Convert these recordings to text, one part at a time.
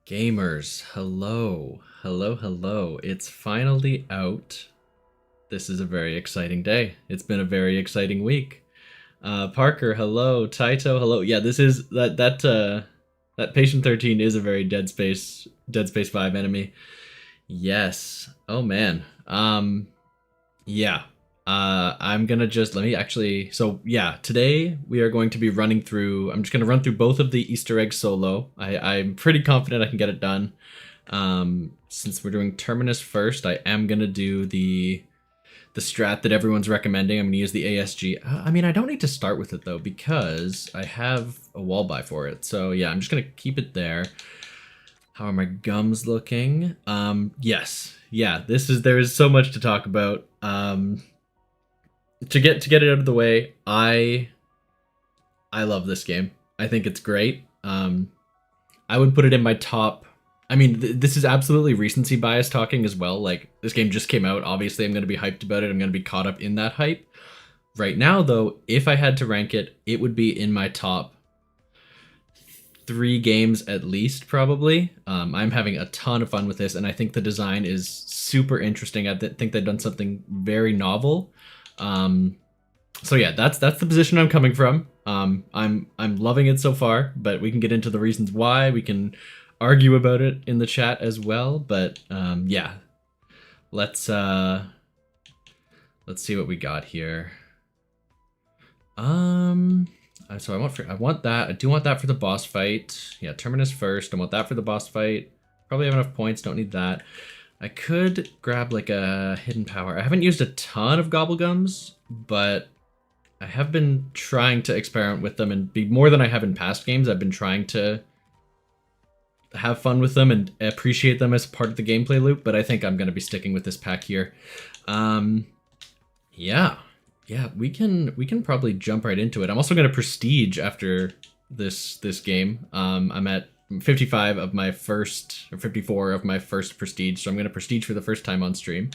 Gamers, hello, hello, hello. It's finally out. This is a very exciting day. It's been a very exciting week. Parker, hello. Taito, hello. Yeah, this is that Patient 13 is a very Dead Space 5 enemy. Yes. Oh man. Yeah. I'm gonna just let me actually. So yeah, today we are going to be running through. I'm just gonna run through both of the Easter eggs solo. I'm pretty confident I can get it done. Since we're doing Terminus first, I am gonna do the strat that everyone's recommending. I'm gonna use the ASG. I mean, I don't need to start with it though because I have a wall buy for it. So yeah, I'm just gonna keep it there. How are my gums looking? Yes, yeah. There is so much to talk about. To get it out of the way, I love this game. I think it's great. I would put it in my top. I mean, this is absolutely recency bias talking as well. Like, this game just came out. Obviously, I'm going to be hyped about it. I'm going to be caught up in that hype. Right now, though, if I had to rank it, it would be in my top three games at least, probably. I'm having a ton of fun with this, and I think the design is super interesting. Think they've done something very novel. So yeah, that's the position I'm coming from. I'm loving it so far, but we can get into the reasons why. We can argue about it in the chat as well. But yeah, let's see what we got here. So I want that. I do want that for the boss fight. Yeah, Terminus first. I want that for the boss fight. Probably have enough points. Don't need that. I could grab like a hidden power. I haven't used a ton of gobblegums, but I have been trying to experiment with them and be more than I have in past games. I've been trying to have fun with them and appreciate them as part of the gameplay loop, but I think I'm going to be sticking with this pack here. Yeah. Yeah, we can probably jump right into it. I'm also going to prestige after this game. I'm at 55 of my first, or 54 of my first prestige, so I'm going to prestige for the first time on stream.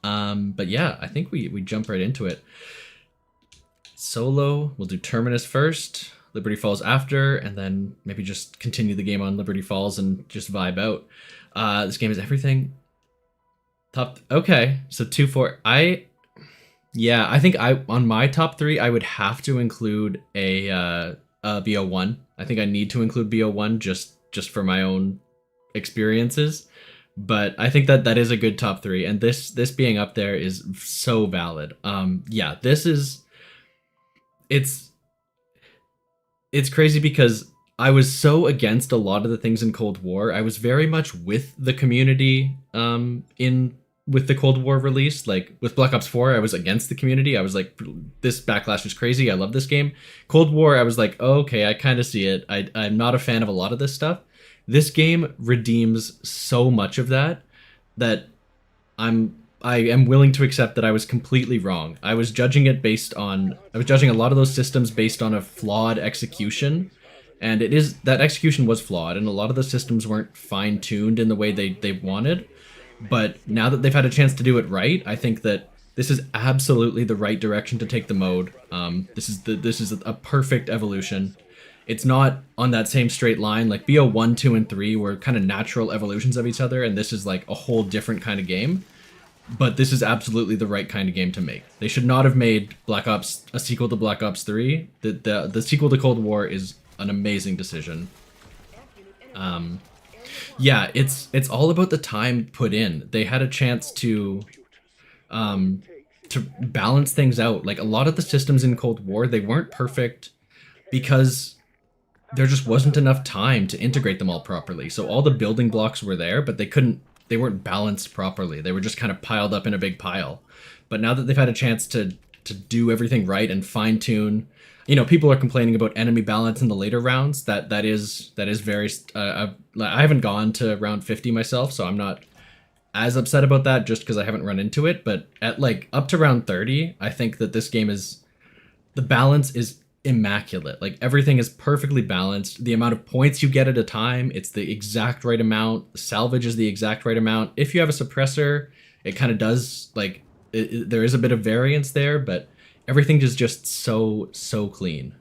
But yeah, I think we jump right into it. Solo, we'll do Terminus first, Liberty Falls after, and then maybe just continue the game on Liberty Falls and just vibe out. This game is everything. Top, okay, so 2-4. Yeah, I think on my top three, I would have to include a BO1. I think I need to include BO1 just for my own experiences. But I think that is a good top three, and this being up there is so valid. Yeah, it's crazy because I was so against a lot of the things in Cold War. I was very much with the community with the Cold War release. Like with Black Ops 4, I was against the community. I was like, this backlash is crazy. I love this game. Cold War, I was like, oh, okay, I kind of see it. I'm not a fan of a lot of this stuff. This game redeems so much of that I am willing to accept that I was completely wrong. I was judging a lot of those systems based on a flawed execution. And that execution was flawed, and a lot of the systems weren't fine-tuned in the way they wanted. But now that they've had a chance to do it right, I think that this is absolutely the right direction to take the mode. This is a perfect evolution. It's not on that same straight line. Like BO 1, 2, and 3 were kind of natural evolutions of each other, and this is like a whole different kind of game. But this is absolutely the right kind of game to make. They should not have made Black Ops a sequel to Black Ops 3. The sequel to Cold War is an amazing decision. Yeah, it's all about the time put in. They had a chance to balance things out. Like a lot of the systems in Cold War, they weren't perfect because there just wasn't enough time to integrate them all properly. So all the building blocks were there, but they weren't balanced properly. They were just kind of piled up in a big pile. But now that they've had a chance to do everything right and fine tune, people are complaining about enemy balance in the later rounds. That is very. I haven't gone to round 50 myself, so I'm not as upset about that just because I haven't run into it. But at like up to round 30, I think that this game the balance is immaculate. Like everything is perfectly balanced. The amount of points you get at a time, it's the exact right amount. Salvage is the exact right amount. If you have a suppressor, it kind of does like there is a bit of variance there, but everything is just so clean.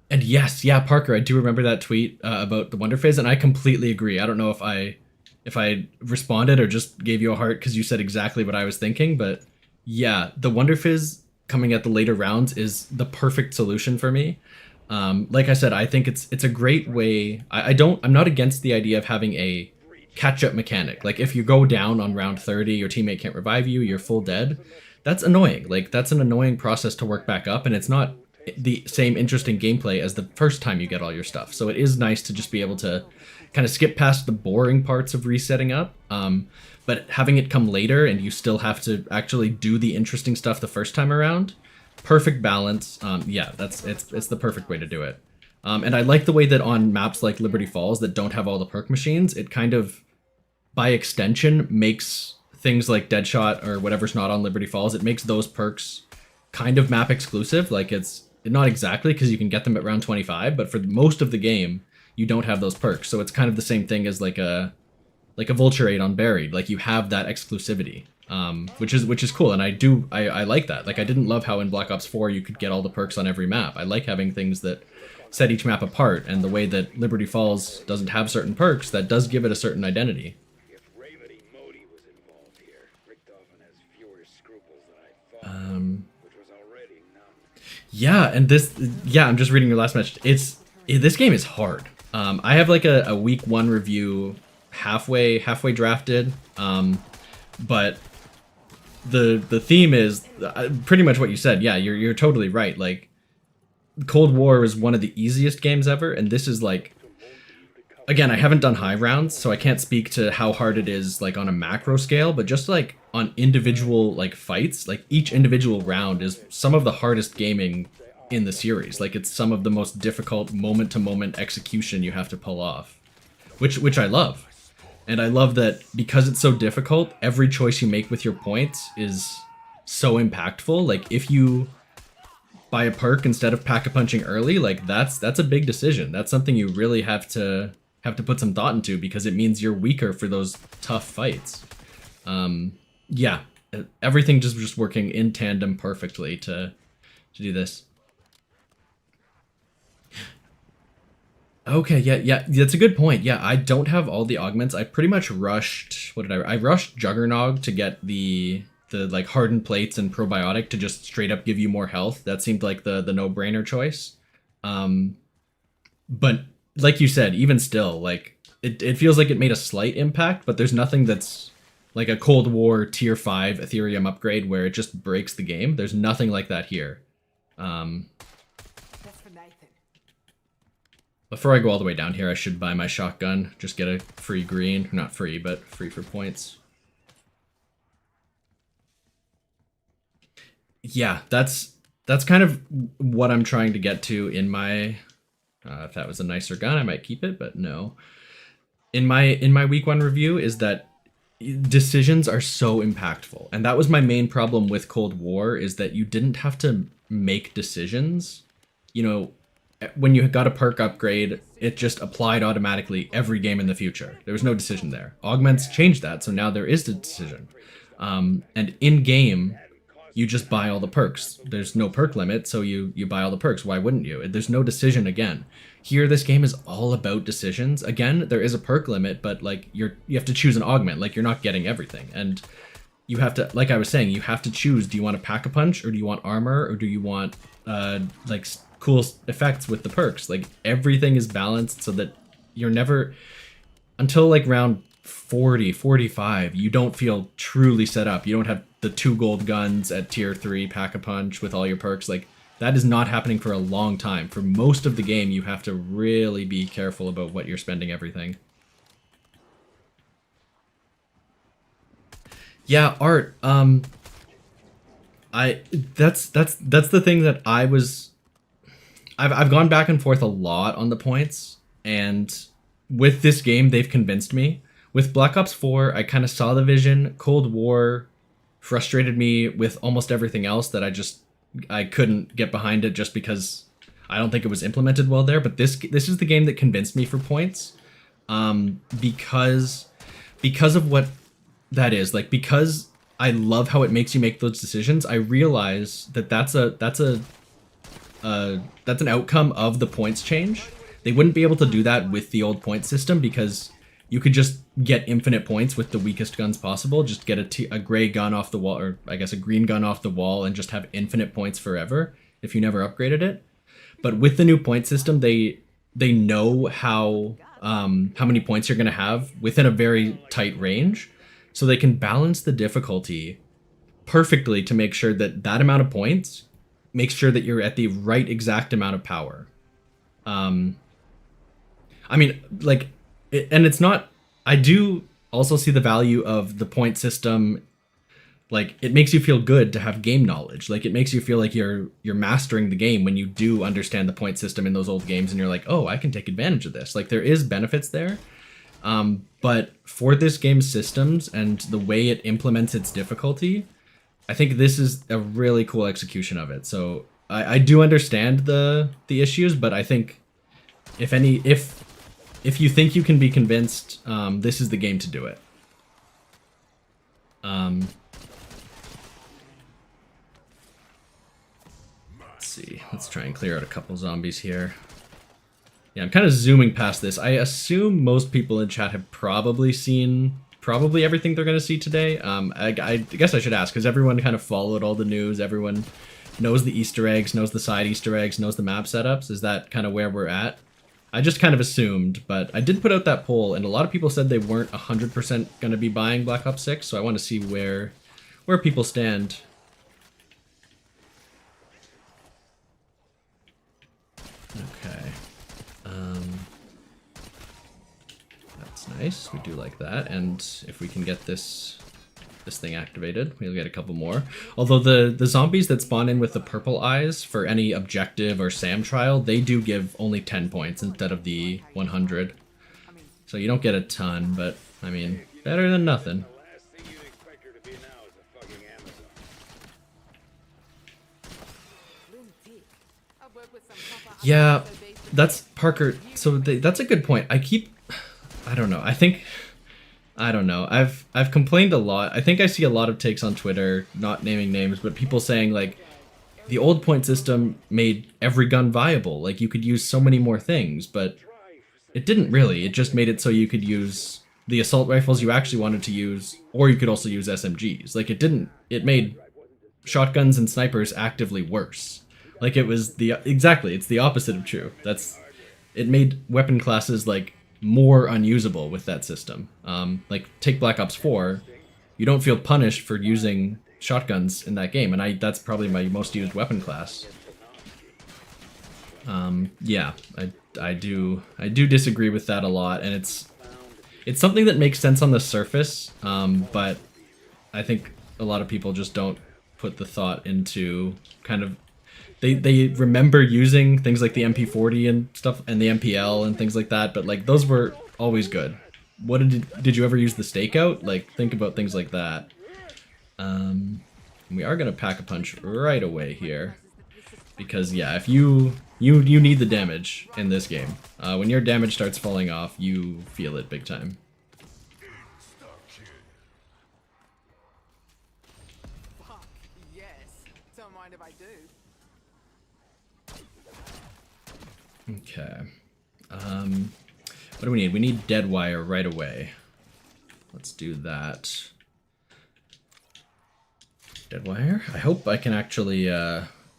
And yes, yeah, Parker, I do remember that tweet about the Wonder Fizz, and I completely agree. I don't know if I responded or just gave you a heart because you said exactly what I was thinking, but yeah, the Wonder Fizz coming at the later rounds is the perfect solution for me. Like I said, I think it's a great way. I'm not against the idea of having a catch up mechanic. Like if you go down on round 30, your teammate can't revive you, you're full dead. That's annoying. Like that's an annoying process to work back up, and it's not the same interesting gameplay as the first time you get all your stuff. So it is nice to just be able to kind of skip past the boring parts of resetting up. But having it come later and you still have to actually do the interesting stuff the first time around, perfect balance. Yeah, it's the perfect way to do it. And I like the way that on maps like Liberty Falls that don't have all the perk machines, it kind of, by extension, makes things like Deadshot or whatever's not on Liberty Falls, it makes those perks kind of map exclusive. Like it's not exactly because you can get them at round 25, but for most of the game, you don't have those perks. So it's kind of the same thing as like a Vulture 8 on Buried. Like you have that exclusivity, which is cool, and I like that. Like I didn't love how in Black Ops 4 you could get all the perks on every map. I like having things that set each map apart, and the way that Liberty Falls doesn't have certain perks, that does give it a certain identity. Yeah, and I'm just reading your last message. This game is hard. I have like a week 1 review halfway drafted, but the theme is pretty much what you said. Yeah, you're totally right. Like Cold War is one of the easiest games ever, and this is like, again, I haven't done high rounds, so I can't speak to how hard it is like on a macro scale, but just like on individual like fights, like each individual round is some of the hardest gaming in the series. Like it's some of the most difficult moment to moment execution you have to pull off, which I love. And I love that because it's so difficult, every choice you make with your points is so impactful. Like if you buy a perk instead of pack-a-punching early, like that's a big decision. That's something you really have to put some thought into because it means you're weaker for those tough fights. Yeah, everything just working in tandem perfectly to do this. Okay, yeah, that's a good point. Yeah, I don't have all the augments. I pretty much rushed, I rushed Juggernog to get the like hardened plates and probiotic to just straight up give you more health. That seemed like the no-brainer choice. But like you said, even still, like it feels like it made a slight impact, but there's nothing that's like a Cold War tier 5 Ethereum upgrade where it just breaks the game. There's nothing like that here. Before I go all the way down here, I should buy my shotgun. Just get a free green. Not free, but free for points. Yeah, that's kind of what I'm trying to get to in my... if that was a nicer gun, I might keep it, but no. In my week 1 review is that decisions are so impactful. And that was my main problem with Cold War, is that you didn't have to make decisions. You know, when you got a perk upgrade, it just applied automatically every game in the future. There was no decision there. Augments changed that, so now there is a decision. And in-game, you just buy all the perks. There's no perk limit, so you buy all the perks. Why wouldn't you? There's no decision again. Here, this game is all about decisions. Again, there is a perk limit, but like you have to choose an augment. Like you're not getting everything, and you have to, like I was saying, you have to choose. Do you want to pack a punch, or do you want armor, or do you want like cool effects with the perks? Like everything is balanced so that you're never, until like round 40, 45, you don't feel truly set up. You don't have the 2 gold guns at tier 3 pack-a-punch with all your perks. Like that is not happening for a long time. For most of the game, you have to really be careful about what you're spending everything. Yeah, art. That's the thing that I've gone back and forth a lot on the points, and with this game, they've convinced me. With Black Ops 4, I kind of saw the vision. Cold War frustrated me with almost everything else that I couldn't get behind it just because I don't think it was implemented well there. But this is the game that convinced me for points, because of what that is. Like, because I love how it makes you make those decisions. I realize that that's a that's an outcome of the points change. They wouldn't be able to do that with the old point system because you could just get infinite points with the weakest guns possible. Just get a gray gun off the wall, or I guess a green gun off the wall, and just have infinite points forever if you never upgraded it. But with the new point system, they know how many points you're going to have within a very tight range, so they can balance the difficulty perfectly to make sure that that amount of points makes sure that you're at the right exact amount of power. I mean, like, and it's not. I do also see the value of the point system. Like, it makes you feel good to have game knowledge. Like, it makes you feel like you're mastering the game when you do understand the point system in those old games, and you're like, oh, I can take advantage of this. Like, there is benefits there. But for this game's systems and the way it implements its difficulty, I think this is a really cool execution of it. So I do understand the issues, but I think if you think you can be convinced, this is the game to do it. Let's see. Let's try and clear out a couple zombies here. Yeah, I'm kind of zooming past this. I assume most people in chat have probably seen everything they're going to see today. I guess I should ask, because everyone kind of followed all the news. Everyone knows the Easter eggs, knows the side Easter eggs, knows the map setups. Is that kind of where we're at? I just kind of assumed, but I did put out that poll, and a lot of people said they weren't 100% going to be buying Black Ops 6, so I want to see where people stand. Okay. That's nice. We do like that, and if we can get this thing activated, we'll get a couple more. Although the zombies that spawn in with the purple eyes for any objective or SAM trial, they do give only 10 points instead of the 100. So you don't get a ton, but I mean, better than nothing. Yeah, that's Parker. So that's a good point. I don't know. I don't know. I've complained a lot. I think I see a lot of takes on Twitter, not naming names, but people saying like the old point system made every gun viable. Like you could use so many more things, but it didn't really. It just made it so you could use the assault rifles you actually wanted to use, or you could also use SMGs. Like it made shotguns and snipers actively worse. Like it was it's the opposite of true. It made weapon classes like more unusable with that system. Like take Black Ops 4, you don't feel punished for using shotguns in that game, and that's probably my most used weapon class. Yeah, I do disagree with that a lot, and it's something that makes sense on the surface, but I think a lot of people just don't put the thought into kind of they remember using things like the MP40 and stuff and the MPL and things like that, but like those were always good. What did you ever use the stakeout? Like think about things like that. We are gonna pack a punch right away here because yeah, if you need the damage in this game. When your damage starts falling off, you feel it big time. Okay. What do we need? We need dead wire right away. Let's do that. Dead wire? I hope I can actually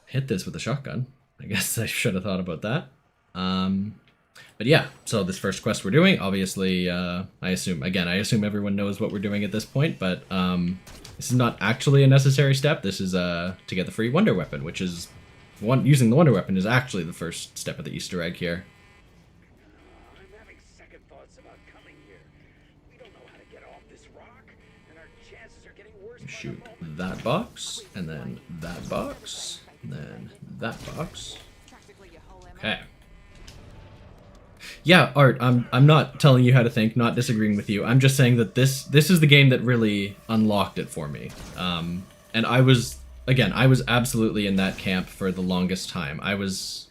hit this with a shotgun. I guess I should have thought about that. But yeah, so this first quest we're doing, obviously, I assume everyone knows what we're doing at this point, but this is not actually a necessary step. This is to get the free wonder weapon, which is using the wonder weapon is actually the first step of the Easter egg here. I'm having second thoughts about coming here. We don't know how to get off this rock, and our chances are getting worse. Shoot that box, and then that box, and then that box. Okay. Yeah, Art, I'm not telling you how to think, not disagreeing with you. I'm just saying that this is the game that really unlocked it for me. And I was absolutely in that camp for the longest time. The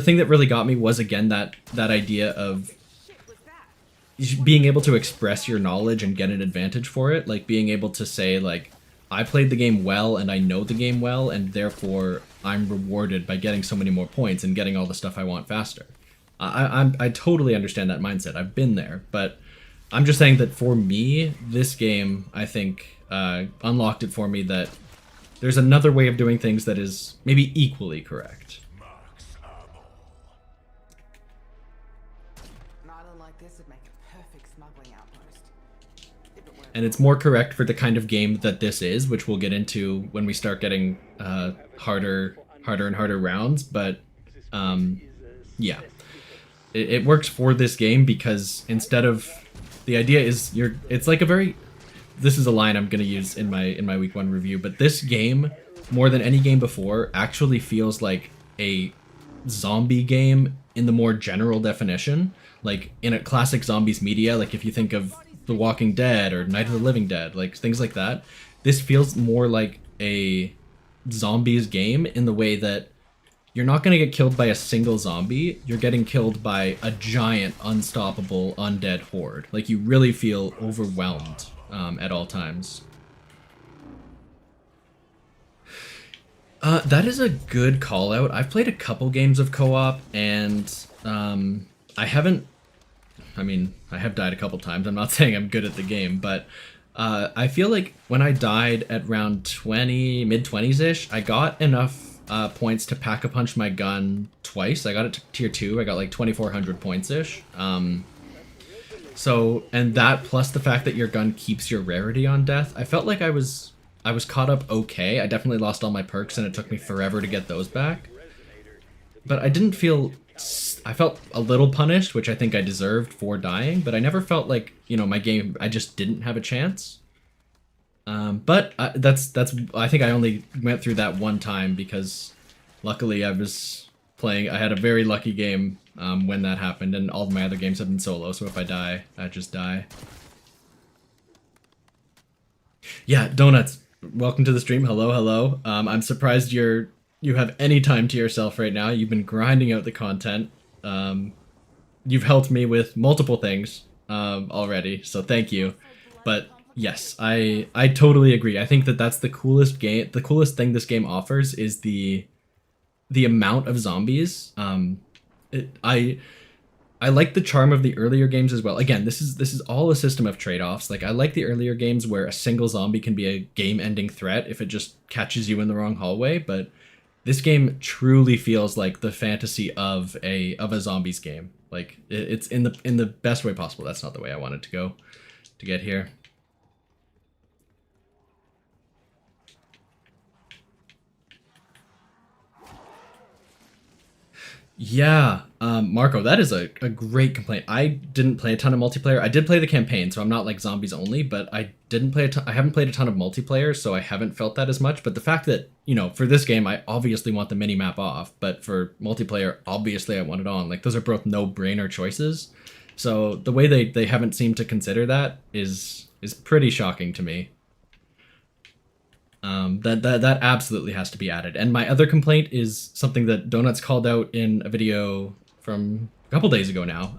thing that really got me was, again, that idea of being able to express your knowledge and get an advantage for it. Like, being able to say, like, I played the game well and I know the game well, and therefore I'm rewarded by getting so many more points and getting all the stuff I want faster. I totally understand that mindset. I've been there, but I'm just saying that for me, this game, I think, unlocked it for me that there's another way of doing things that is maybe equally correct. An island like this would make a perfect smuggling outpost. If it weren't And it's more correct for the kind of game that this is, which we'll get into when we start getting harder and harder rounds. But yeah, it works for this game because instead of the idea is it's like a very, this is a line I'm gonna use in my week 1 review, but this game more than any game before actually feels like a zombie game in the more general definition, like in a classic zombies media, like if you think of The Walking Dead or Night of the Living Dead, like things like that. This feels more like a zombies game in the way that you're not going to get killed by a single zombie, you're getting killed by a giant, unstoppable, undead horde. Like, you really feel overwhelmed at all times. That is a good call out. I've played a couple games of co-op, and I haven't... I mean, I have died a couple times. I'm not saying I'm good at the game, but I feel like when I died at round 20, mid-20s-ish, I got enough points to pack-a-punch my gun twice. I got it to tier 2. I got like 2,400 points-ish. So, and that plus the fact that your gun keeps your rarity on death, I felt like I was caught up okay. I definitely lost all my perks and it took me forever to get those back. But I didn't feel... I felt a little punished, which I think I deserved for dying, but I never felt like, you know, my game, I just didn't have a chance. But that's I think I only went through that one time because luckily I was playing, I had a very lucky game when that happened, and all of my other games have been solo, so if I die, I just die. Yeah, Donuts, welcome to the stream. Hello, hello. I'm surprised you have any time to yourself right now. You've been grinding out the content. You've helped me with multiple things already, so thank you. But yes, I totally agree. I think that that's the coolest game. The coolest thing this game offers is the amount of zombies. I like the charm of the earlier games as well. Again, this is all a system of trade-offs. Like, I like the earlier games where a single zombie can be a game-ending threat if it just catches you in the wrong hallway, but this game truly feels like the fantasy of a zombies game. Like, it's in the best way possible. That's not the way I wanted to go to get here. Yeah, Marco, that is a great complaint. I didn't play a ton of multiplayer. I did play the campaign, so I'm not like zombies only, but I didn't play I haven't played a ton of multiplayer, so I haven't felt that as much. But the fact that, you know, for this game, I obviously want the mini-map off, but for multiplayer, obviously I want it on. Like, those are both no-brainer choices. So the way they haven't seemed to consider that is pretty shocking to me. That absolutely has to be added. And my other complaint is something that Donuts called out in a video from a couple days ago now.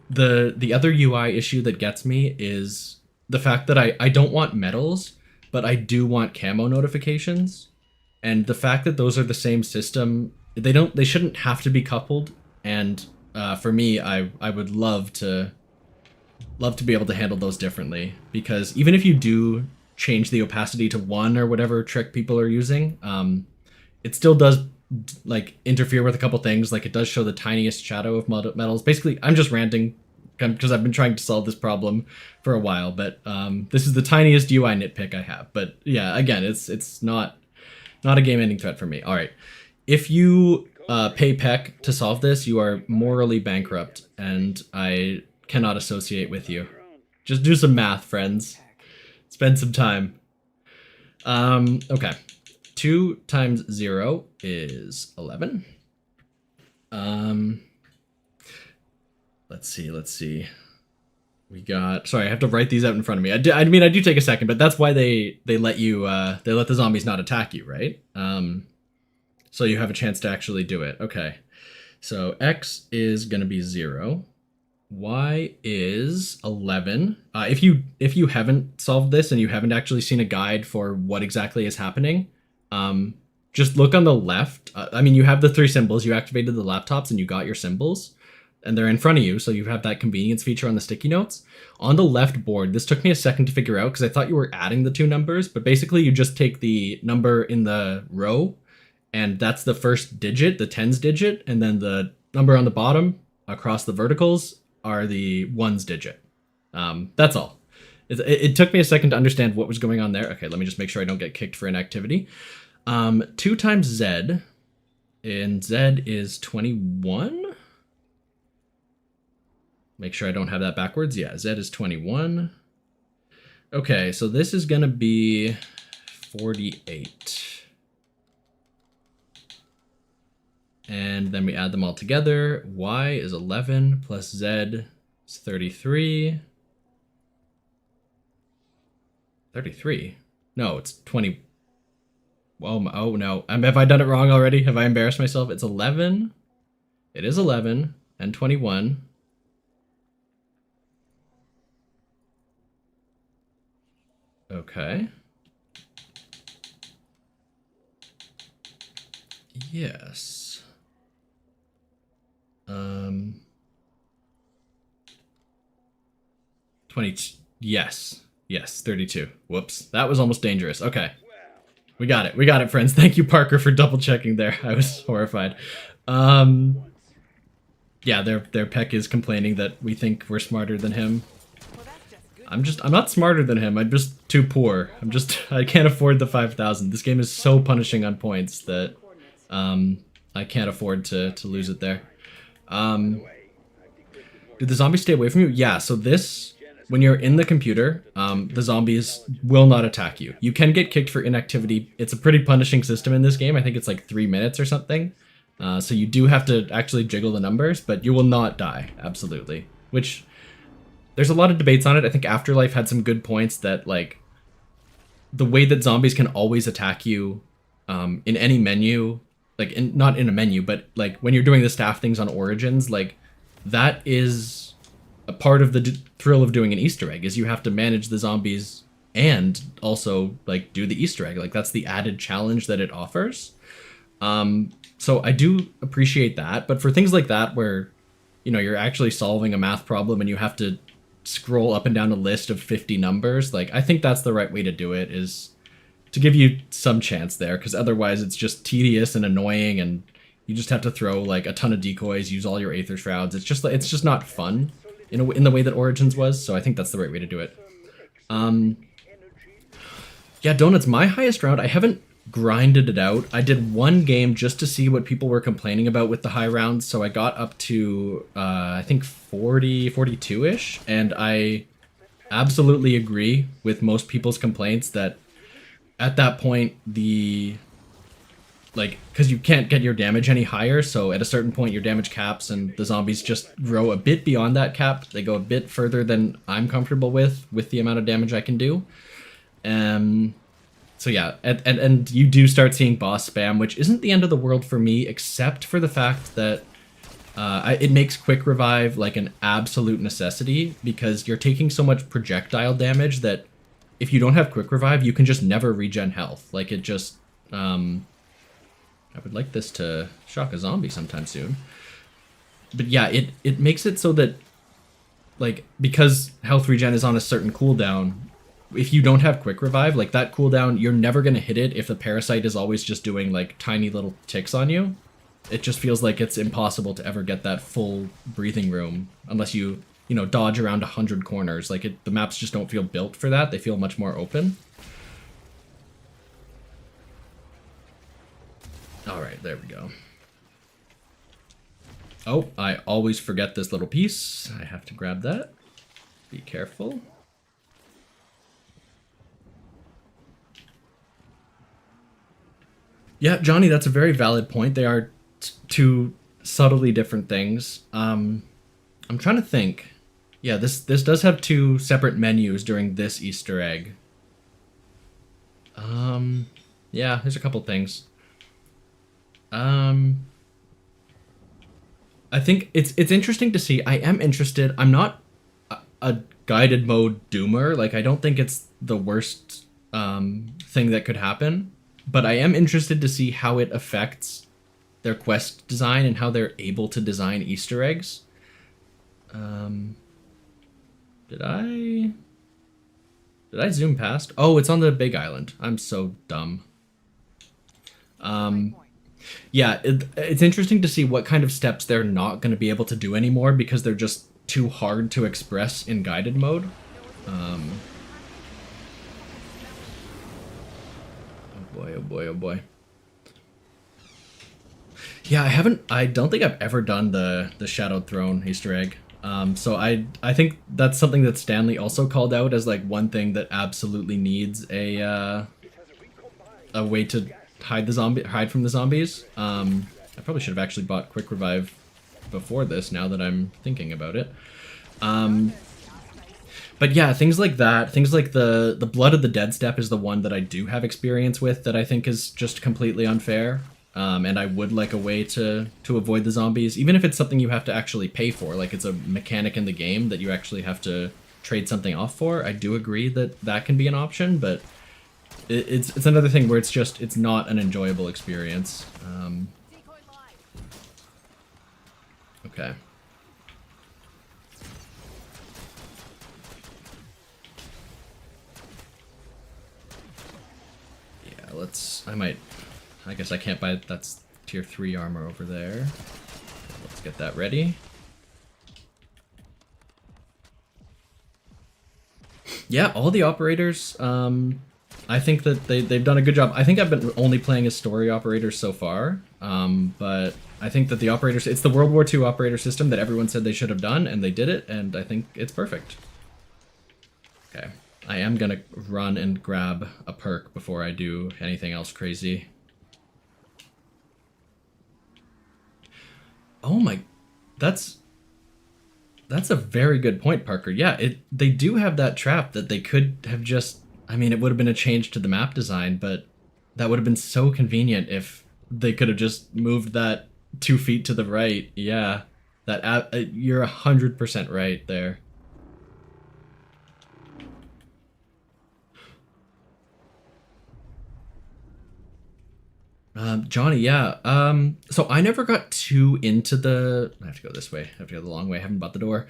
The other UI issue that gets me is the fact that I don't want medals, but I do want camo notifications. And the fact that those are the same system, they shouldn't have to be coupled. And for me, I would love to be able to handle those differently, because even if you do change the opacity to 1 or whatever trick people are using, it still does like interfere with a couple things. Like, it does show the tiniest shadow of metals. Basically, I'm just ranting because I've been trying to solve this problem for a while, but this is the tiniest UI nitpick I have. But yeah, again, it's not a game-ending threat for me. All right, if you pay Peck to solve this, you are morally bankrupt, and I cannot associate with you. Just do some math, friends. Spend some time. Okay. 2 times 0 is 11. Let's see. We got... Sorry, I have to write these out in front of me. I mean, I do take a second, but that's why they let you... they let the zombies not attack you, right? So you have a chance to actually do it. Okay. So X is going to be 0. Y is 11. If you haven't solved this and you haven't actually seen a guide for what exactly is happening, just look on the left. I mean, you have the three symbols. You activated the laptops and you got your symbols, and they're in front of you, so you have that convenience feature on the sticky notes. On the left board, this took me a second to figure out because I thought you were adding the two numbers, but basically you just take the number in the row, and that's the first digit, the tens digit, and then the number on the bottom across the verticals are the ones digit. That's all. It took me a second to understand what was going on there. Okay, let me just make sure I don't get kicked for inactivity. 2 times Z, and Z is 21. Make sure I don't have that backwards. Yeah, Z is 21. Okay, so this is going to be 48. And then we add them all together. Y is 11 plus Z is 33. 33? No, it's 20. Oh no. Have I done it wrong already? Have I embarrassed myself? It's 11. It is 11 and 21. Okay. Yes. 20. Yes. Yes, 32. Whoops. That was almost dangerous. Okay. We got it. We got it, friends. Thank you, Parker, for double checking there. I was horrified. Yeah, their Peck is complaining that we think we're smarter than him. I'm not smarter than him. I'm just too poor. I can't afford the 5,000. This game is so punishing on points that I can't afford to lose it there. Did the zombies stay away from you? Yeah, so this, when you're in the computer, the zombies will not attack you. You can get kicked for inactivity. It's a pretty punishing system in this game. I think it's like 3 minutes or something. So you do have to actually jiggle the numbers, but you will not die, absolutely. Which, there's a lot of debates on it. I think Afterlife had some good points that, like, the way that zombies can always attack you in any menu, like, not in a menu, but, like, when you're doing the staff things on Origins, like, that is a part of the thrill of doing an Easter egg, is you have to manage the zombies and also, like, do the Easter egg. Like, that's the added challenge that it offers. So I do appreciate that, but for things like that where, you know, you're actually solving a math problem and you have to scroll up and down a list of 50 numbers, like, I think that's the right way to do it, is to give you some chance there, because otherwise it's just tedious and annoying, and you just have to throw like a ton of decoys, use all your Aether Shrouds. It's just not fun in the way that Origins was, so I think that's the right way to do it. Yeah, Donuts, my highest round, I haven't grinded it out. I did one game just to see what people were complaining about with the high rounds, so I got up to I think 40, 42-ish, and I absolutely agree with most people's complaints that at that point because you can't get your damage any higher, so at a certain point your damage caps, and the zombies just grow a bit beyond that cap. They go a bit further than I'm comfortable with the amount of damage I can do. So yeah, and you do start seeing boss spam, which isn't the end of the world for me, except for the fact that it makes quick revive like an absolute necessity, because you're taking so much projectile damage that if you don't have quick revive, you can just never regen health. Like, it just... I would like this to shock a zombie sometime soon. But yeah, it makes it so that, like, because health regen is on a certain cooldown, if you don't have quick revive, like, that cooldown, you're never going to hit it if the parasite is always just doing, like, tiny little ticks on you. It just feels like it's impossible to ever get that full breathing room unless you know, dodge around 100 corners. Like, the maps just don't feel built for that. They feel much more open. All right, there we go. Oh, I always forget this little piece. I have to grab that. Be careful. Yeah, Johnny, that's a very valid point. They are two subtly different things. I'm trying to think. Yeah, this does have two separate menus during this Easter egg. Yeah, there's a couple things. I think it's interesting to see. I am interested. I'm not a guided mode doomer. Like, I don't think it's the worst thing that could happen, but I am interested to see how it affects their quest design and how they're able to design Easter eggs. Did I zoom past? Oh, it's on the big island. I'm so dumb. Yeah, it's interesting to see what kind of steps they're not going to be able to do anymore because they're just too hard to express in guided mode. Oh boy, oh boy, oh boy. Yeah, I don't think I've ever done the Shadowed Throne Easter egg. So I think that's something that Stanley also called out as like one thing that absolutely needs a way to hide from the zombies. I probably should have actually bought Quick Revive before this, now that I'm thinking about it. But yeah, things like that, things like the Blood of the Dead step is the one that I do have experience with that I think is just completely unfair. And I would like a way to avoid the zombies, even if it's something you have to actually pay for, like it's a mechanic in the game that you actually have to trade something off for. I do agree that that can be an option, but it's another thing where it's not an enjoyable experience. Okay. Yeah, I guess I can't buy it. That's tier 3 armor over there. Let's get that ready. Yeah, all the operators, I think that they've done a good job. I think I've been only playing as story operators so far, but I think that the operators, it's the World War II operator system that everyone said they should have done, and they did it, and I think it's perfect. Okay, I am gonna run and grab a perk before I do anything else crazy. Oh my, that's a very good point, Parker. Yeah, they do have that trap that they could have just, I mean, it would have been a change to the map design, but that would have been so convenient if they could have just moved that 2 feet to the right. Yeah, you're 100% right there. Johnny, yeah. So I never got too into I have to go this way. I have to go the long way. I haven't bought the door.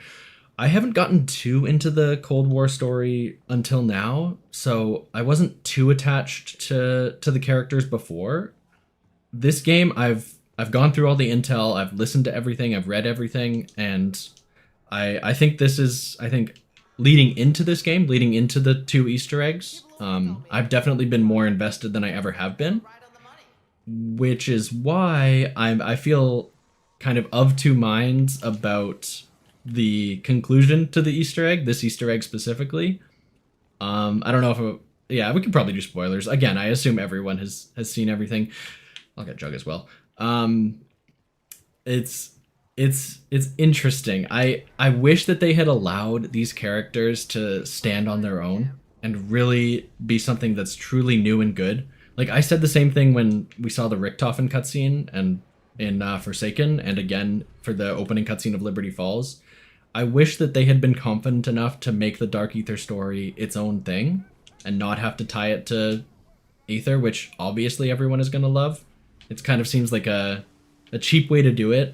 I haven't gotten too into the Cold War story until now, so I wasn't too attached to the characters before. This game, I've gone through all the intel, I've listened to everything, I've read everything, and I think leading into this game, leading into the 2 Easter eggs, I've definitely been more invested than I ever have been. Which is why I feel kind of 2 minds about the conclusion to the Easter egg, this Easter egg specifically. I don't know if yeah, we could probably do spoilers. Again, I assume everyone has seen everything. I'll get Jug as well. It's interesting. I wish that they had allowed these characters to stand on their own and really be something that's truly new and good. Like, I said the same thing when we saw the Richtofen cutscene and in Forsaken, and again for the opening cutscene of Liberty Falls. I wish that they had been confident enough to make the Dark Aether story its own thing and not have to tie it to Aether, which obviously everyone is going to love. It kind of seems like a cheap way to do it.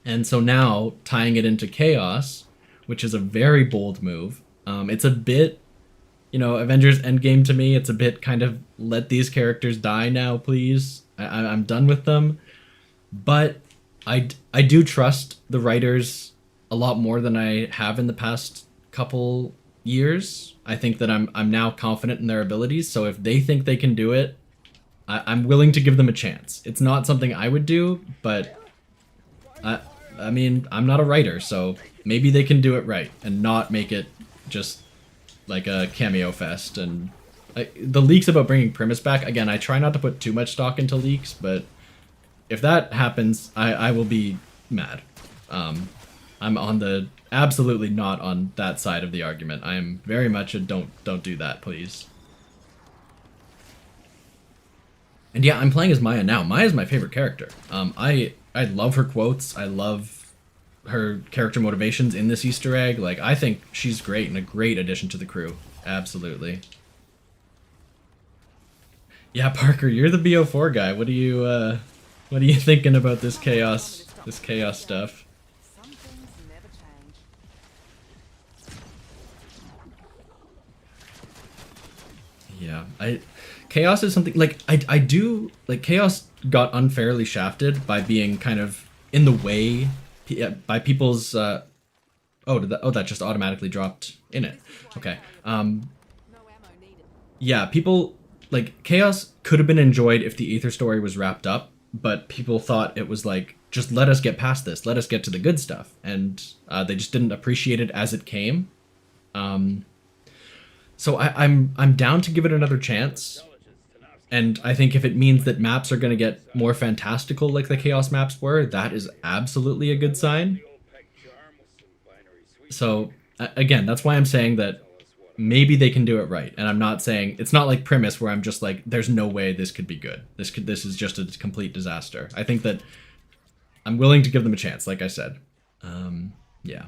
And so now, tying it into Chaos, which is a very bold move, it's a bit... You know, Avengers Endgame to me, it's a bit kind of, let these characters die now, please. I'm done with them. But I do trust the writers a lot more than I have in the past couple years. I think that I'm now confident in their abilities, so if they think they can do it, I'm willing to give them a chance. It's not something I would do, but I mean, I'm not a writer, so maybe they can do it right and not make it just like a cameo fest. And the leaks about bringing Primus back, again, I try not to put too much stock into leaks, but if that happens, I will be mad. I'm absolutely not on that side of the argument. I am very much a don't do that, please. And yeah, I'm playing as Maya now. Maya's my favorite character. I love her quotes. I love her character motivations in this Easter egg. Like, I think she's great and a great addition to the crew. Absolutely. Yeah, Parker, you're the BO4 guy. What are you thinking about this chaos stuff? Some things never change. Yeah, chaos is something like I do like chaos got unfairly shafted by being kind of in the way by people's that just automatically dropped in it. Okay. No ammo needed. Yeah, people like chaos could have been enjoyed if the ether story was wrapped up, but people thought it was like just let us get past this, let us get to the good stuff, and they just didn't appreciate it as it came. So I'm down to give it another chance, and I think if it means that maps are going to get more fantastical like the chaos maps were, that is absolutely a good sign. So again, that's why I'm saying that maybe they can do it right, and I'm not saying it's not like Primus where I'm just like there's no way this could be good. This is just a complete disaster. I think that I'm willing to give them a chance, like I said. Yeah.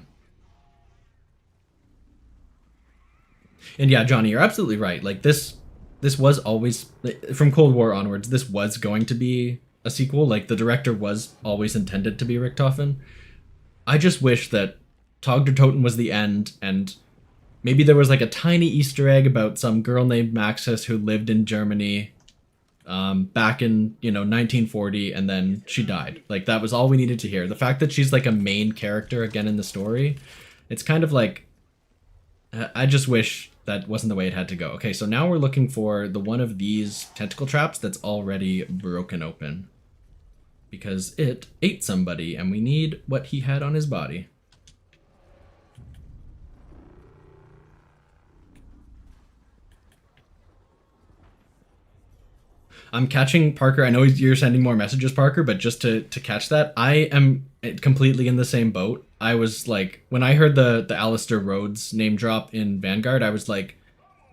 And yeah, Johnny, you're absolutely right. Like this was always from Cold War onwards. This was going to be a sequel. Like the director was always intended to be Richtofen. I just wish that Tog der Toten was the end, and maybe there was like a tiny Easter egg about some girl named Maxis who lived in Germany back in 1940, and then she died. Like that was all we needed to hear. The fact that she's like a main character again in the story, it's kind of like I just wish that wasn't the way it had to go. Okay, so now we're looking for the one of these tentacle traps that's already broken open. Because it ate somebody, and we need what he had on his body. I'm catching Parker. I know you're sending more messages, Parker, but just to catch that, I am completely in the same boat. I was like, when I heard the Alistair Rhodes name drop in Vanguard, I was like,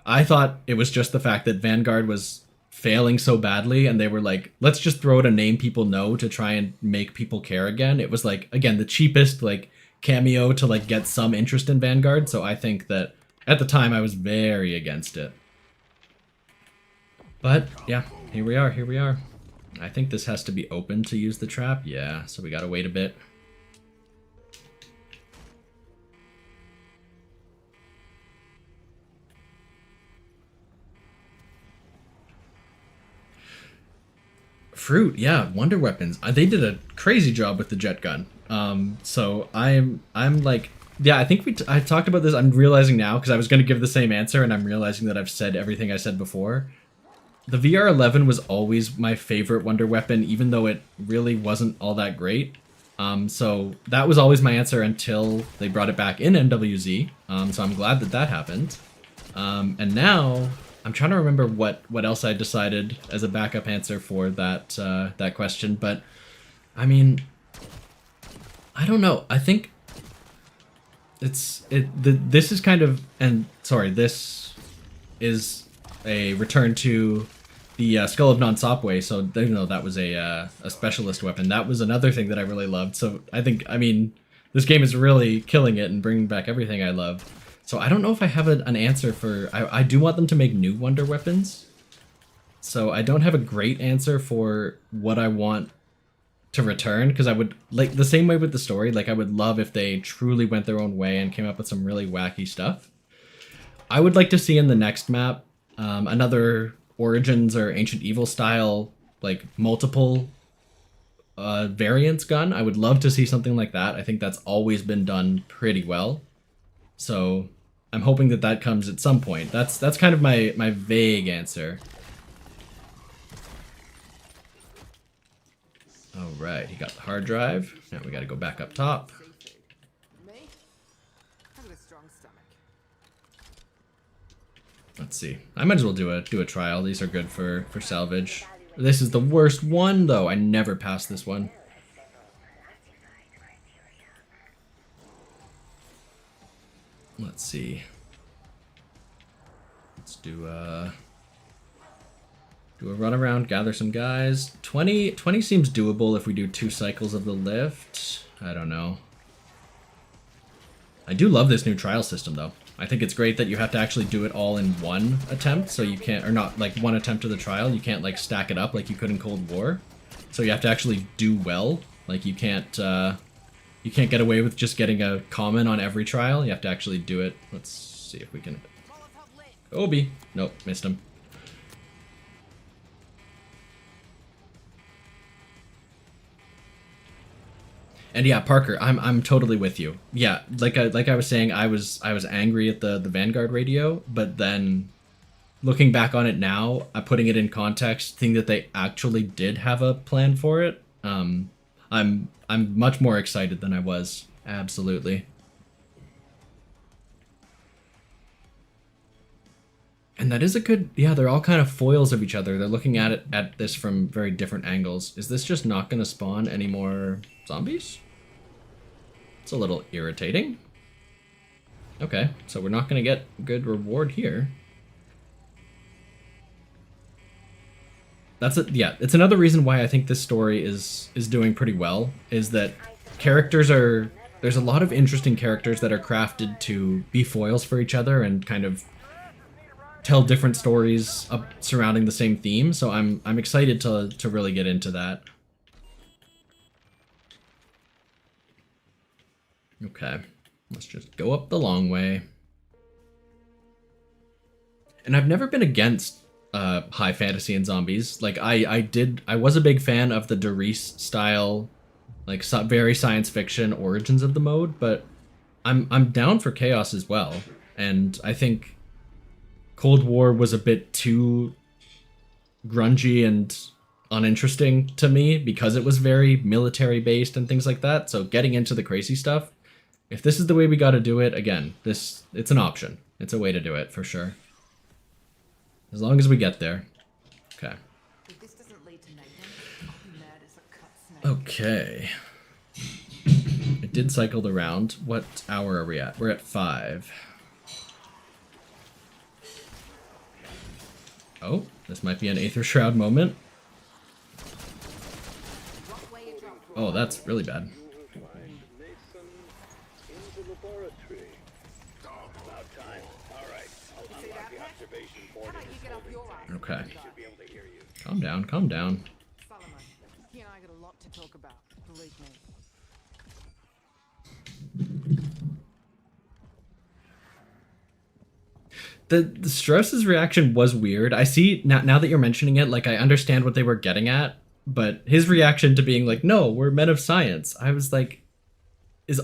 I thought it was just the fact that Vanguard was failing so badly, and they were like, let's just throw out a name people know to try and make people care again. It was like, again, the cheapest like cameo to like get some interest in Vanguard. So I think that at the time I was very against it. But yeah, here we are. I think this has to be open to use the trap. Yeah, so we gotta wait a bit. Fruit, yeah, wonder weapons. They did a crazy job with the jet gun. So I'm like, yeah, I think I talked about this. I'm realizing now because I was gonna give the same answer, and I'm realizing that I've said everything I said before. The VR11 was always my favorite wonder weapon, even though it really wasn't all that great. So that was always my answer until they brought it back in NWZ. So I'm glad that that happened. And now I'm trying to remember what else I decided as a backup answer for that that question. But I mean, I don't know. I think this is kind of, and sorry, this is a return to the Skull of Non-Sopway, so even though that was a specialist weapon, that was another thing that I really loved. So I mean, this game is really killing it and bringing back everything I love. So I don't know if I have an answer for, I do want them to make new wonder weapons. So I don't have a great answer for what I want to return, because I would, like, the same way with the story, like I would love if they truly went their own way and came up with some really wacky stuff. I would like to see in the next map another Origins or Ancient Evil style, like multiple variants gun. I would love to see something like that. I think that's always been done pretty well. So I'm hoping that that comes at some point. That's kind of my vague answer. All right, he got the hard drive. Now we got to go back up top. Me? I've got a strong stomach. Let's see. I might as well do a trial. These are good for salvage. This is the worst one though. I never passed this one. Let's see. Let's do Do a run around, gather some guys. 20 seems doable if we do 2 cycles of the lift. I don't know. I do love this new trial system though. I think it's great that you have to actually do it all in one attempt, so you can't, or not like one attempt of the trial, you can't like stack it up like you could in Cold War. So you have to actually do well. Like you can't get away with just getting a common on every trial. You have to actually do it. Let's see if we can. Obi. Nope, missed him. And yeah, Parker, I'm totally with you. Yeah, like I was saying, I was angry at the Vanguard radio, but then looking back on it now, putting it in context, seeing that they actually did have a plan for it, I'm much more excited than I was. Absolutely. And that is a good, yeah, they're all kind of foils of each other. They're looking at this from very different angles. Is this just not going to spawn any more zombies? It's a little irritating. Okay, so we're not going to get good reward here. That's it. Yeah, it's another reason why I think this story is doing pretty well, is that characters are, there's a lot of interesting characters that are crafted to be foils for each other and kind of tell different stories surrounding the same theme. So I'm excited to really get into that. Okay, let's just go up the long way. And I've never been against high fantasy and zombies. Like I was a big fan of the Doris style, like very science fiction origins of the mode, but I'm down for chaos as well. And I think Cold War was a bit too grungy and uninteresting to me because it was very military based and things like that. So getting into the crazy stuff, if this is the way we got to do it, again, it's an option. It's a way to do it for sure. As long as we get there. Okay. If this doesn't lead to Nathan, I'll be mad as a cut snake. Okay. It did cycle the round. What hour are we at? We're at 5. Oh, this might be an Aether Shroud moment. Oh, that's really bad. Okay. Calm down, calm down. Solomon, he and I got a lot to talk about, believe me. The Strauss's reaction was weird. I see now that you're mentioning it, like I understand what they were getting at, but his reaction to being like, "No, we're men of science." I was like, is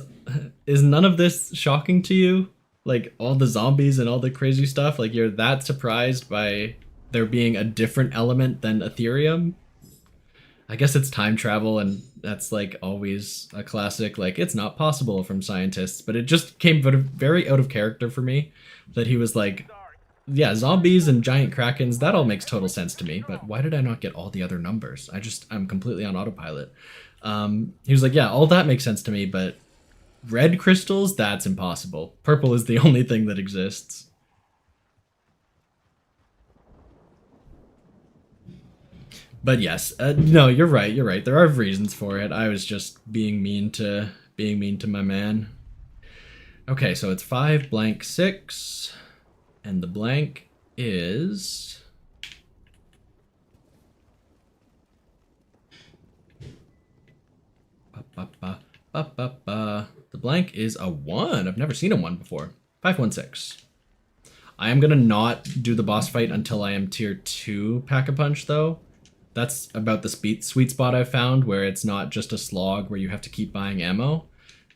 none of this shocking to you? Like all the zombies and all the crazy stuff, like you're that surprised by there being a different element than Ethereum? I guess it's time travel, and that's like always a classic, like it's not possible from scientists, but it just came very out of character for me that he was like, yeah, zombies and giant krakens, that all makes total sense to me, but why did I not get all the other numbers? I'm completely on autopilot. He was like, yeah, all that makes sense to me, but red crystals, that's impossible. Purple is the only thing that exists. But yes, no, you're right. You're right. There are reasons for it. I was just being mean to my man. Okay, so it's 5 blank 6, and the blank is the blank is a 1. I've never seen a 1 before. 516. I am gonna not do the boss fight until I am tier 2 Pack-a-Punch though. That's about the sweet spot I've found where it's not just a slog where you have to keep buying ammo.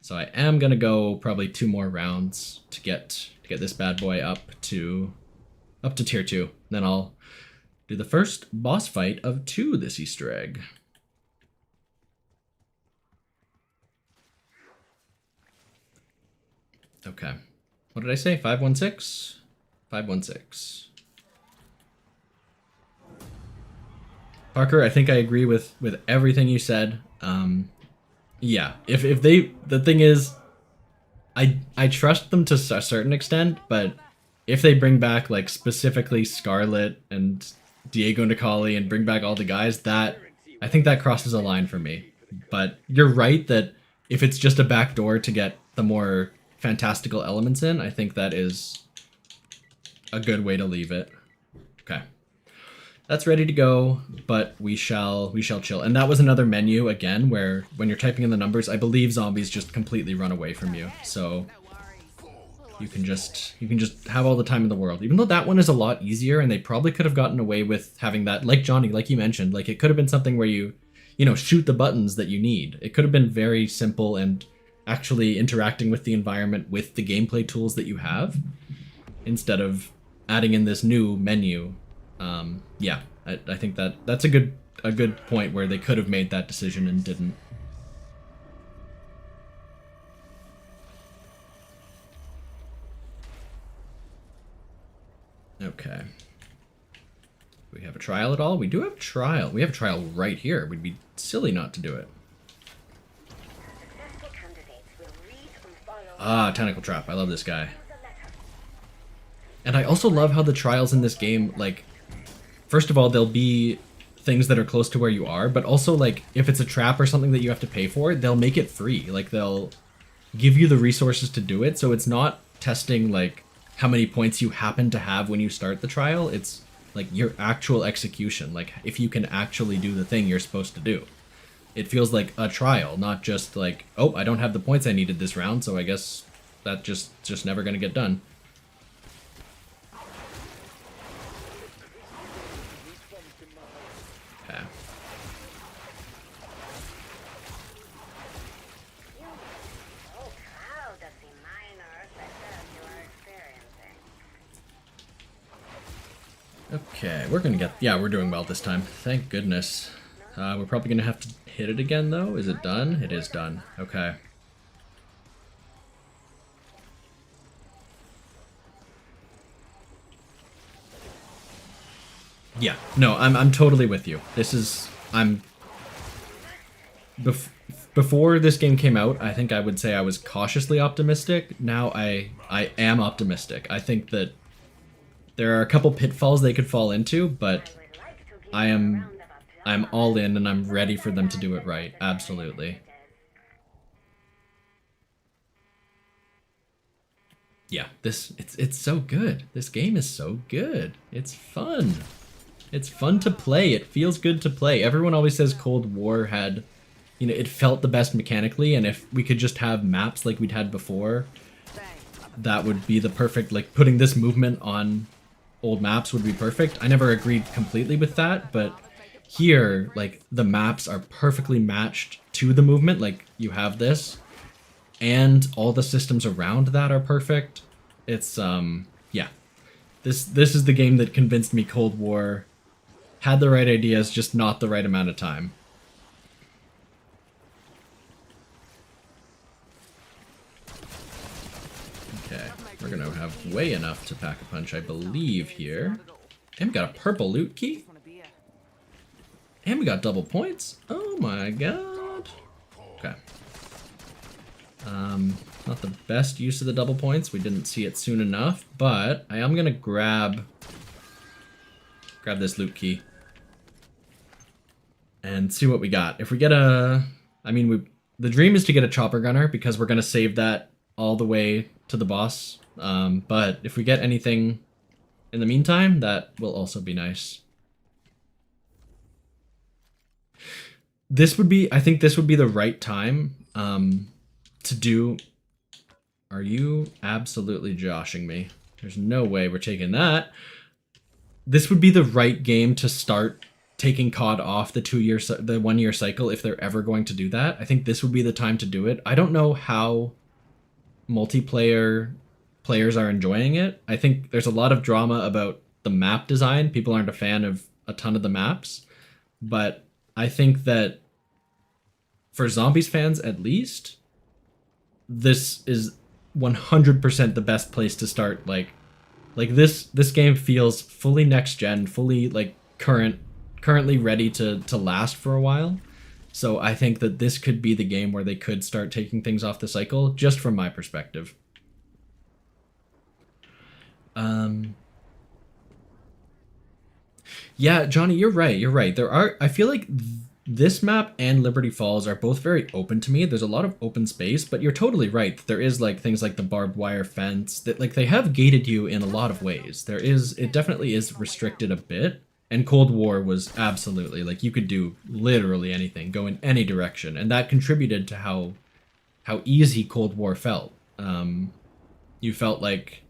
So I am gonna go probably 2 more rounds to get this bad boy up to tier 2. Then I'll do the first boss fight of 2 this Easter egg. Okay. What did I say? 516? 516. Parker, I think I agree with everything you said. Yeah, if they, the thing is, I trust them to a certain extent, but if they bring back like specifically Scarlet and Diego Nicoli and bring back all the guys, that I think that crosses a line for me. But you're right that if it's just a backdoor to get the more fantastical elements in, I think that is a good way to leave it. Okay. That's ready to go, but we shall chill. And that was another menu again where when you're typing in the numbers, I believe zombies just completely run away from you. So you can just have all the time in the world. Even though that one is a lot easier and they probably could have gotten away with having that, like Johnny, like you mentioned, like it could have been something where you know, shoot the buttons that you need. It could have been very simple and actually interacting with the environment with the gameplay tools that you have instead of adding in this new menu. Yeah, I think that's a good point where they could have made that decision and didn't. Okay. Do we have a trial at all? We do have a trial. We have a trial right here. We'd be silly not to do it. Ah, Tentacle Trap. I love this guy. And I also love how the trials in this game, like, first of all, there'll be things that are close to where you are, but also, like, if it's a trap or something that you have to pay for, they'll make it free. Like, they'll give you the resources to do it, so it's not testing, like, how many points you happen to have when you start the trial. It's, like, your actual execution. Like, if you can actually do the thing you're supposed to do. It feels like a trial, not just like, oh, I don't have the points I needed this round, so I guess that just never gonna get done. Okay. Okay, we're gonna get, yeah, we're doing well this time. Thank goodness. We're probably gonna have to hit it again though. Is it done? It is done. Okay. Yeah, no, I'm totally with you. This is, before this game came out, I think I would say I was cautiously optimistic. Now I am optimistic. I think that there are a couple pitfalls they could fall into, but I'm all in and I'm ready for them to do it right. Absolutely. Yeah, it's so good. This game is so good. It's fun. It's fun to play. It feels good to play. Everyone always says Cold War had, you know, it felt the best mechanically, and if we could just have maps like we'd had before, that would be the perfect, like, putting this movement on old maps would be perfect. I never agreed completely with that, but here, like, the maps are perfectly matched to the movement. Like, you have this, and all the systems around that are perfect. It's, yeah. This is the game that convinced me Cold War had the right ideas, just not the right amount of time. Okay, we're gonna have way enough to pack a punch, I believe, here. And we got a purple loot key. And we got double points. Oh my god. Okay. Not the best use of the double points. We didn't see it soon enough, but I am gonna grab this loot key and see what we got. If we get a, I mean, the dream is to get a chopper gunner because we're gonna save that all the way to the boss. But if we get anything in the meantime, that will also be nice. This would be, I think this would be the right time to do. Are you absolutely joshing me? There's no way we're taking that. This would be the right game to start taking COD off the 1 year cycle if they're ever going to do that. I think this would be the time to do it. I don't know how multiplayer players are enjoying it. I think there's a lot of drama about the map design. People aren't a fan of a ton of the maps, but I think that for Zombies fans at least, this is 100% the best place to start. Like this game feels fully next gen, fully like currently ready to last for a while. So I think that this could be the game where they could start taking things off the cycle, just from my perspective. Yeah, Johnny, you're right. You're right. There are. I feel like this map and Liberty Falls are both very open to me. There's a lot of open space, but you're totally right. There is like things like the barbed wire fence that like they have gated you in a lot of ways. There is. It definitely is restricted a bit. And Cold War was absolutely like you could do literally anything, go in any direction, and that contributed to how easy Cold War felt. You felt like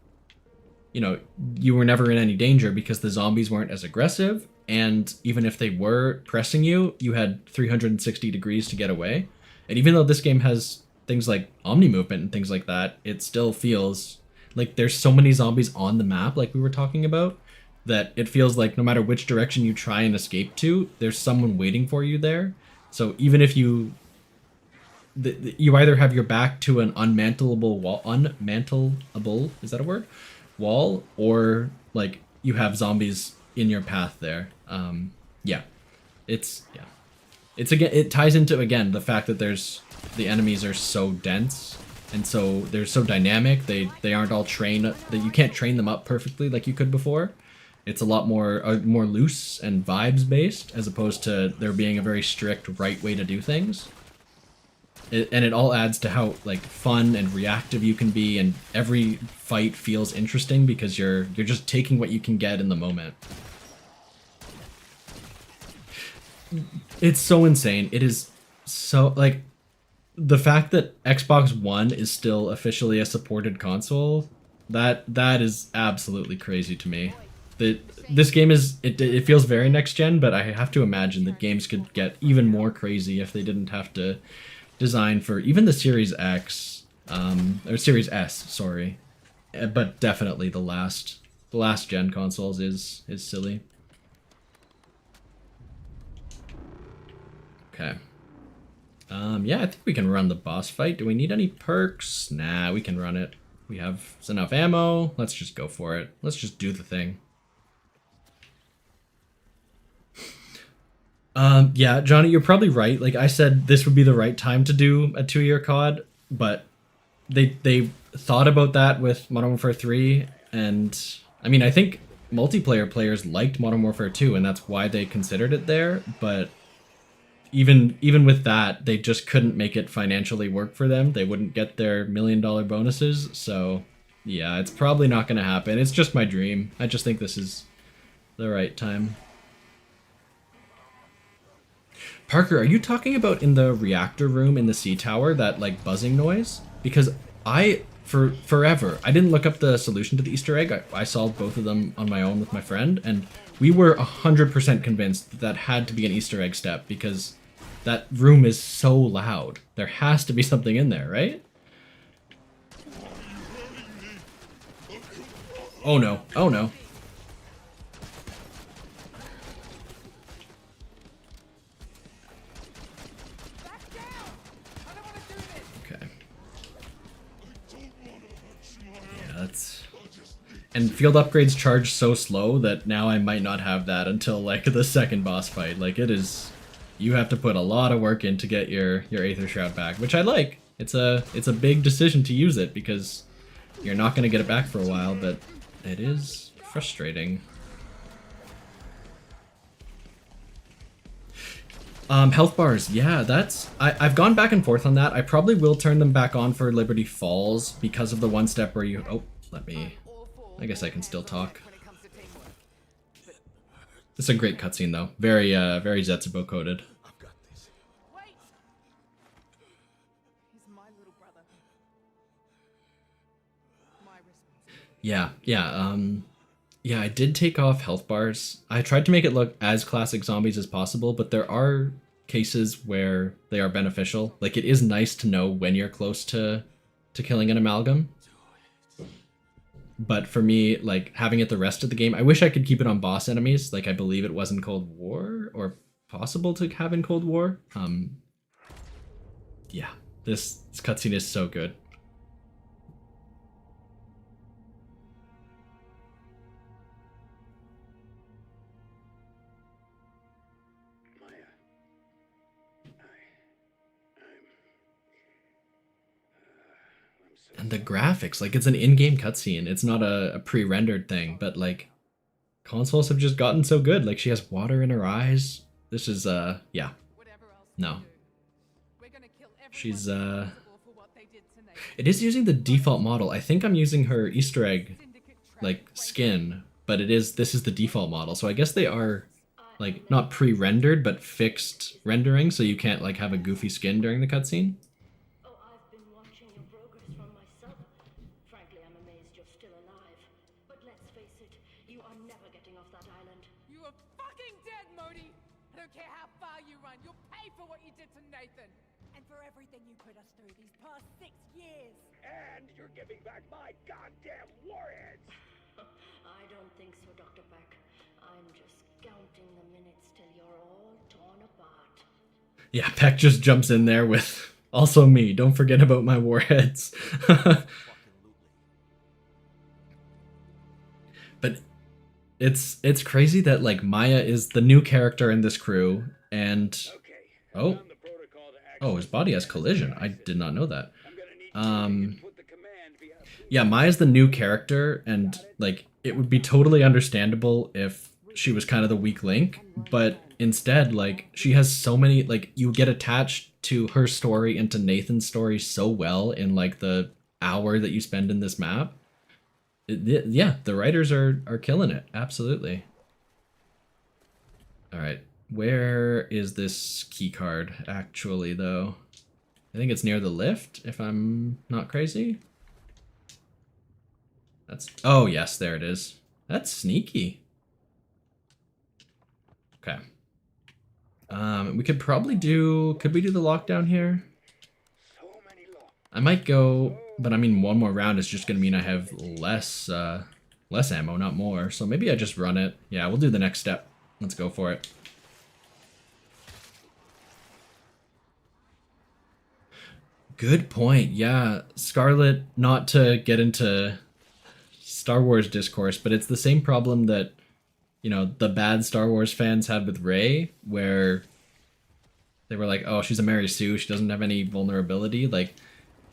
you know, you were never in any danger because the zombies weren't as aggressive, and even if they were pressing you, you had 360 degrees to get away. And even though this game has things like omni movement and things like that, it still feels like there's so many zombies on the map, like we were talking about, that it feels like no matter which direction you try and escape to, there's someone waiting for you there. So even if you either have your back to an unmantleable, is that a word? Wall, or like you have zombies in your path there. Yeah, yeah, it's again, it ties into again the fact that the enemies are so dense and so they're so dynamic. They aren't all trained, that you can't train them up perfectly like you could before. It's a lot more loose and vibes based, as opposed to there being a very strict right way to do things. And it all adds to how like fun and reactive you can be, and every fight feels interesting because you're just taking what you can get in the moment. It's so insane. It is so like the fact that Xbox One is still officially a supported console, that is absolutely crazy to me. That this game is it feels very next gen, but I have to imagine that games could get even more crazy if they didn't have to design for even the Series X, or Series S, sorry. But definitely the last gen consoles is silly. Okay. Yeah, I think we can run the boss fight. Do we need any perks? Nah, we can run it. We have enough ammo. Let's just go for it. Let's just do the thing. Yeah, Johnny, you're probably right. Like I said, this would be the right time to do a 2-year COD, but they thought about that with Modern Warfare 3, and I mean, I think multiplayer players liked Modern Warfare 2, and that's why they considered it there, but even with that, they just couldn't make it financially work for them. They wouldn't get their $1 million bonuses, so yeah, it's probably not going to happen. It's just my dream. I just think this is the right time. Parker, are you talking about in the reactor room in the sea tower, that like buzzing noise? Because for forever, I didn't look up the solution to the Easter egg. I solved both of them on my own with my friend, and we were 100% convinced that that had to be an Easter egg step because that room is so loud. There has to be something in there, right? Oh no, oh no. And field upgrades charge so slow that now I might not have that until like the second boss fight. Like it is, you have to put a lot of work in to get your Aether Shroud back, which I like. It's a big decision to use it because you're not going to get it back for a while, but it is frustrating. Health bars, yeah, I've gone back and forth on that. I probably will turn them back on for Liberty Falls because of the one step where you, I guess I can still talk. It's a great cutscene though. Very Zetsubo coded. Yeah, I did take off health bars. I tried to make it look as classic zombies as possible, but there are cases where they are beneficial. Like it is nice to know when you're close to killing an amalgam. But for me, like having it the rest of the game, I wish I could keep it on boss enemies. Like I believe it was in Cold War, or possible to have in Cold War. Yeah, this cutscene is so good. And the graphics, like it's an in-game cutscene. It's not a pre-rendered thing, but like consoles have just gotten so good. Like, she has water in her eyes. This is, yeah. Whatever else No. they do, we're gonna kill everyone She's, responsible for what they did to Nathan. it is using the default model. I think I'm using her Easter egg, Syndicate like, traitor. skin, but this is the default model. So I guess they are, like, not pre-rendered, but fixed rendering, so you can't, like, have a goofy skin during the cutscene. Oh, I've been watching your progress from my sub. Frankly, I'm amazed you're still alive. But let's face it, you are never getting off that island. You are fucking dead, Modi! I don't care how far you run, you'll pay for what you did to Nathan! And for everything you put us through these past 6 years. And you're giving back my goddamn warheads! I don't think so, Dr. Peck. I'm just counting the minutes till you're all torn apart. Yeah, Peck just jumps in there with, also me, don't forget about my warheads. But it's crazy that, like, Maya is the new character in this crew, and Okay. Oh. found the protocol to oh, his body has collision. I did not know that. I'm gonna need you to Um, put the command via yeah, Maya's the new character, and, like, it would be totally understandable if she was kind of the weak link, but instead, like, she has so many, like, you get attached to her story and to Nathan's story so well in, like, the hour that you spend in this map. Yeah, the writers are killing it. Absolutely. All right, where is this key card actually, though? I think it's near the lift, if I'm not crazy. That's, oh yes, there it is. That's sneaky. Okay. We could probably do, could we do the lockdown here? so many law. I might go, but I mean, one more round is just gonna mean I have less ammo, not more. So maybe I just run it. Yeah, we'll do the next step. Let's go for it. Good point. Yeah, Scarlet, not to get into Star Wars discourse, but it's the same problem that, you know, the bad Star Wars fans had with Rey, where they were like, oh, she's a Mary Sue, she doesn't have any vulnerability. Like,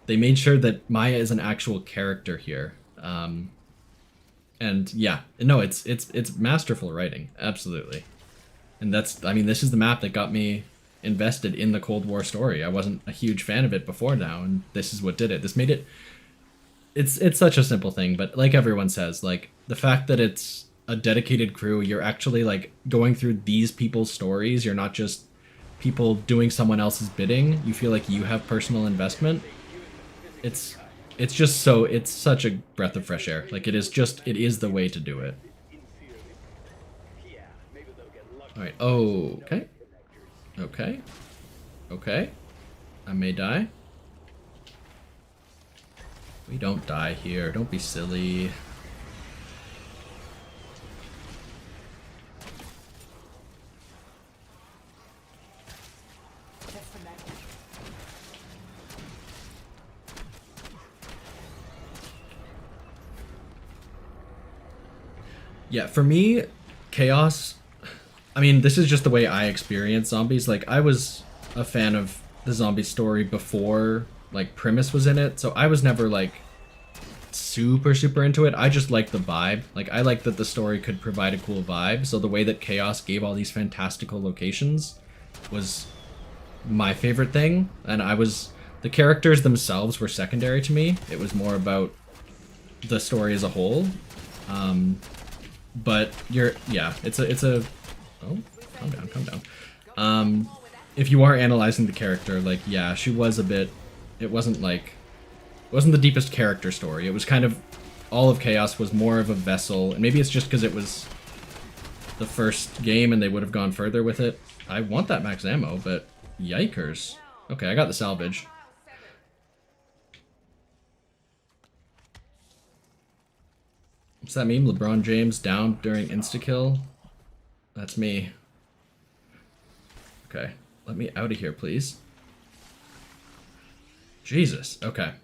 they made sure that Maya is an actual character here. And yeah, no, it's masterful writing, absolutely. And that's, I mean, this is the map that got me invested in the Cold War story. I wasn't a huge fan of it before now, and this is what did it. This made it, it's such a simple thing, but like everyone says, like, the fact that it's a dedicated crew, you're actually, like, going through these people's stories, you're not just people doing someone else's bidding, you feel like you have personal investment. It's just so, it's such a breath of fresh air. Like, it is the way to do it. Yeah, maybe they'll get lucky. All right. Oh, okay. Okay. Okay. I may die. We don't die here. Don't be silly. Just a moment. Yeah, for me, Chaos, I mean, this is just the way I experience zombies. Like, I was a fan of the zombie story before, like, Primus was in it, so I was never, like, super into it. I just liked the vibe. Like, I liked that the story could provide a cool vibe, so the way that Chaos gave all these fantastical locations was my favorite thing, and the characters themselves were secondary to me. It was more about the story as a whole. But it's a, oh, calm down. If you are analyzing the character, like, yeah, she was a bit, it wasn't the deepest character story. It was kind of, all of Chaos was more of a vessel, and maybe it's just because it was the first game and they would have gone further with it. I want that max ammo, but yikers. Okay, I got the salvage. What's that meme? LeBron James down during insta-kill? That's me. Okay, let me out of here, please. Jesus, okay.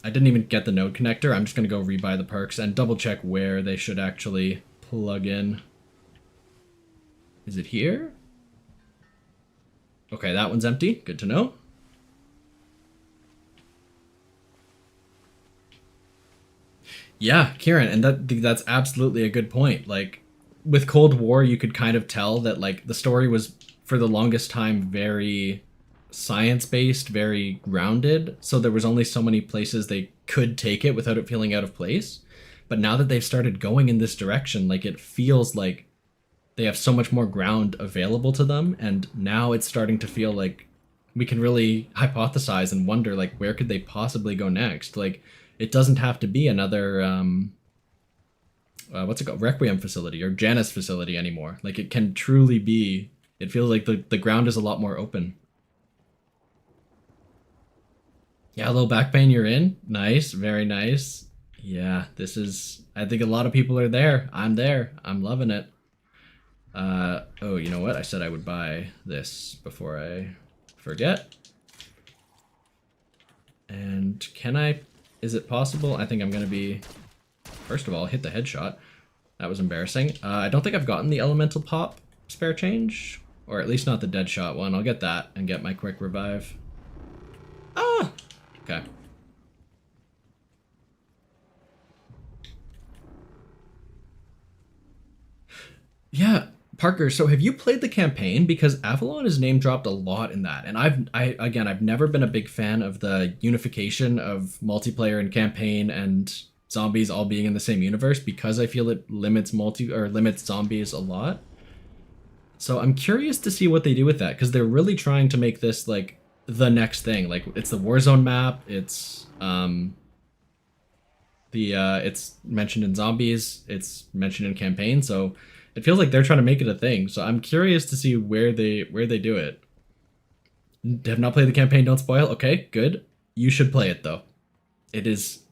I didn't even get the node connector. I'm just gonna go rebuy the perks and double check where they should actually plug in. Is it here? Okay, that one's empty. Good to know. Yeah, Kieran, and that's absolutely a good point. Like with Cold War, you could kind of tell that like the story was for the longest time very science-based, very grounded, so there was only so many places they could take it without it feeling out of place. But now that they've started going in this direction, like it feels like they have so much more ground available to them, and now it's starting to feel like we can really hypothesize and wonder like where could they possibly go next. Like it doesn't have to be another what's it called, Requiem facility or Janus facility anymore. Like it can truly be, it feels like the ground is a lot more open. Yeah, a little back pain, you're in. Nice, very nice. Yeah, this is, I think a lot of people are there. I'm there. I'm loving it. Oh, you know what? I said I would buy this before I forget. And can I, is it possible? I think I'm going to be, first of all, hit the headshot. That was embarrassing. I don't think I've gotten the elemental pop spare change, or at least not the dead shot one. I'll get that and get my quick revive. Ah! Okay. Yeah, Parker, so have you played the campaign? Because Avalon is name dropped a lot in that. And I've never been a big fan of the unification of multiplayer and campaign and zombies all being in the same universe, because I feel it limits limits zombies a lot. So I'm curious to see what they do with that, because they're really trying to make this like the next thing. Like it's the Warzone map, it's it's mentioned in zombies, it's mentioned in campaign, so it feels like they're trying to make it a thing. So I'm curious to see where they do it. Have not played the campaign, don't spoil. Okay, good. You should play it though. It is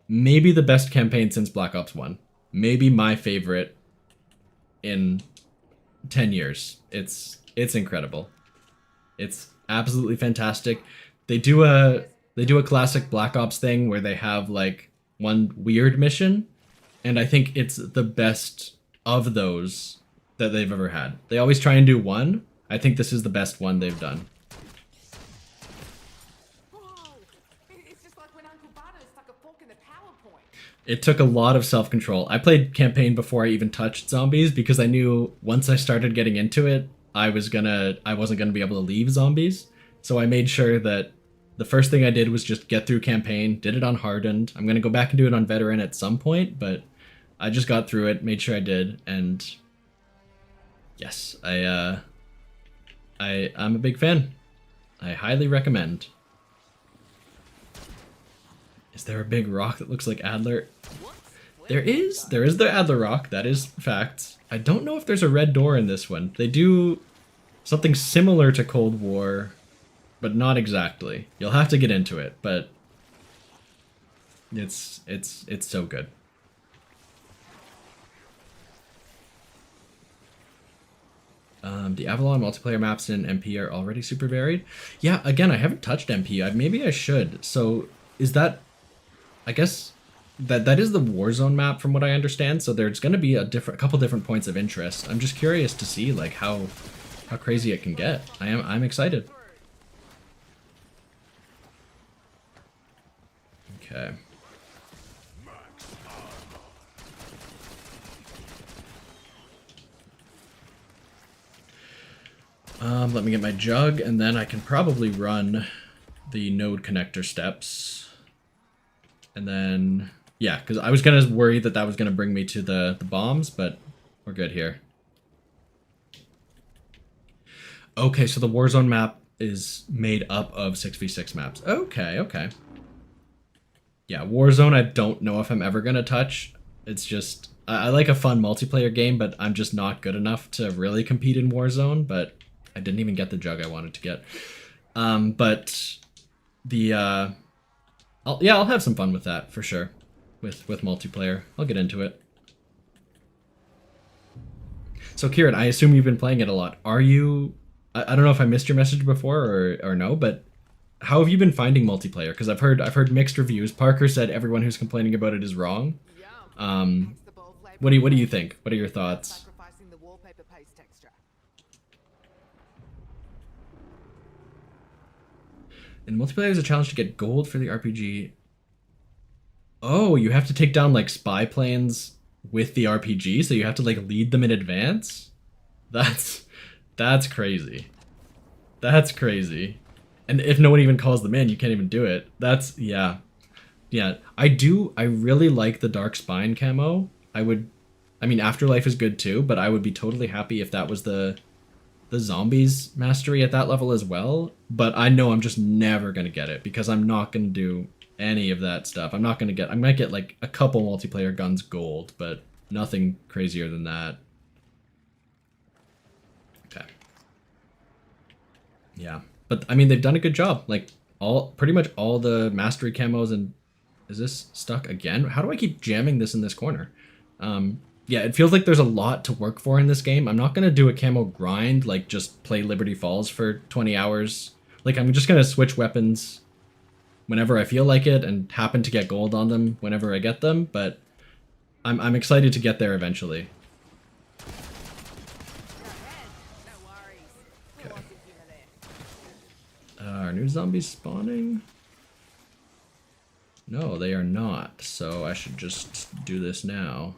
maybe the best campaign since Black Ops 1. Maybe my favorite in 10 years. It's incredible. It's absolutely fantastic. They do a classic Black Ops thing where they have like one weird mission, and I think it's the best of those that they've ever had. They always try and do one. I think this is the best one they've done. Whoa! It's just like when Uncle Bardo stuck a fork in the PowerPoint. It took a lot of self-control. I played campaign before I even touched zombies because I knew once I started getting into it, I wasn't gonna be able to leave zombies. So I made sure that the first thing I did was just get through campaign, did it on hardened. I'm gonna go back and do it on veteran at some point, but I just got through it, made sure I did, and yes, I'm a big fan. I highly recommend. Is there a big rock that looks like Adler? There is the Adler rock, that is fact. I don't know if there's a red door in this one. They do something similar to Cold War, but not exactly. You'll have to get into it, but it's so good. The Avalon multiplayer maps in MP are already super varied. Yeah, again, I haven't touched MP. Maybe I should. So is that, I guess that is the Warzone map from what I understand. So there's going to be a couple different points of interest. I'm just curious to see like how crazy it can get. I'm excited. Okay. Let me get my jug, and then I can probably run the node connector steps. And then, yeah, because I was gonna worry that was gonna bring me to the bombs, but we're good here. Okay, so the Warzone map is made up of 6v6 maps. Okay, okay. Yeah, Warzone I don't know if I'm ever gonna touch. It's just, I like a fun multiplayer game, but I'm just not good enough to really compete in Warzone, but I didn't even get the jug I wanted to get. But the, I'll have some fun with that for sure. With multiplayer. I'll get into it. So Kieran, I assume you've been playing it a lot. Are you, I don't know if I missed your message before or no, but how have you been finding multiplayer? Because I've heard mixed reviews. Parker said everyone who's complaining about it is wrong. What do you think? What are your thoughts? Sacrificing the wallpaper paste texture. In multiplayer, there's a challenge to get gold for the RPG. Oh, you have to take down like spy planes with the RPG, so you have to like lead them in advance? That's that's crazy. That's crazy. And if no one even calls them in, you can't even do it. That's yeah. Yeah, I really like the Dark Spine camo. I mean Afterlife is good too, but I would be totally happy if that was the zombies mastery at that level as well, but I know I'm just never going to get it because I'm not going to do any of that stuff. I might get like a couple multiplayer guns gold, but nothing crazier than that. Okay. Yeah. But I mean they've done a good job. Like pretty much all the mastery camos. And is this stuck again? How do I keep jamming this in this corner? Yeah, it feels like there's a lot to work for in this game. I'm not going to do a camo grind, like just play Liberty Falls for 20 hours. Like, I'm just going to switch weapons whenever I feel like it and happen to get gold on them whenever I get them, but I'm excited to get there eventually. Okay. Are new zombies spawning? No, they are not, so I should just do this now.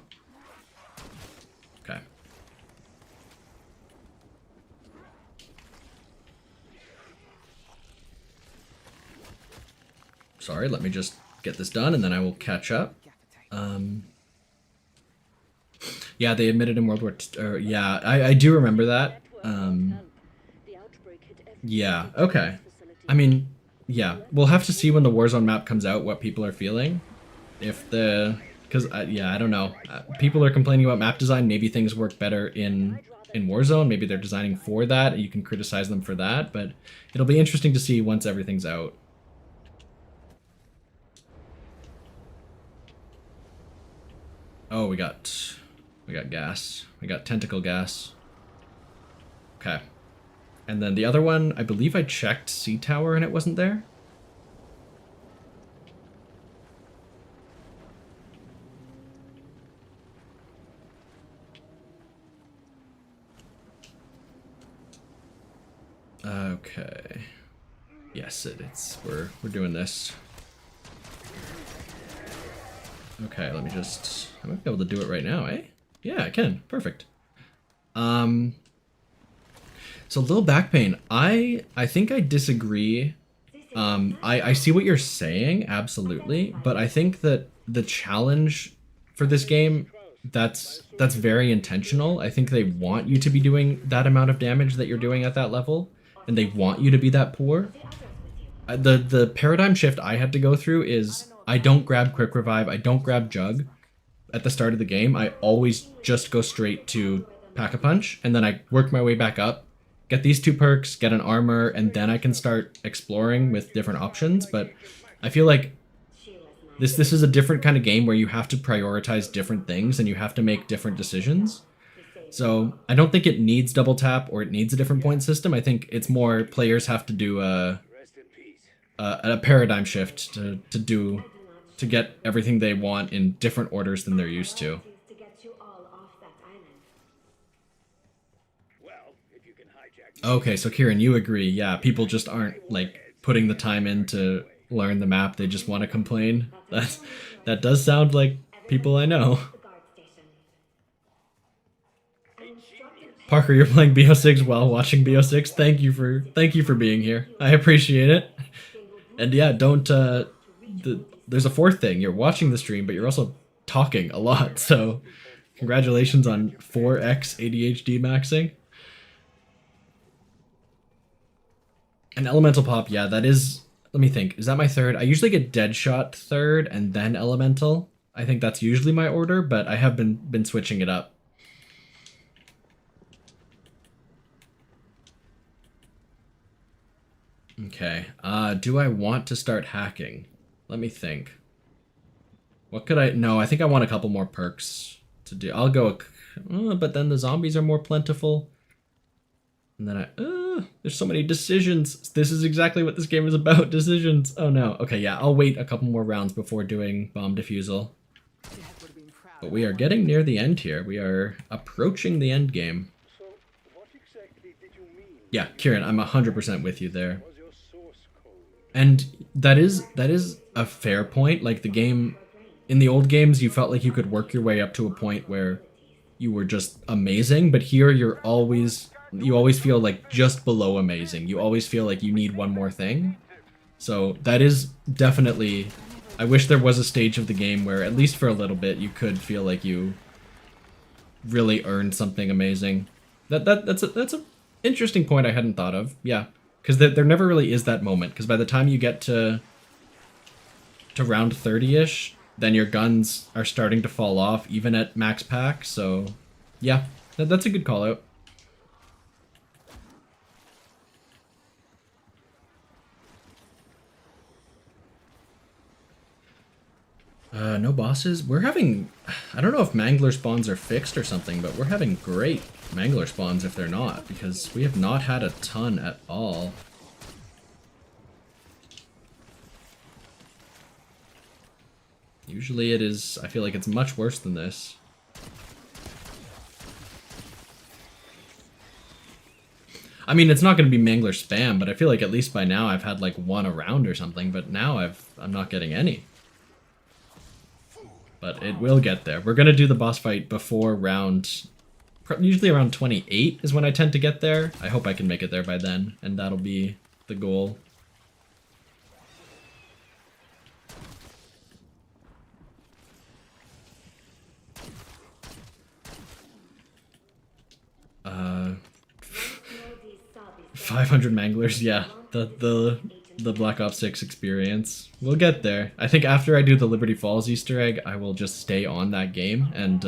Okay. Sorry, let me just get this done and then I will catch up. Yeah, they admitted in World War II. Yeah, I do remember that. Yeah, okay. I mean, yeah, we'll have to see when the Warzone map comes out what people are feeling. If the... Because, yeah, I don't know. People are complaining about map design. Maybe things work better in Warzone. Maybe they're designing for that. You can criticize them for that. But it'll be interesting to see once everything's out. Oh, we got gas. We got tentacle gas. Okay. And then the other one, I believe I checked C Tower and it wasn't there. Okay. Yes, we're doing this. Okay, let me just... I might be able to do it right now, eh? Yeah, I can. Perfect. So little back pain. I think I disagree. I see what you're saying, absolutely, but I think that the challenge for this game, that's very intentional. I think they want you to be doing that amount of damage that you're doing at that level, and they want you to be that poor. The paradigm shift I had to go through is I don't grab quick revive, I don't grab jug at the start of the game. I always just go straight to pack-a-punch, and then I work my way back up, get these 2 perks, get an armor, and then I can start exploring with different options. But I feel like this is a different kind of game where you have to prioritize different things and you have to make different decisions. So I don't think it needs double tap or it needs a different point system. I think it's more players have to do a paradigm shift to get everything they want in different orders than they're used to. Okay, so Kieran, you agree. Yeah, people just aren't like putting the time in to learn the map. They just want to complain. That does sound like people I know. Parker, you're playing BO6 while watching BO6. Thank you for being here. I appreciate it. And yeah, don't there's a 4th thing. You're watching the stream, but you're also talking a lot. So congratulations on 4x ADHD maxing. An elemental pop, yeah, that is... Let me think. Is that my 3rd? I usually get Deadshot 3rd and then elemental. I think that's usually my order, but I have been switching it up. Okay. Do I want to start hacking? Let me think. What could I... No, I think I want a couple more perks to do. I'll go... but then the zombies are more plentiful. And then there's so many decisions. This is exactly what this game is about. Decisions. Oh no. Okay, yeah, I'll wait a couple more rounds before doing bomb defusal. But we are getting near the end here. We are approaching the end game. So, what exactly did you mean? Yeah, Kieran, I'm 100% with you there. And that is a fair point. Like the game in the old games, you felt like you could work your way up to a point where you were just amazing, but here you always feel like just below amazing. You always feel like you need one more thing. So that is definitely, I wish there was a stage of the game where at least for a little bit you could feel like you really earned something amazing. That's a interesting point I hadn't thought of. Yeah, because there never really is that moment. Because by the time you get to round 30-ish, then your guns are starting to fall off, even at max pack. So, yeah, that's a good call out. No bosses. We're having, I don't know if mangler spawns are fixed or something, but we're having great mangler spawns if they're not, because we have not had a ton at all. Usually it is, I feel like it's much worse than this. I mean, it's not going to be mangler spam, but I feel like at least by now I've had like one around or something, but now I'm not getting any. But it will get there. We're going to do the boss fight before round, usually around 28 is when I tend to get there. I hope I can make it there by then, and that'll be the goal. Uh, 500 manglers, yeah. The Black Ops 6 experience. We'll get there. I think after I do the Liberty Falls Easter egg, I will just stay on that game and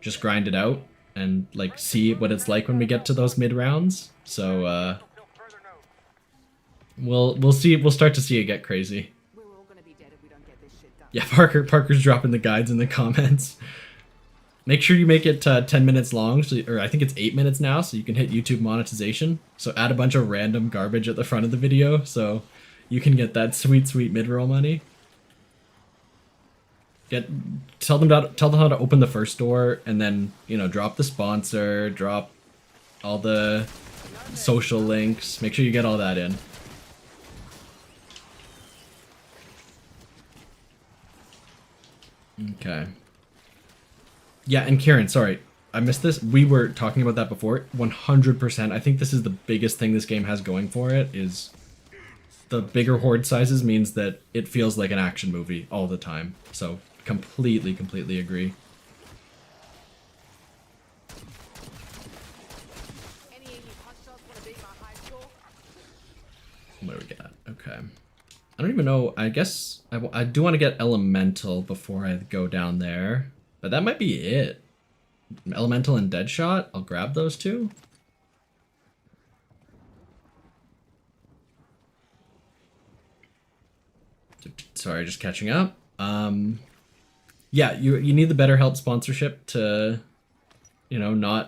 just grind it out and like see what it's like when we get to those mid rounds. So we'll see. We'll start to see it get crazy. We're all gonna be dead if we don't get this shit done. Yeah, Parker's dropping the guides in the comments. Make sure you make it 10 minutes long, or I think it's 8 minutes now, so you can hit YouTube monetization. So add a bunch of random garbage at the front of the video, so you can get that sweet, sweet mid-roll money. Tell them how to open the first door, and then, you know, drop the sponsor, drop all the social links. Make sure you get all that in. Okay. Yeah, and Kieran, sorry, I missed this. We were talking about that before. 100%. I think this is the biggest thing this game has going for it, is the bigger horde sizes means that it feels like an action movie all the time. So, completely agree. Any of you hostiles want to beat my high score? What do we got? Okay. I don't even know. I guess I do want to get Elemental before I go down there. But that might be it. Elemental and Deadshot. I'll grab those two. Sorry, just catching up. Yeah, you need the BetterHelp sponsorship to, you know,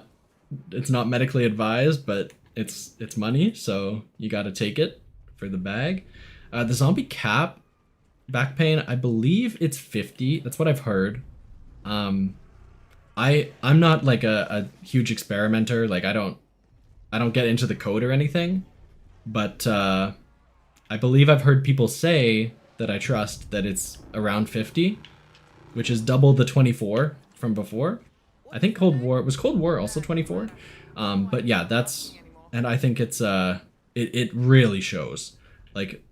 it's not medically advised, but it's money, so you got to take it for the bag. The zombie cap back pain, I believe it's 50. That's what I've heard. I'm not like a huge experimenter. Like I don't get into the code or anything, but I believe I've heard people say that I trust that it's around 50, which is double the 24 from before. I think Cold War also 24. But yeah, and I think it's it really shows. Like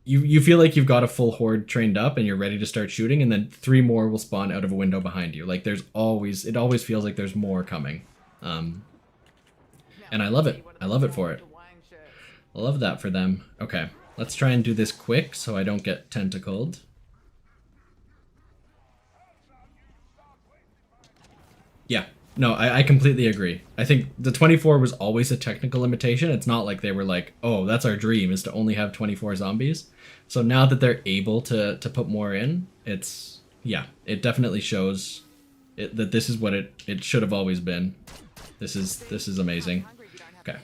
you feel like you've got a full horde trained up and you're ready to start shooting, and then 3 more will spawn out of a window behind you. Like it always feels like there's more coming. And I love it. I love it for it. I love that for them. Okay, let's try and do this quick so I don't get tentacled. Yeah, no, I completely agree. I think the 24 was always a technical limitation. It's not like they were like, oh, that's our dream, is to only have 24 zombies. So now that they're able to put more in, it definitely shows that this is what it should have always been. This is amazing. Okay.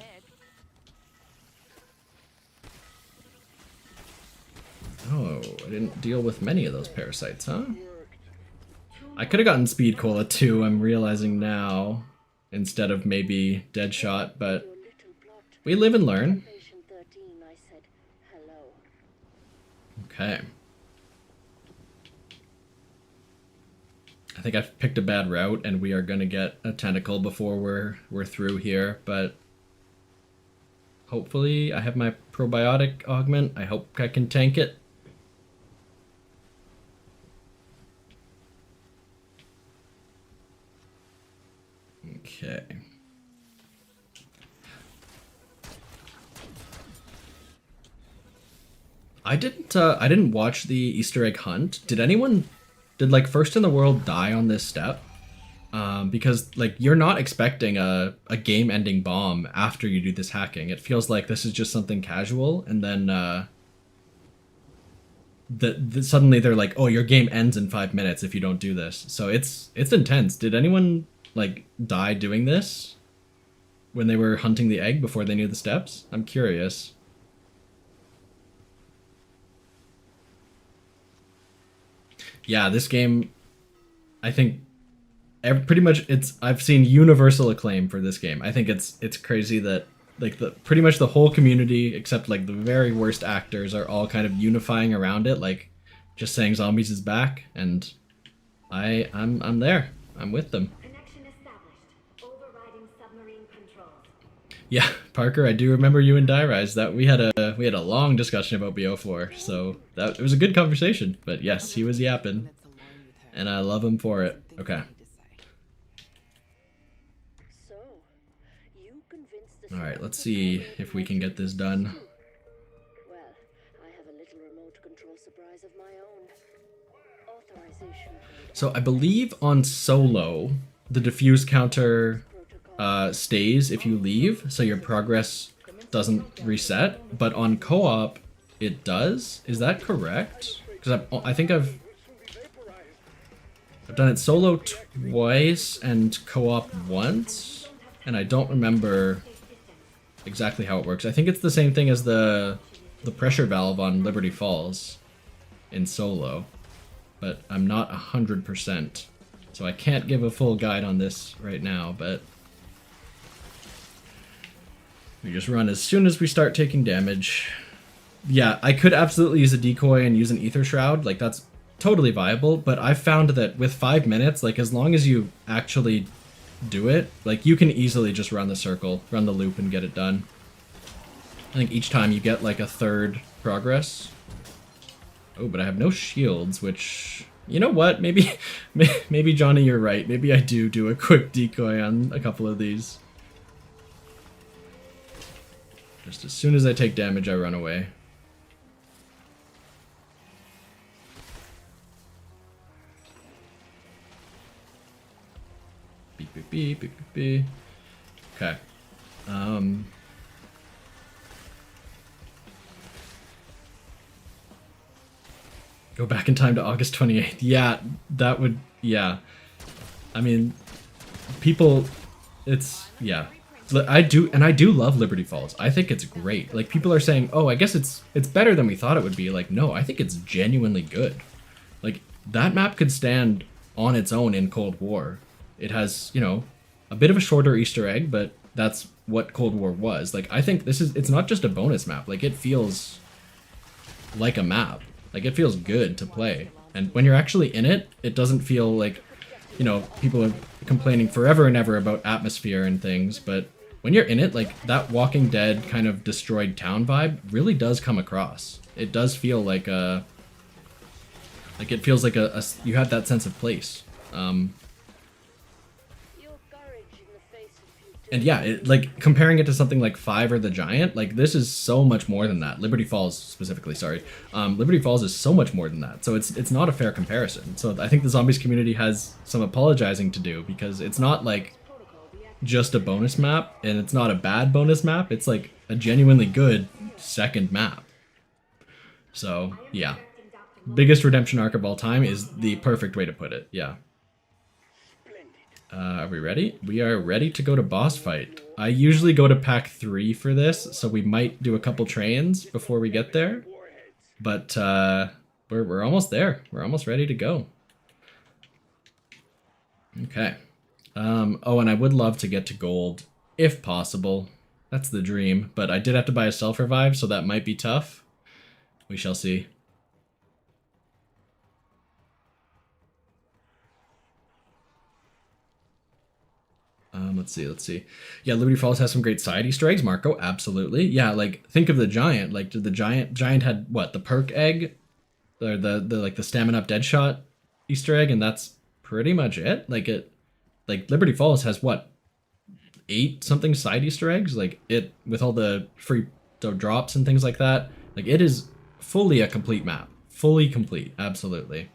Oh, I didn't deal with many of those parasites, huh? I could have gotten Speed Cola too, I'm realizing now, instead of maybe Deadshot, but we live and learn. Okay. I think I've picked a bad route, and we are gonna get a tentacle before we're through here. But hopefully, I have my probiotic augment. I hope I can tank it. Okay. I didn't watch the Easter egg hunt. Did like First in the World die on this step? Because like you're not expecting a game-ending bomb after you do this hacking. It feels like this is just something casual, and then suddenly they're like, "Oh, your game ends in 5 minutes if you don't do this." So it's intense. Did anyone like die doing this when they were hunting the egg before they knew the steps? I'm curious. Yeah, this game, I think pretty much I've seen universal acclaim for this game. I think it's crazy that like pretty much the whole community except like the very worst actors are all kind of unifying around it, like just saying zombies is back, and I'm there. I'm with them. Connection established. Overriding submarine controls. Yeah, Parker, I do remember you and Dairise that we had a long discussion about BO4, so that it was a good conversation. But yes, he was yapping, Minutes alone with her. and I love him for it. Some things Okay. I need to say. So, you convinced the All right, let's see if we can get this done. Well, I have a little remote control surprise of my own. Authorization code. So I believe on solo, the diffuse counter stays if you leave, so your progress doesn't reset. But on co-op, it does. Is that correct? Because I think I've done it solo twice and co-op once, and I don't remember exactly how it works. I think it's the same thing as the pressure valve on Liberty Falls in solo, but I'm not 100%. So I can't give a full guide on this right now, but we just run as soon as we start taking damage. Yeah, I could absolutely use a decoy and use an ether shroud, like that's totally viable, but I've found that with 5 minutes, like as long as you actually do it, like you can easily just run the circle, run the loop and get it done. I think each time you get like a third progress. Oh, but I have no shields, which, you know what, maybe maybe Johnny, you're right, maybe I do a quick decoy on a couple of these. Just as soon as I take damage, I run away. Beep, beep, beep, beep, beep, beep. Okay. Go back in time to August 28th. Yeah, that would, yeah. I mean, people, it's, yeah. I do love Liberty Falls. I think it's great. Like, people are saying, oh, I guess it's better than we thought it would be. Like, no, I think it's genuinely good. Like, that map could stand on its own in Cold War. It has, you know, a bit of a shorter Easter egg, but that's what Cold War was. Like, I think it's not just a bonus map. Like, it feels like a map. Like, it feels good to play. And when you're actually in it, it doesn't feel like, you know, people are complaining forever and ever about atmosphere and things, but when you're in it, like, that Walking Dead kind of destroyed town vibe really does come across. It does feel like a... Like, it feels like you have that sense of place. Your courage in the face of futility. And yeah, like, comparing it to something like 5 or The Giant, like, this is so much more than that. Liberty Falls, specifically, sorry. Liberty Falls is so much more than that, so it's not a fair comparison. So I think the Zombies community has some apologizing to do, because it's not, like, just a bonus map, and it's not a bad bonus map, it's, like, a genuinely good second map. So, yeah. Biggest redemption arc of all time is the perfect way to put it, yeah. Are we ready? We are ready to go to boss fight. I usually go to pack 3 for this, so we might do a couple trains before we get there. But we're almost there. We're almost ready to go. Okay. Oh, and I would love to get to gold, if possible. That's the dream, but I did have to buy a self-revive, so that might be tough. We shall see. Let's see. Yeah, Liberty Falls has some great side Easter eggs, Marco. Absolutely. Yeah, like think of the giant. Like, did the giant had what, the perk egg, or the like the stamina up dead shot Easter egg, and that's pretty much it. Like Liberty Falls has what, 8 something side Easter eggs. Like it with all the free drops and things like that. Like it is fully a complete map, fully complete. Absolutely.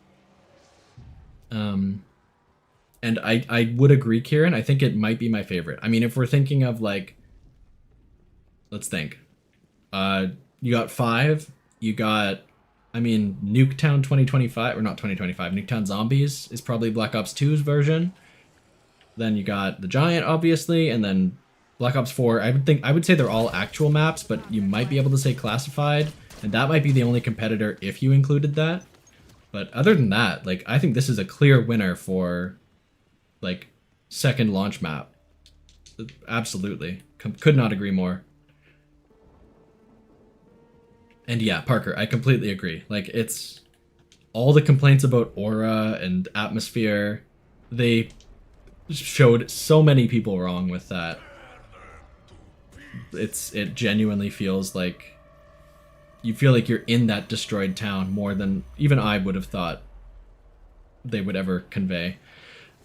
And I would agree, Kieran. I think it might be my favorite. I mean, if we're thinking of like, let's think. You got 5. You got, I mean, Nuketown 2025, or not 2025. Nuketown Zombies is probably Black Ops 2's version. Then you got the Giant, obviously, and then Black Ops 4. I would say they're all actual maps, but you might be able to say classified, and that might be the only competitor if you included that. But other than that, like, I think this is a clear winner for, like, second launch map. Absolutely. Could not agree more. And yeah, Parker, I completely agree. Like, it's all the complaints about aura and atmosphere. They showed so many people wrong with that. It genuinely feels like you feel like you're in that destroyed town more than even I would have thought they would ever convey.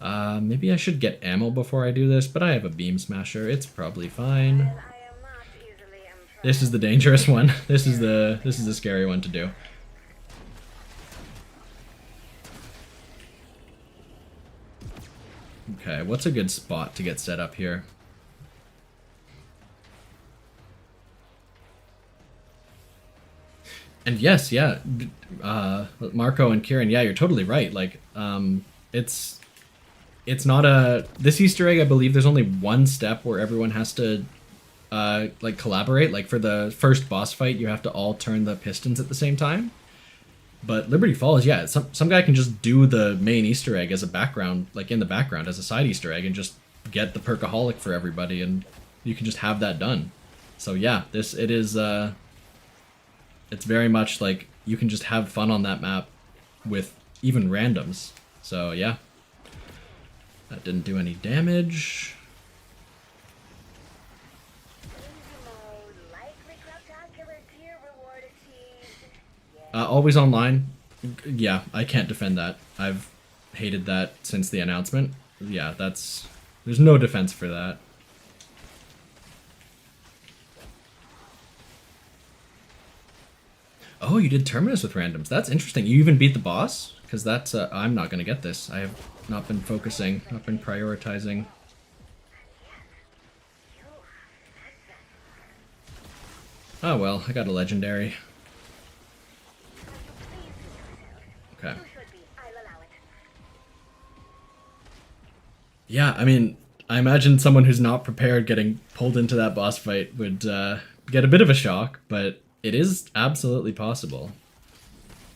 Maybe I should get ammo before I do this, but I have a beam smasher. It's probably fine. This is the dangerous one. This is the scary one to do. Okay, what's a good spot to get set up here? And yes, yeah, Marco and Kieran, yeah, you're totally right. Like, it's not a, this Easter egg, I believe there's only one step where everyone has to, like, collaborate. Like, for the first boss fight, you have to all turn the pistons at the same time. But Liberty Falls, yeah, some guy can just do the main Easter egg as a background, like in the background as a side Easter egg, and just get the perkaholic for everybody, and you can just have that done. So yeah, it is, it's very much like you can just have fun on that map with even randoms. So yeah, that didn't do any damage. Always online. Yeah, I can't defend that. I've hated that since the announcement. Yeah, there's no defense for that. Oh, you did Terminus with randoms. That's interesting. You even beat the boss? Because that's, I'm not going to get this. I have not been focusing, not been prioritizing. Oh well, I got a legendary. Okay. Yeah, I mean, I imagine someone who's not prepared getting pulled into that boss fight would get a bit of a shock, but it is absolutely possible.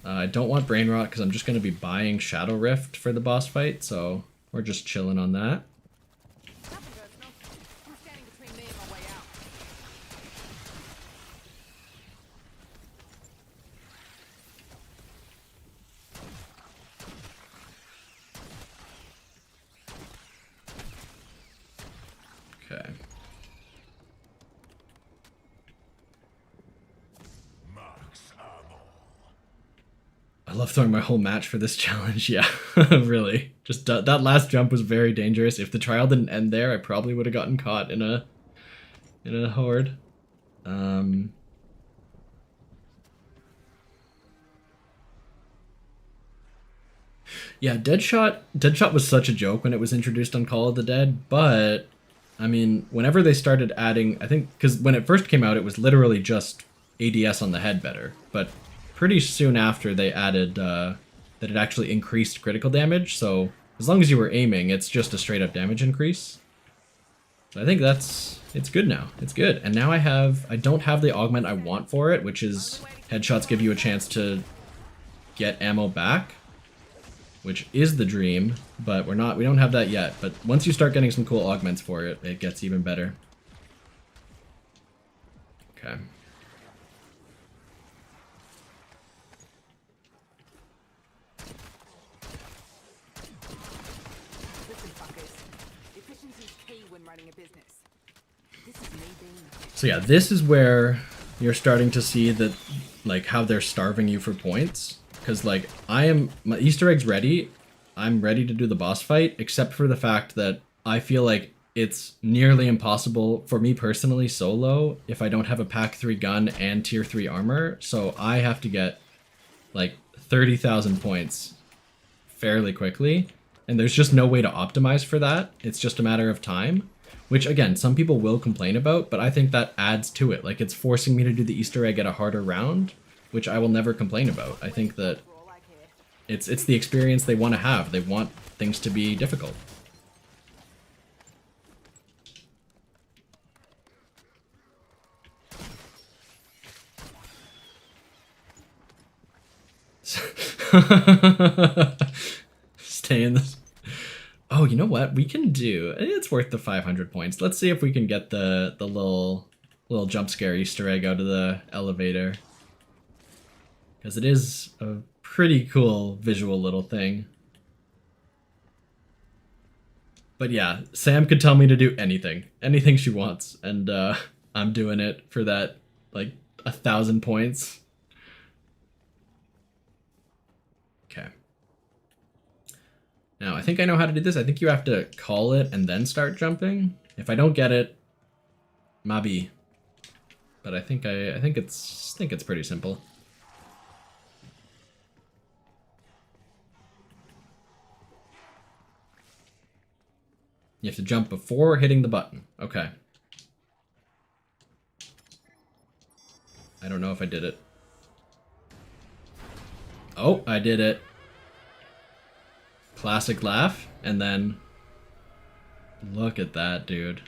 I don't want Brain Rot because I'm just going to be buying Shadow Rift for the boss fight, so we're just chilling on that. Nothing personal. I'm standing between me and my way out. Okay. I love throwing my whole match for this challenge, yeah, really. Just that last jump was very dangerous. If the trial didn't end there, I probably would have gotten caught in a horde. Yeah, Deadshot was such a joke when it was introduced on Call of the Dead, but I mean, whenever they started adding, I think, because when it first came out, it was literally just ADS on the head better, but pretty soon after they added that it actually increased critical damage, so as long as you were aiming, it's just a straight up damage increase. So I think it's good now. It's good. And now I don't have the augment I want for it, which is headshots give you a chance to get ammo back, which is the dream, but we don't have that yet. But once you start getting some cool augments for it, it gets even better. Okay. when running a business. This is me being the So yeah, this is where you're starting to see that, like, how they're starving you for points. Because, like, my Easter egg's ready. I'm ready to do the boss fight, except for the fact that I feel like it's nearly impossible for me personally solo if I don't have a pack 3 gun and tier 3 armor. So I have to get like 30,000 points fairly quickly. And there's just no way to optimize for that. It's just a matter of time, which again, some people will complain about, but I think that adds to it. Like, it's forcing me to do the Easter egg at a harder round, which I will never complain about. I think that for all I care. it's the experience they want to have. They want things to be difficult. Stay in this. Oh, you know what? We can do. It's worth the 500 points. Let's see if we can get the little jump scare Easter egg out of the elevator, because it is a pretty cool visual little thing. But yeah, Sam could tell me to do anything she wants, and I'm doing it for that, like, 1,000 points. Okay. Now, I think I know how to do this. I think you have to call it and then start jumping. If I don't get it, maybe. But I think it's pretty simple. You have to jump before hitting the button. Okay. I don't know if I did it. Oh, I did it. Classic laugh, and then look at that, dude.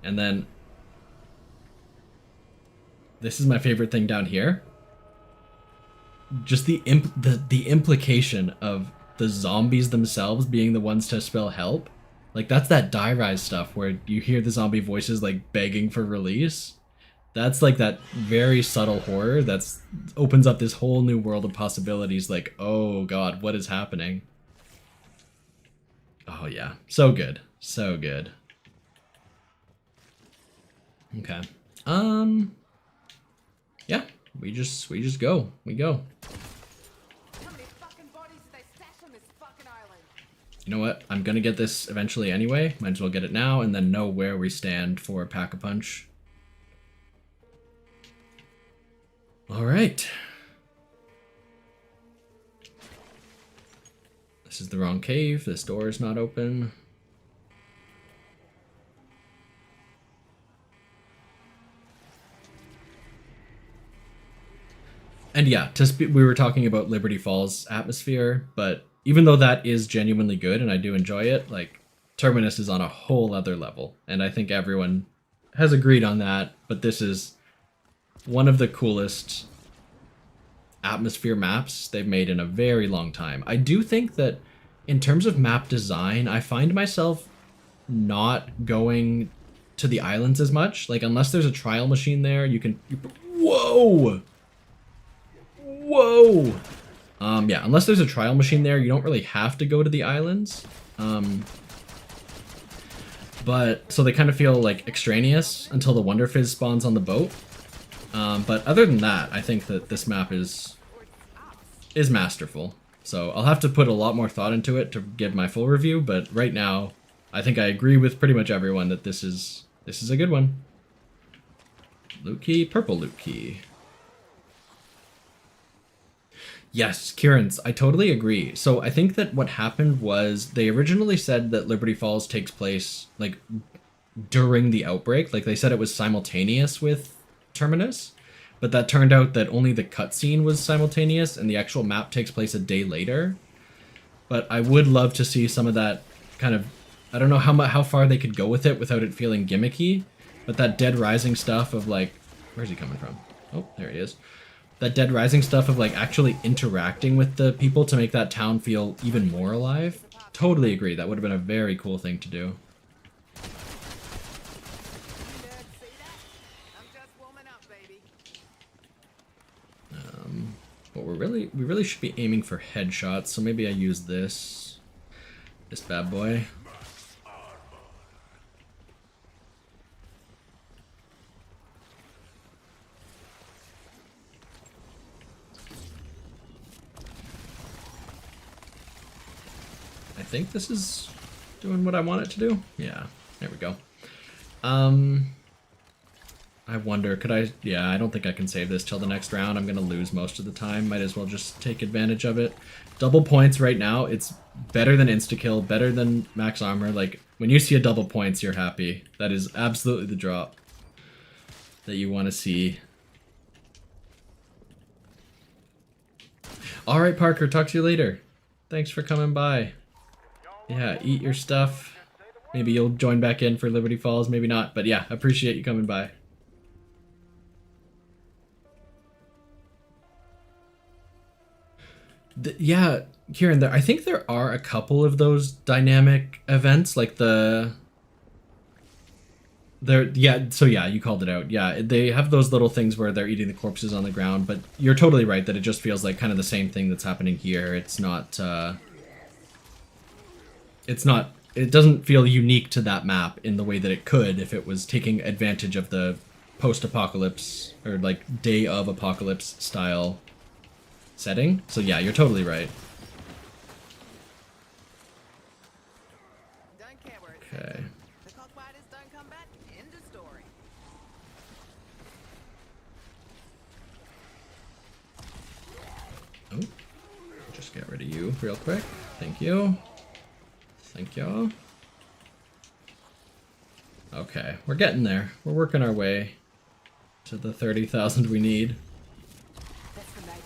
And then this is my favorite thing down here. Just the implication of the zombies themselves being the ones to spell help. Like, that's that die rise stuff where you hear the zombie voices like begging for release. That's like that very subtle horror that's opens up this whole new world of possibilities. Like, oh god, what is happening? Oh yeah, so good, so good. Okay, yeah, we just go, we go. How many fucking bodies did they stash on this fucking island? You know what? I'm gonna get this eventually anyway. Might as well get it now and then know where we stand for Pack-a-Punch. All right. This is the wrong cave. This door is not open. And yeah, we were talking about Liberty Falls atmosphere, but even though that is genuinely good and I do enjoy it, like, Terminus is on a whole other level. And I think everyone has agreed on that, but this is one of the coolest atmosphere maps they've made in a very long time. I do think that in terms of map design, I find myself not going to the islands as much. Like, unless there's a trial machine there, whoa! Whoa! Yeah, unless there's a trial machine there, you don't really have to go to the islands. But, so they kind of feel like extraneous until the Wonder Fizz spawns on the boat. But other than that, I think that this map is masterful. So I'll have to put a lot more thought into it to give my full review, but right now, I think I agree with pretty much everyone that this is a good one. Loot key, purple loot key. Yes, Kieran's, I totally agree. So I think that what happened was they originally said that Liberty Falls takes place like during the outbreak. Like, they said it was simultaneous with Terminus, but that turned out that only the cutscene was simultaneous and the actual map takes place a day later. But I would love to see some of that kind of, I don't know how far they could go with it without it feeling gimmicky, but that Dead Rising stuff of like, where's he coming from? Oh, there he is. That Dead Rising stuff of like actually interacting with the people to make that town feel even more alive. Totally agree. That would have been a very cool thing to do. But we really should be aiming for headshots, so maybe I use this bad boy. think this is doing what I want it to do. Yeah, there we go. I wonder, could I... Yeah, I don't think I can save this till the next round. I'm going to lose most of the time. Might as well just take advantage of it. Double points right now. It's better than insta-kill, better than max armor. Like, when you see a double points, you're happy. That is absolutely the drop that you want to see. Alright, Parker, talk to you later. Thanks for coming by. Yeah, eat your stuff. Maybe you'll join back in for Liberty Falls, maybe not. But yeah, appreciate you coming by. Yeah, Kieran, I think there are a couple of those dynamic events, like yeah, you called it out. Yeah, they have those little things where they're eating the corpses on the ground, but you're totally right that it just feels like kind of the same thing that's happening here. It doesn't feel unique to that map in the way that it could if it was taking advantage of the post-apocalypse or like day of apocalypse style setting. So yeah, you're totally right. Don't care where it's Okay. sent. The cockfighters don't come back. End of story. Oh, just get rid of you real quick. Thank you. Thank y'all. Okay, we're getting there. We're working our way to the 30,000 we need. That's the night.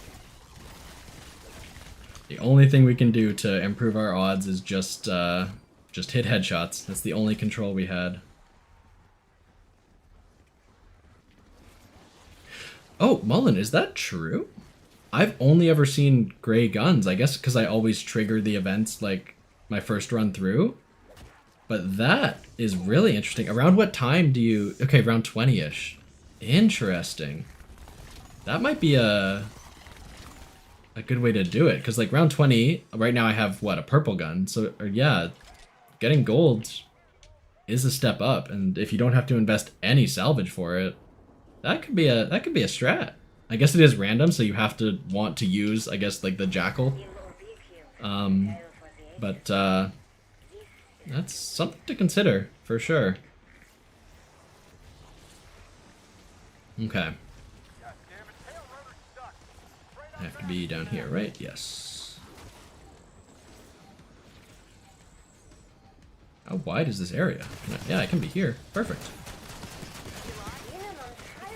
The only thing we can do to improve our odds is just hit headshots. That's the only control we had. Oh, Mullen, is that true? I've only ever seen gray guns, I guess because I always trigger the events like my first run through. But that is really interesting. Around what time do you... Okay, around 20-ish. Interesting. That might be a good way to do it, because like round 20, right now I have, what, a purple gun, so, or yeah, getting gold is a step up, and if you don't have to invest any salvage for it, that could be a strat. I guess it is random, so you have to want to use, I guess, like the jackal. But that's something to consider, for sure. Okay. I have to be down here, right? Yes. How wide is this area? Yeah, I can be here. Perfect. The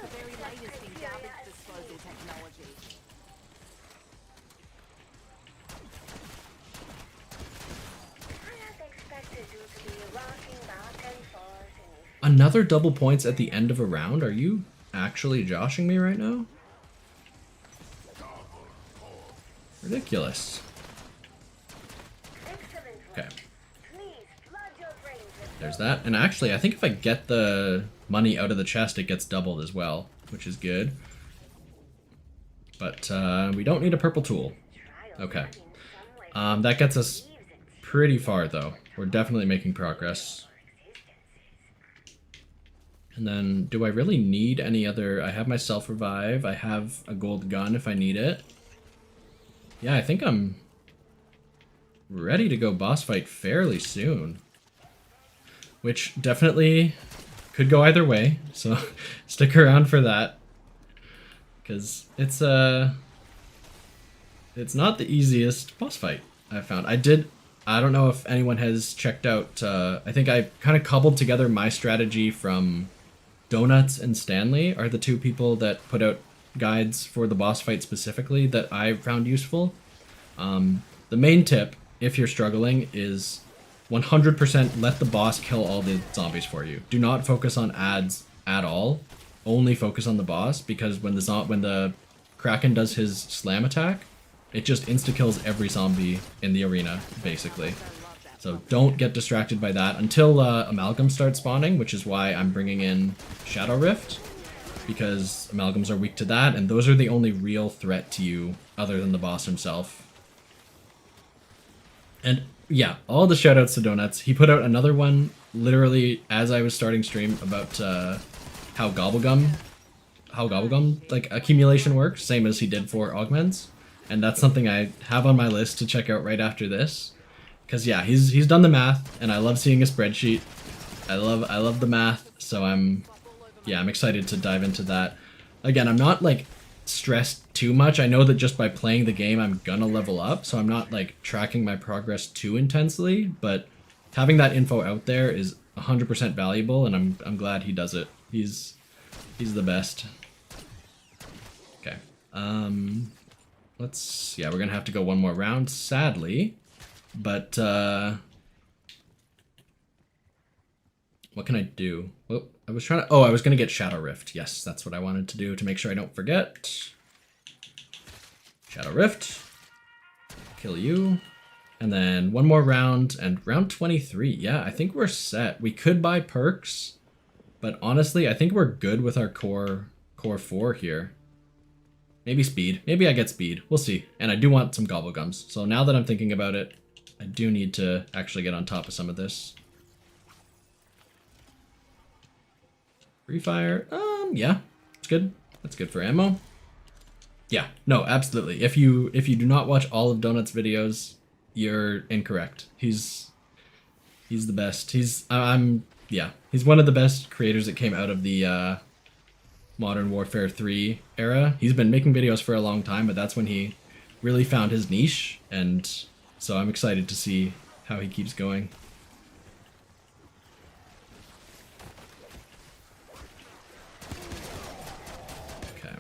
very latest in garbage disposal technology. Another double points at the end of a round? Are you actually joshing me right now? Ridiculous. Okay. There's that. And actually, I think if I get the money out of the chest, it gets doubled as well, which is good. But we don't need a purple tool. Okay. That gets us pretty far, though. We're definitely making progress. And then, do I really need any other... I have my self-revive. I have a gold gun if I need it. Yeah, I think I'm ready to go boss fight fairly soon. Which definitely could go either way, so stick around for that. Because it's not the easiest boss fight I've found. I don't know if anyone has checked out, I think I kind of cobbled together my strategy from Donuts and Stanley are the two people that put out guides for the boss fight specifically that I found useful. The main tip, if you're struggling, is 100% let the boss kill all the zombies for you. Do not focus on ads at all. Only focus on the boss, because when the Kraken does his slam attack, it just insta-kills every zombie in the arena, basically. So don't get distracted by that until Amalgam starts spawning, which is why I'm bringing in Shadow Rift, because Amalgams are weak to that, and those are the only real threat to you other than the boss himself. And yeah, all the shoutouts to Donuts. He put out another one literally as I was starting stream about how Gobblegum like accumulation works, same as he did for Augments. And that's something I have on my list to check out right after this. Cause yeah, he's done the math, and I love seeing a spreadsheet. I love the math, so I'm excited to dive into that. Again, I'm not like stressed too much. I know that just by playing the game, I'm gonna level up, so I'm not like tracking my progress too intensely. But having that info out there is 100% valuable, and I'm glad he does it. He's the best. Okay. We're gonna have to go one more round, sadly. But what can I do? Well, I was gonna get Shadow Rift. Yes, that's what I wanted to do to make sure I don't forget. Shadow Rift. Kill you. And then one more round, and round 23. Yeah, I think we're set. We could buy perks, but honestly, I think we're good with our core 4 here. Maybe speed. Maybe I get speed. We'll see. And I do want some Gobblegums. So now that I'm thinking about it, I do need to actually get on top of some of this. Free fire. Yeah. It's good. That's good for ammo. Yeah. No, absolutely. If you do not watch all of Donut's videos, you're incorrect. He's the best. He's one of the best creators that came out of the Modern Warfare 3 era. He's been making videos for a long time, but that's when he really found his niche, and so I'm excited to see how he keeps going. Okay.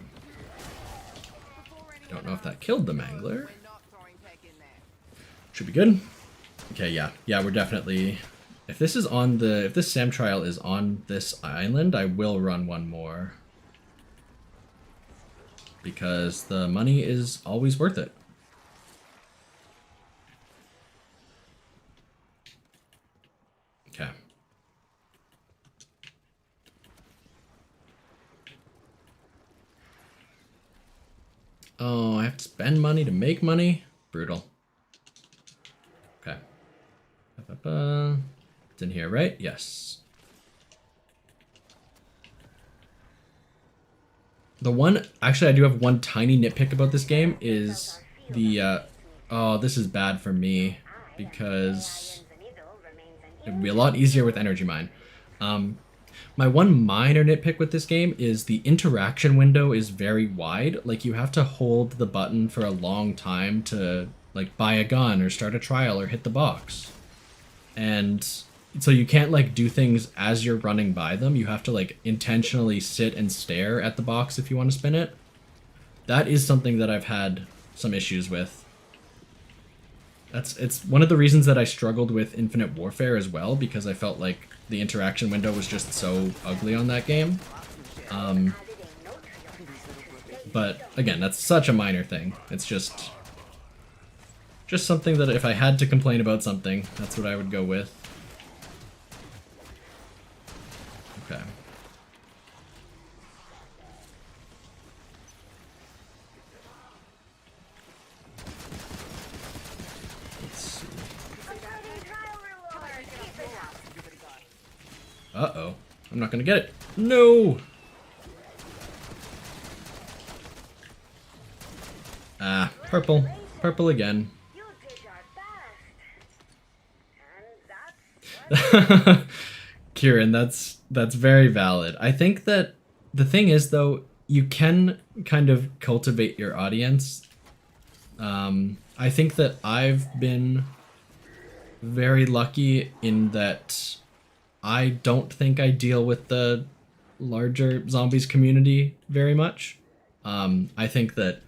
I don't know if that killed the Mangler. Should be good. Okay, yeah, we're definitely... If this SAM trial is on this island, I will run one more. Because the money is always worth it. Okay. Oh, I have to spend money to make money? Brutal. Okay. It's in here, right? Yes. Actually, I do have one tiny nitpick about this game is the, oh, this is bad for me because it would be a lot easier with Energy Mine. My one minor nitpick with this game is the interaction window is very wide. Like, you have to hold the button for a long time to, like, buy a gun or start a trial or hit the box. And so you can't, like, do things as you're running by them. You have to, like, intentionally sit and stare at the box if you want to spin it. That is something that I've had some issues with. It's one of the reasons that I struggled with Infinite Warfare as well, because I felt like the interaction window was just so ugly on that game. But again, that's such a minor thing. It's just something that if I had to complain about something, that's what I would go with. Okay. Let's see. Uh-oh. I'm not gonna get it. No! Ah, purple. Purple again. Kieran, that's very valid. I think that the thing is, though, you can kind of cultivate your audience. I think that I've been very lucky in that I don't think I deal with the larger zombies community very much. I think that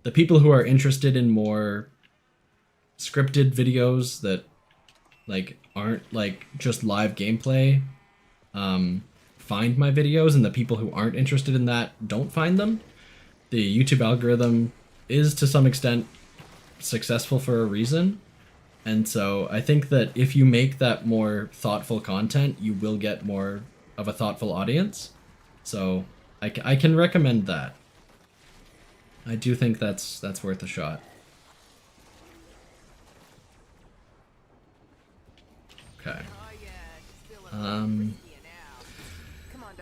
the people who are interested in more scripted videos that like aren't like just live gameplay find my videos, and the people who aren't interested in that don't find them. The YouTube algorithm is to some extent successful for a reason, and so I think that if you make that more thoughtful content, you will get more of a thoughtful audience. So I can recommend that. I do think that's worth a shot. Okay.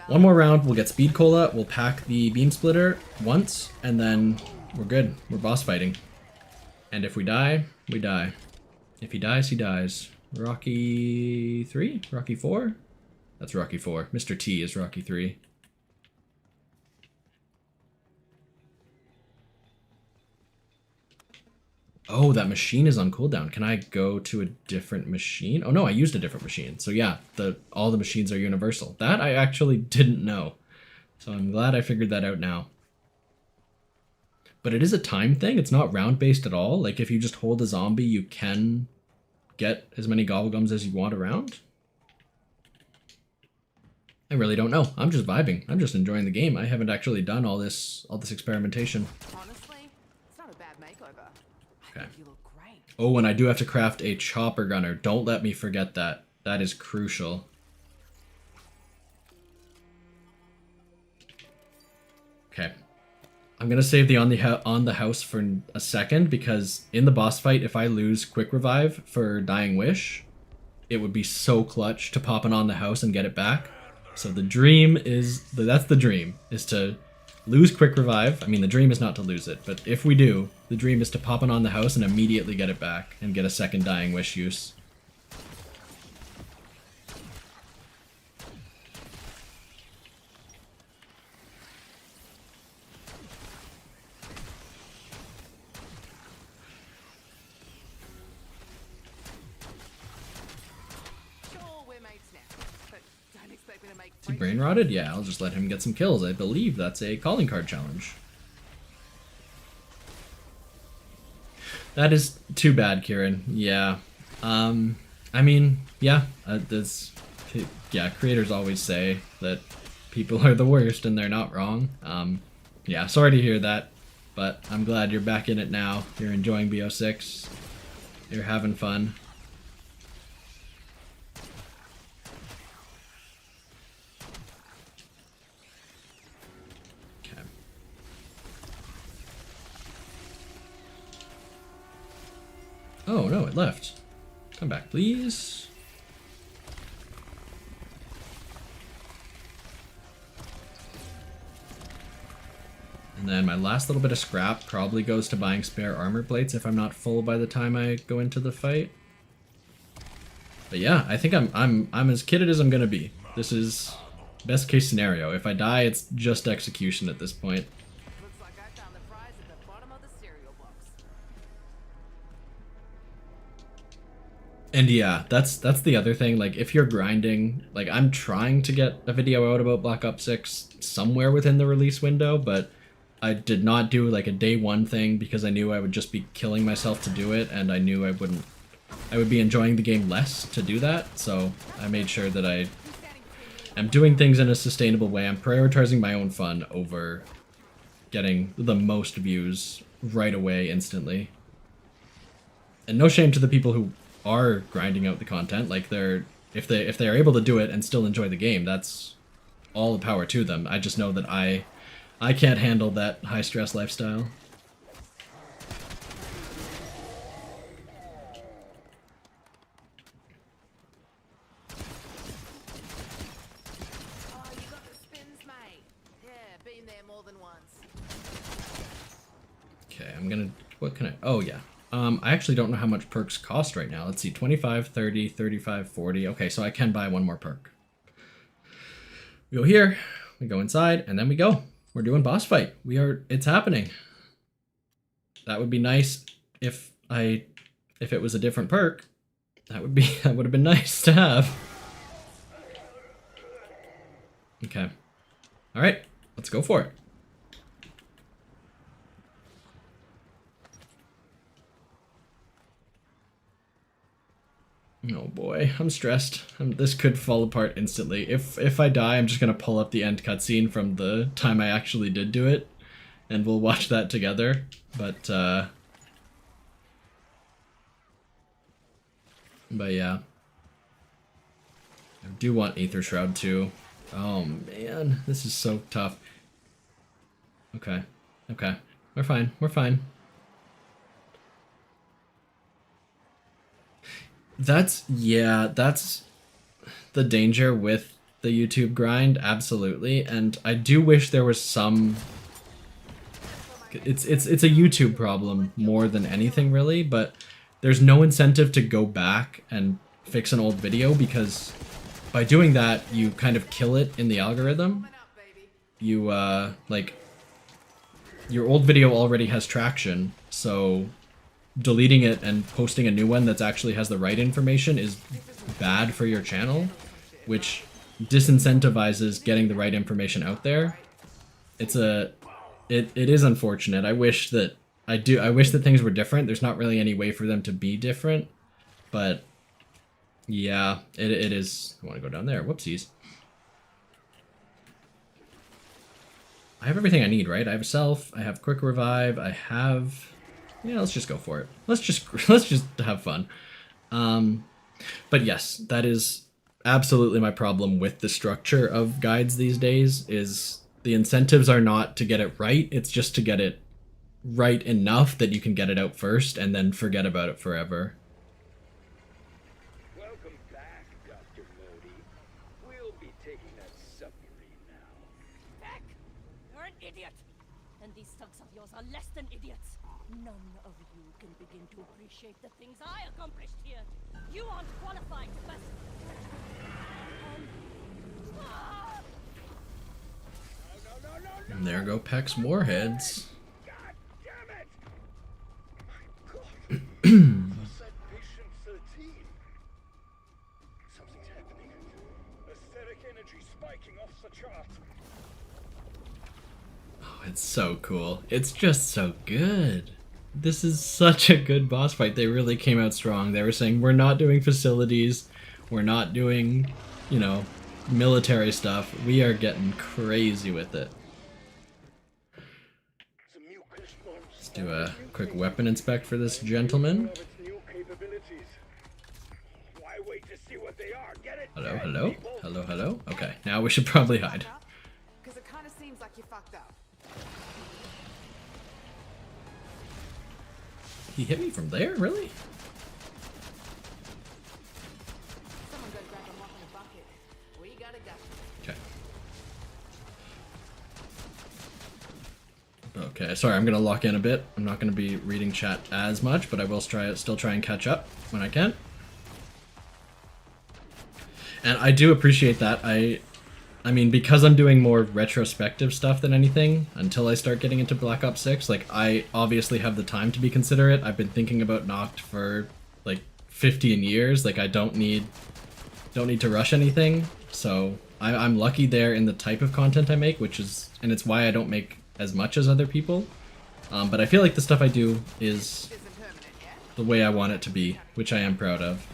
One more round, we'll get Speed Cola, we'll pack the Beam Splitter once, and then we're good. We're boss fighting. And if we die, we die. If he dies, he dies. Rocky 3? Rocky 4? That's Rocky 4. Mr. T is Rocky 3. Oh, that machine is on cooldown. Can I go to a different machine? Oh no, I used a different machine. So yeah, all the machines are universal. That I actually didn't know. So I'm glad I figured that out now. But it is a time thing. It's not round-based at all. Like, if you just hold a zombie, you can get as many gobblegums as you want around. I really don't know. I'm just vibing. I'm just enjoying the game. I haven't actually done all this experimentation. Honestly, it's not a bad makeover. I Okay. think you look great. Oh, and I do have to craft a chopper gunner. Don't let me forget that. That is crucial. Okay. I'm gonna save the on the house for a second, because in the boss fight, if I lose quick revive for Dying Wish, it would be so clutch to pop an on the house and get it back. So the dream is, that's the dream, is to lose quick revive. I mean, the dream is not to lose it, but if we do, the dream is to pop an on the house and immediately get it back and get a second Dying Wish use. Sure, we're mates now, but don't expect me to make Is he brain rotted? Yeah, I'll just let him get some kills. I believe that's a calling card challenge. That is too bad, Kieran. Yeah. I mean, yeah, yeah, creators always say that people are the worst, and they're not wrong. Yeah, sorry to hear that, but I'm glad you're back in it now. You're enjoying BO6. You're having fun. Okay. Oh, no, it left. Come back, please. And then my last little bit of scrap probably goes to buying spare armor plates if I'm not full by the time I go into the fight. But yeah, I think I'm as kitted as I'm gonna be. This is best case scenario. If I die, it's just execution at this point. Looks like I found the prize at the bottom of the cereal box. And yeah, that's the other thing. Like, if you're grinding, like, I'm trying to get a video out about Black Ops 6 somewhere within the release window, but I did not do like a day one thing because I knew I would just be killing myself to do it, and I knew I would be enjoying the game less to do that. So I made sure that I am doing things in a sustainable way. I'm prioritizing my own fun over getting the most views right away, instantly. And no shame to the people who are grinding out the content. Like, if they are able to do it and still enjoy the game, that's all the power to them. I just know that I can't handle that high stress lifestyle. Oh, you got the spins, mate. Yeah, been there more than once. Okay, what can I, oh yeah. I actually don't know how much perks cost right now. Let's see, 25, 30, 35, 40. Okay, so I can buy one more perk. We go here, we go inside, and then we go. We're doing boss fight. It's happening. That would be nice if it was a different perk. That would have been nice to have. Okay. All right, let's go for it. Oh boy, I'm stressed. This could fall apart instantly. If I die, I'm just gonna pull up the end cutscene from the time I actually did do it, and we'll watch that together. But yeah. I do want Aether Shroud too. Oh man, this is so tough. Okay. Okay. We're fine. We're fine. That's the danger with the YouTube grind, absolutely. And I do wish there was some... It's a YouTube problem more than anything, really, but there's no incentive to go back and fix an old video, because by doing that, you kind of kill it in the algorithm. You, like, your old video already has traction, so deleting it and posting a new one that actually has the right information is bad for your channel, which disincentivizes getting the right information out there. It is unfortunate. I wish that things were different. There's not really any way for them to be different, but yeah, it is. I want to go down there. Whoopsies. I have everything I need, right? I have self, I have quick revive, I have... Yeah, let's just go for it. Let's just have fun. But yes, that is absolutely my problem with the structure of guides these days, is the incentives are not to get it right, it's just to get it right enough that you can get it out first and then forget about it forever. Welcome back, Dr. Modi. We'll be taking that submarine now. Beck! You're an idiot! And these thugs of yours are less than idiots. None of you can begin to appreciate the things I accomplished here. You aren't qualified to best. No. And there go Peck's warheads. God damn it! My God. What's that patient 13? Something's happening. Aesthetic energy spiking off the chart. Oh, it's so cool. It's just so good. This is such a good boss fight. They really came out strong. They were saying, we're not doing facilities. We're not doing, you know, military stuff. We are getting crazy with it. Let's do a quick weapon inspect for this gentleman. Why wait to see what they are? Get it? Hello, hello, hello, hello. Okay, now we should probably hide. Because it kind of seems like you fucked up. He hit me from there? Really? Someone go grab a mop and a bucket. We gotta go. Okay. Okay, sorry, I'm gonna lock in a bit. I'm not gonna be reading chat as much, but I will still try and catch up when I can. And I do appreciate that. I mean, because I'm doing more retrospective stuff than anything, until I start getting into Black Ops 6, like, I obviously have the time to be considerate. I've been thinking about Noct for, like, 15 years. Like, I don't need to rush anything. So, I'm lucky there in the type of content I make, which is, and it's why I don't make as much as other people. But I feel like the stuff I do is the way I want it to be, which I am proud of.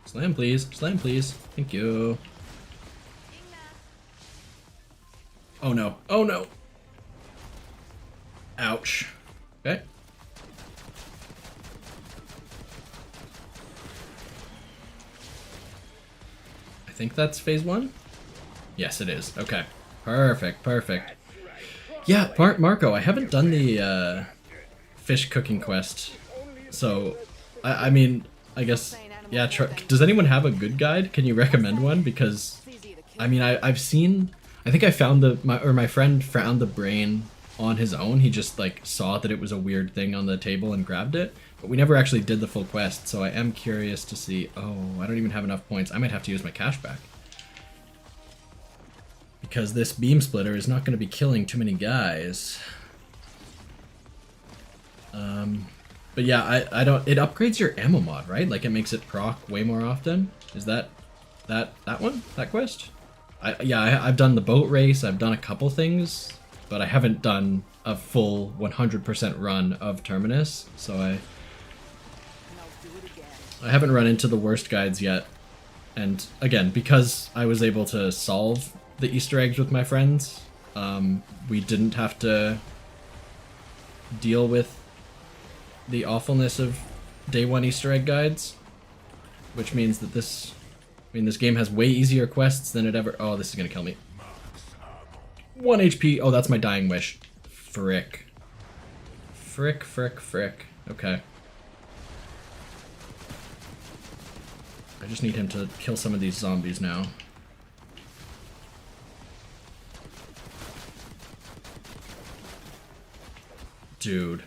Slam, please. Slam, please. Thank you. Oh, no. Oh, no. Ouch. Okay. I think that's phase 1? Yes, it is. Okay. Perfect, perfect. Yeah, Marco, I haven't done the fish cooking quest. So, I mean, I guess... Yeah, does anyone have a good guide? Can you recommend one? Because, I mean, I've seen... I think I found my friend found the brain on his own. He just, like, saw that it was a weird thing on the table and grabbed it. But we never actually did the full quest, so I am curious to see... Oh, I don't even have enough points. I might have to use my cash back. Because this beam splitter is not going to be killing too many guys. But yeah, I don't... It upgrades your ammo mod, right? Like, it makes it proc way more often? Is that one? That quest? Yeah, I've done the boat race, I've done a couple things, but I haven't done a full 100% run of Terminus, so I haven't run into the worst guides yet. And again, because I was able to solve the Easter eggs with my friends, we didn't have to deal with the awfulness of day 1 Easter egg guides, which means that this game has way easier quests than it ever... Oh, this is gonna kill me. 1 HP. Oh, that's my dying wish. Frick. Frick, frick, frick. Okay. I just need him to kill some of these zombies now. Dude.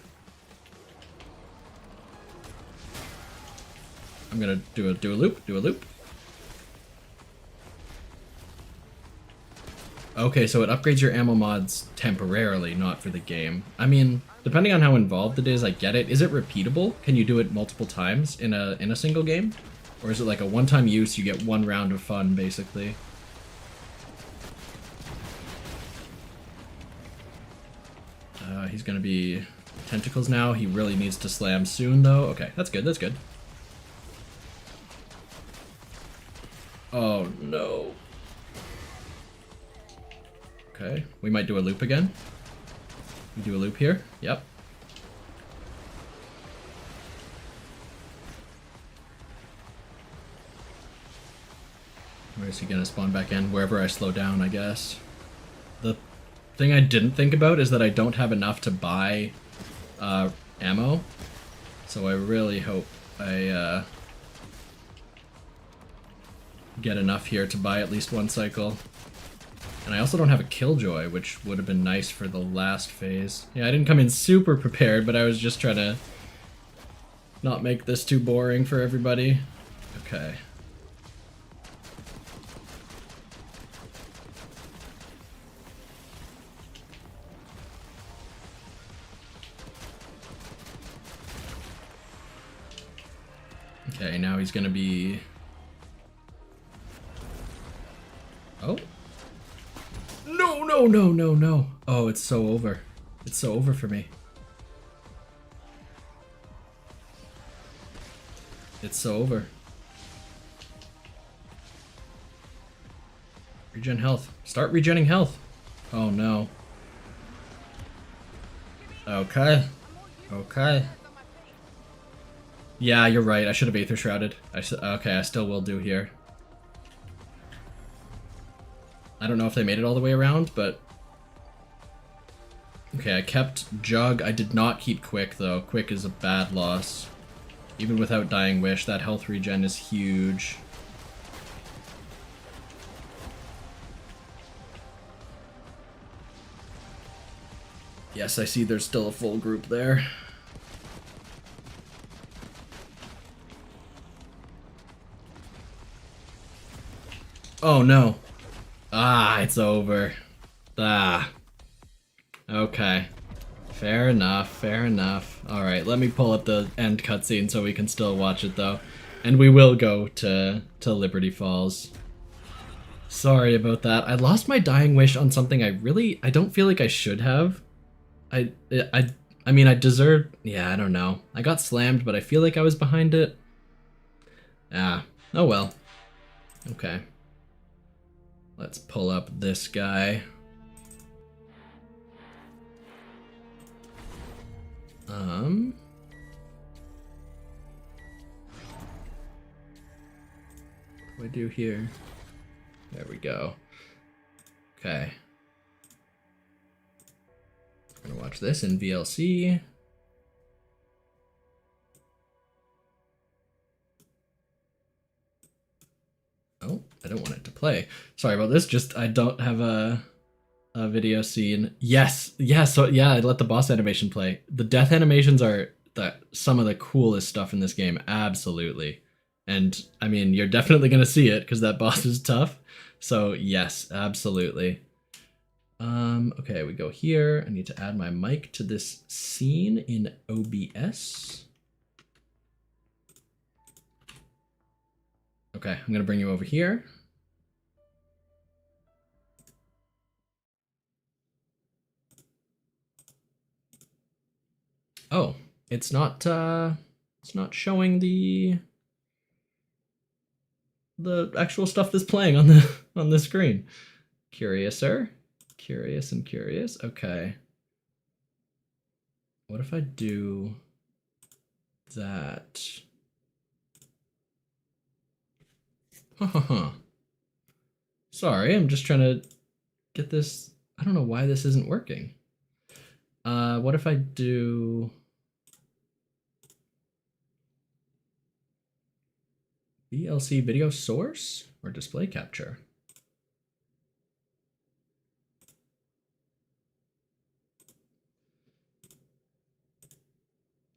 I'm gonna do a loop. Okay, so it upgrades your ammo mods temporarily, not for the game. I mean, depending on how involved it is, I get it. Is it repeatable? Can you do it multiple times in a single game? Or is it like a one-time use, you get one round of fun, basically? He's gonna be tentacles now. He really needs to slam soon, though. Okay, that's good, that's good. Oh, no. Okay, we might do a loop again. We do a loop here. Yep. Where is he gonna spawn back in? Wherever I slow down, I guess. The thing I didn't think about is that I don't have enough to buy ammo. So I really hope I get enough here to buy at least one cycle. And I also don't have a Killjoy, which would have been nice for the last phase. Yeah, I didn't come in super prepared, but I was just trying to not make this too boring for everybody. Okay. Okay, now he's gonna be... Oh. No, no, no, no, no. Oh, it's so over. It's so over for me. It's so over. Regen health. Start regenning health. Oh no. Okay. Okay. Yeah, you're right. I should have Aether Shrouded. Okay, I still will do here. I don't know if they made it all the way around, but... Okay, I kept Jug. I did not keep Quick, though. Quick is a bad loss. Even without Dying Wish, that health regen is huge. Yes, I see there's still a full group there. Oh no. Ah, it's over. Ah. Okay. Fair enough, fair enough. Alright, let me pull up the end cutscene so we can still watch it though. And we will go to Liberty Falls. Sorry about that. I lost my Dying Wish on something I don't feel like I should have. I mean, I deserved... Yeah, I don't know. I got slammed, but I feel like I was behind it. Ah. Oh well. Okay. Let's pull up this guy. What do I do here? There we go. Okay. I'm gonna watch this in VLC. Oh, I don't want it to play. Sorry about this, just I don't have a video scene. Yes, so yeah, I let the boss animation play. The death animations are some of the coolest stuff in this game, absolutely. And I mean, you're definitely gonna see it because that boss is tough. So yes, absolutely. Okay, we go here. I need to add my mic to this scene in OBS. Okay, I'm gonna bring you over here. Oh, it's not showing the actual stuff that's playing on the screen. Curiouser. Curious and curious. Okay. What if I do that? Sorry, I'm just trying to get this. I don't know why this isn't working. What if I do VLC video source or display capture?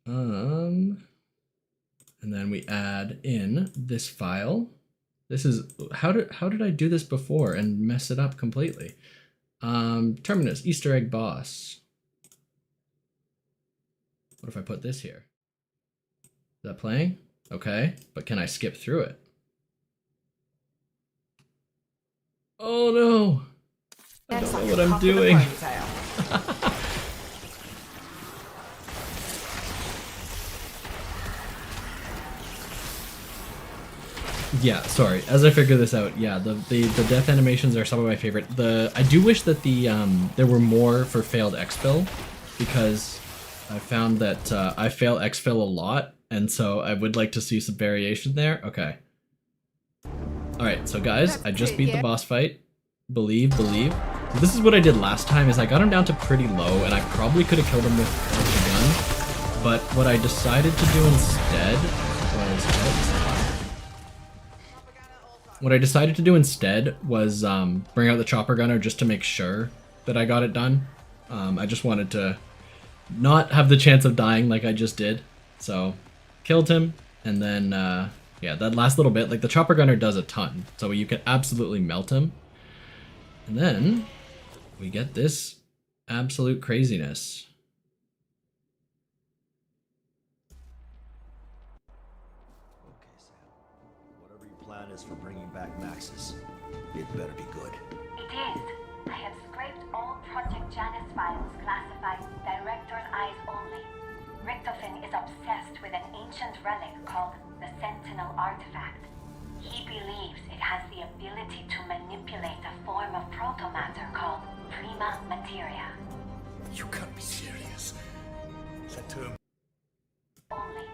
And then we add in this file. This is, how did I do this before and mess it up completely? Terminus, Easter egg boss. What if I put this here? Is that playing? Okay, but can I skip through it? Oh no! I don't know what I'm doing. Yeah, sorry. As I figure this out, yeah, the death animations are some of my favorite. I do wish that there were more for failed exfil, because I found that I fail exfil a lot, and so I would like to see some variation there. Okay. All right, so guys, I just beat the boss fight. Believe. So this is what I did last time. Is I got him down to pretty low, and I probably could have killed him with the gun. But what I decided to do instead was bring out the chopper gunner just to make sure that I got it done. I just wanted to not have the chance of dying like I just did. So killed him, and then yeah, that last little bit, like the chopper gunner does a ton, so you can absolutely melt him. And then we get this absolute craziness. Okay, Sam. Whatever your plan is for bringing back Maxis, it better be good. It is. I have scraped all Project Janus files classified Director's Eyes only. Richtofen is obsessed with an ancient relic called the Sentinel Artifact. He believes it has the ability to manipulate a form of protomatter called Prima Materia. You can't be serious. That term. Only.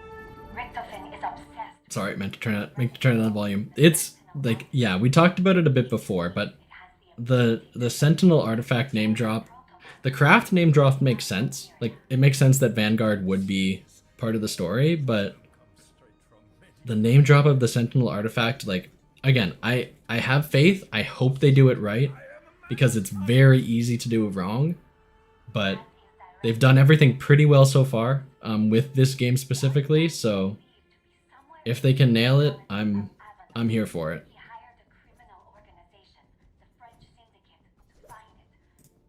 Richtofen is obsessed. Sorry, meant to turn it on the volume. It's like, yeah, we talked about it a bit before, but the Sentinel Artifact name drop, the craft name drop makes sense. Like, it makes sense that Vanguard would be part of the story, but the name drop of the Sentinel Artifact, like, again, I have faith. I hope they do it right, because it's very easy to do it wrong, but they've done everything pretty well so far with this game specifically, so if they can nail it, I'm here for it. He hired a criminal organization, the French Syndicate, to find it.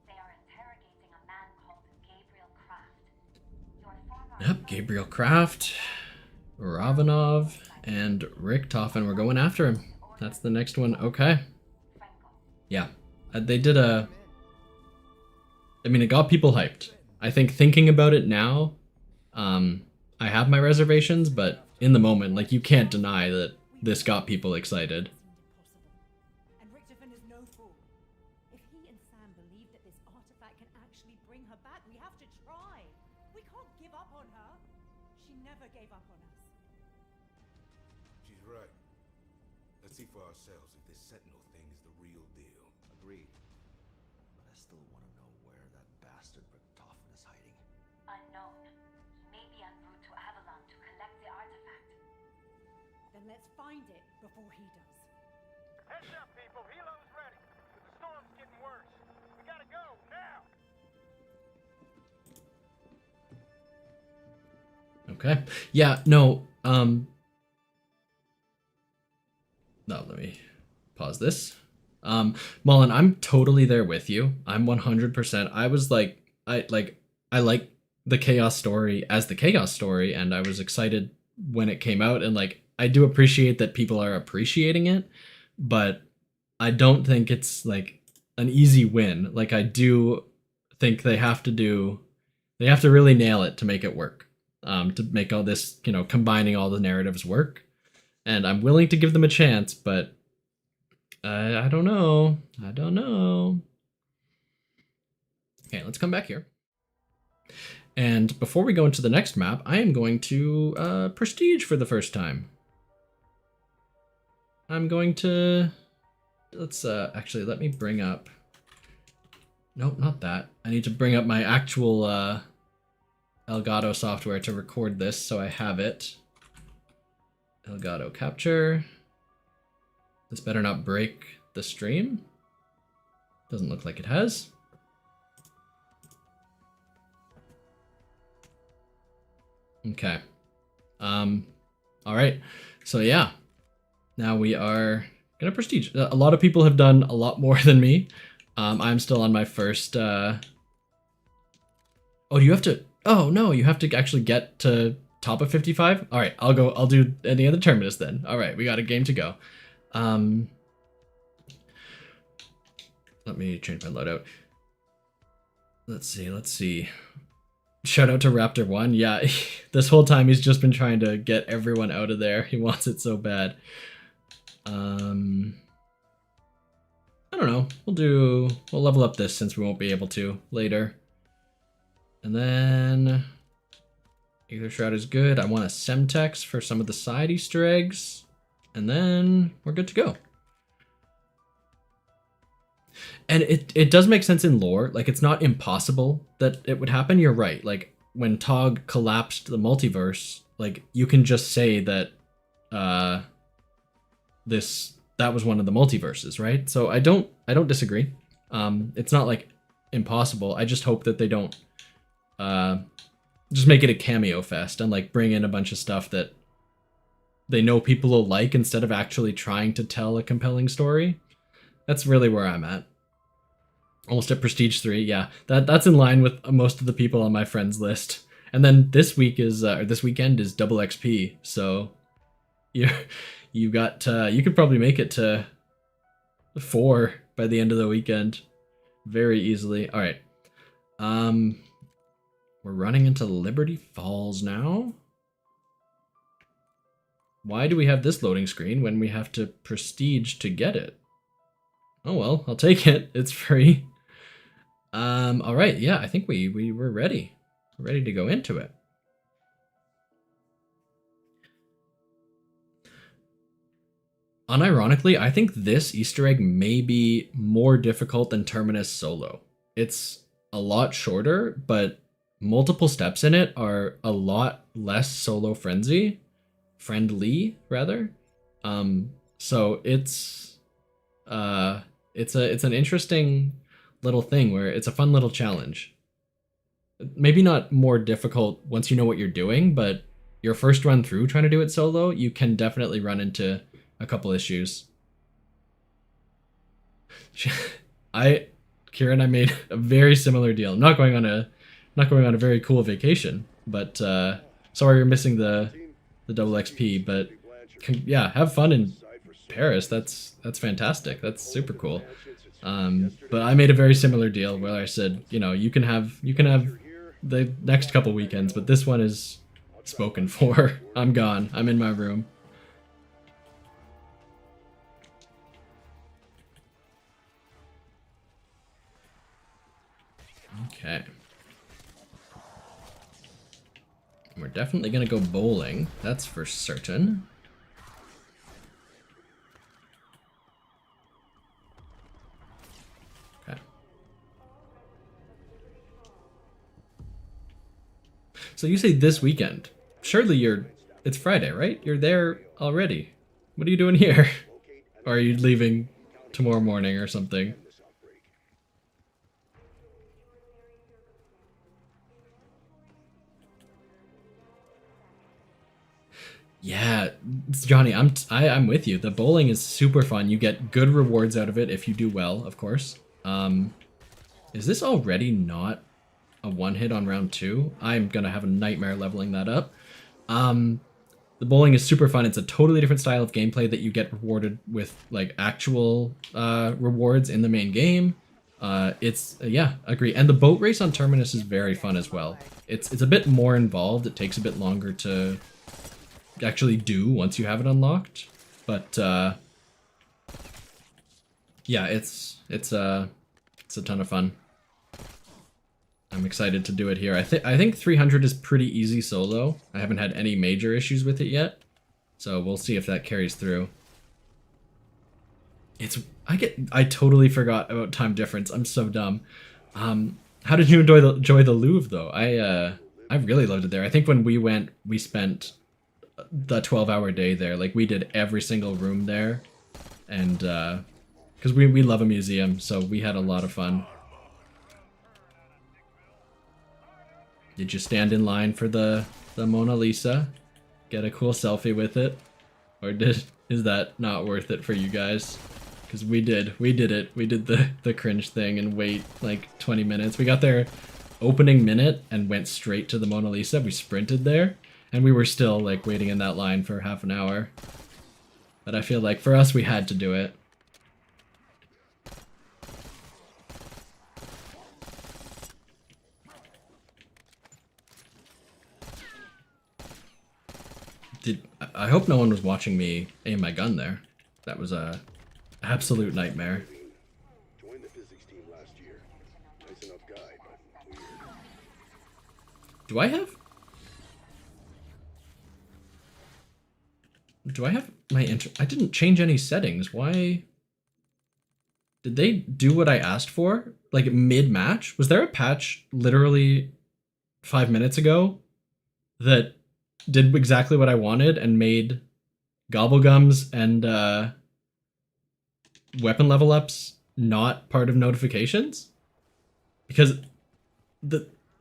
They are interrogating a man called Gabriel Kraft. Your former Yep, Gabriel Kraft, Ravanov, and Richtofen. We're going after him. That's the next one. Okay. Yeah, they did I mean, it got people hyped. I think thinking about it now, I have my reservations, but in the moment, like, you can't deny that this got people excited. And Richtofen is no fool. If he and Sam believe that this artifact can actually bring her back, we have to try. We can't give up on her. She never gave up on us. She's right. Let's see for ourselves if this Sentinel thing is the real deal. Agreed. But I still want to know where that bastard Richtofen is hiding. unknown. He may be en route to Avalon to collect the artifact. Then let's find it before he does. Heads up, people. Helo's ready. But the storm's getting worse. We gotta go, now! Okay. Yeah, no, no, let me pause this. Mullen, I'm totally there with you. I'm 100%. I was like, I like the Chaos story as the Chaos story, and I was excited when it came out, and like, I do appreciate that people are appreciating it, but I don't think it's like an easy win. Like, I do think they have to really nail it to make it work. To make all this, you know, combining all the narratives work. And I'm willing to give them a chance, but I don't know. Okay, let's come back here. And before we go into the next map, I am going to prestige for the first time. I'm going to, let's actually, let me bring up, nope, not that. I need to bring up my actual Elgato software to record this, so I have it. Elgato capture. This better not break the stream. Doesn't look like it has. Okay. All right. So yeah, now we are gonna prestige. A lot of people have done a lot more than me. I'm still on my first. Oh, do you have to? Oh no, you have to actually get to top of 55. All right, I'll go. I'll do any other terminus then. All right, we got a game to go. Let me change my loadout. Let's see. Let's see. Shout out to Raptor 1. Yeah, this whole time he's just been trying to get everyone out of there. He wants it so bad. I don't know. We'll level up this since we won't be able to later. And then Ether Shroud is good. I want a Semtex for some of the side Easter eggs. And then we're good to go. And it does make sense in lore. Like, it's not impossible that it would happen. You're right. Like, when Tog collapsed the multiverse, like, you can just say that that was one of the multiverses, right? So I don't disagree. It's not like impossible. I just hope that they don't just make it a cameo fest and like bring in a bunch of stuff that they know people will like instead of actually trying to tell a compelling story. That's really where I'm at. Almost at Prestige 3, yeah. That's in line with most of the people on my friends list. And then this week is, or this weekend is double XP, so you could probably make it to 4 by the end of the weekend very easily. All right, we're running into Liberty Falls now. Why do we have this loading screen when we have to prestige to get it? Oh well, I'll take it. It's free. All right, yeah, I think we were ready. We're ready to go into it. Unironically, I think this Easter egg may be more difficult than Terminus solo. It's a lot shorter, but multiple steps in it are a lot less solo friendly rather. So it's an interesting little thing where it's a fun little challenge. Maybe not more difficult once you know what you're doing, but your first run through trying to do it solo, you can definitely run into a couple issues. Kieran and I made a very similar deal. I'm not going on a very cool vacation, but sorry you're missing the double XP, but yeah, have fun in Paris. That's fantastic. That's super cool. But I made a very similar deal where I said, you can have the next couple weekends, but this one is spoken for. I'm gone. I'm in my room. Okay. We're definitely gonna go bowling. That's for certain. So you say this weekend. Surely it's Friday, right? You're there already. What are you doing here? Or are you leaving tomorrow morning or something? Yeah, Johnny, I'm with you. The bowling is super fun. You get good rewards out of it if you do well, of course. Is this already not a one hit on round 2? I'm gonna have a nightmare leveling that up. The bowling is super fun. It's a totally different style of gameplay that you get rewarded with like actual rewards in the main game. Yeah, agree. And the boat race on Terminus is very fun as well. It's a bit more involved. It takes a bit longer to actually do once you have it unlocked. But yeah, it's a ton of fun. I'm excited to do it here. I think 300 is pretty easy solo. I haven't had any major issues with it yet, so we'll see if that carries through. I totally forgot about time difference. I'm so dumb. How did you enjoy the Louvre though? I really loved it there. I think when we went, we spent the 12-hour day there. Like, we did every single room there, and because we love a museum, so we had a lot of fun. Did you stand in line for the Mona Lisa? Get a cool selfie with it? Or is that not worth it for you guys? Because we did it. We did the cringe thing and wait like 20 minutes. We got there opening minute and went straight to the Mona Lisa. We sprinted there and we were still like waiting in that line for half an hour. But I feel like for us, we had to do it. I hope no one was watching me aim my gun there. That was a absolute nightmare. Joined the physics team last year. Nice enough guy, but weird. Do I have my I didn't change any settings. Why? Did they do what I asked for? Like mid-match? Was there a patch literally 5 minutes ago that did exactly what I wanted and made gobblegums and weapon level ups not part of notifications? Because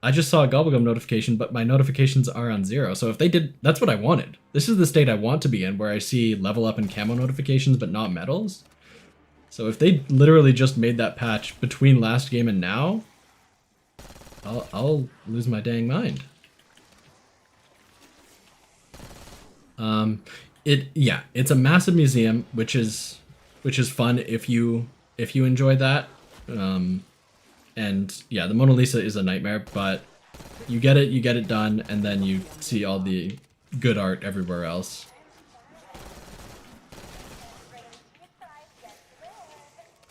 I just saw a gobblegum notification, but my notifications are on 0. So if they did, that's what I wanted. This is the state I want to be in, where I see level up and camo notifications, but not medals. So if they literally just made that patch between last game and now, I'll lose my dang mind. It's a massive museum, which is fun if you enjoy that. And yeah, the Mona Lisa is a nightmare, but you get it done, and then you see all the good art everywhere else.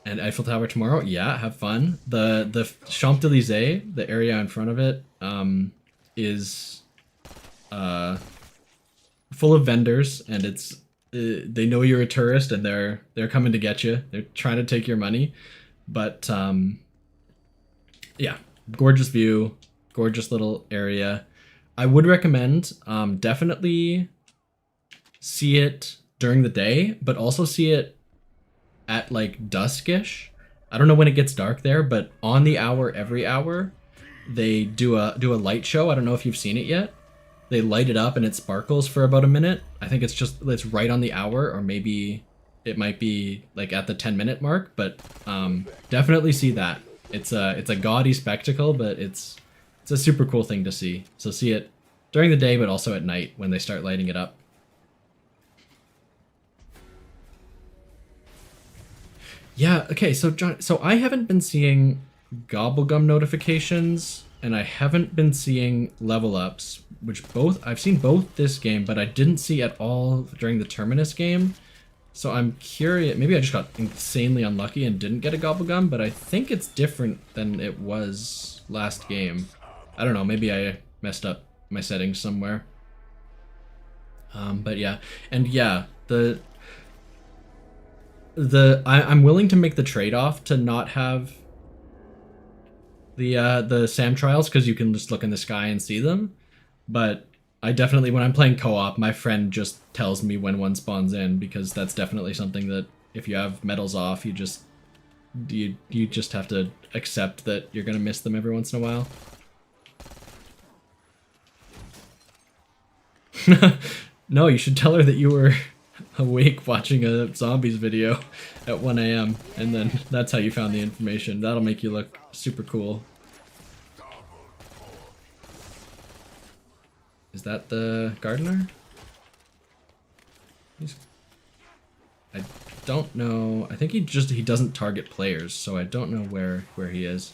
And Eiffel Tower tomorrow, yeah, have fun. The Champs-Élysées, the area in front of it, is full of vendors, and it's they know you're a tourist, and they're coming to get you. They're trying to take your money, but yeah, gorgeous view, gorgeous little area. I would recommend definitely see it during the day, but also see it at like duskish. I don't know when it gets dark there, but on the hour, every hour, they do a light show. I don't know if you've seen it yet. They light it up and it sparkles for about a minute. I think it's right on the hour, or maybe it might be like at the 10-minute mark, but definitely see that. It's a gaudy spectacle, but it's a super cool thing to see. So see it during the day, but also at night when they start lighting it up. Yeah, okay, so John, so I haven't been seeing gobblegum notifications, and I haven't been seeing level ups, which I've seen both this game, but I didn't see at all during the Terminus game. So I'm curious, maybe I just got insanely unlucky and didn't get a gobblegum, but I think it's different than it was last game. I don't know, maybe I messed up my settings somewhere. But yeah, and yeah, I'm willing to make the trade-off to not have the SAM trials, because you can just look in the sky and see them. But I definitely, when I'm playing co-op, my friend just tells me when one spawns in, because that's definitely something that if you have medals off, you just have to accept that you're gonna miss them every once in a while. No, you should tell her that you were awake watching a zombies video at 1 AM, and then that's how you found the information. That'll make you look super cool. Is that the gardener? I don't know. I think he doesn't target players, so I don't know where he is.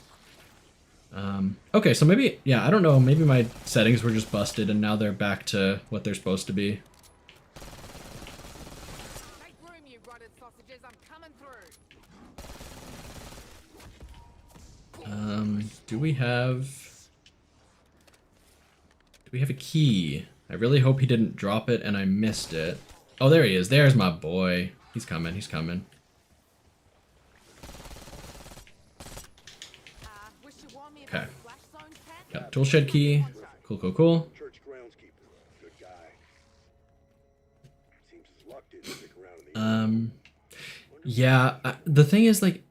Okay, so maybe, yeah, I don't know, maybe my settings were just busted and now they're back to what they're supposed to be. Make room, you rotted sausages. I'm coming through. Do we have a key? I really hope he didn't drop it and I missed it. Oh, there he is. There's my boy. He's coming. He's coming. Okay. Got toolshed key. Cool, cool, cool. Church groundskeeper. Good guy. Seems his luck didn't stick around in the Yeah, the thing is, like,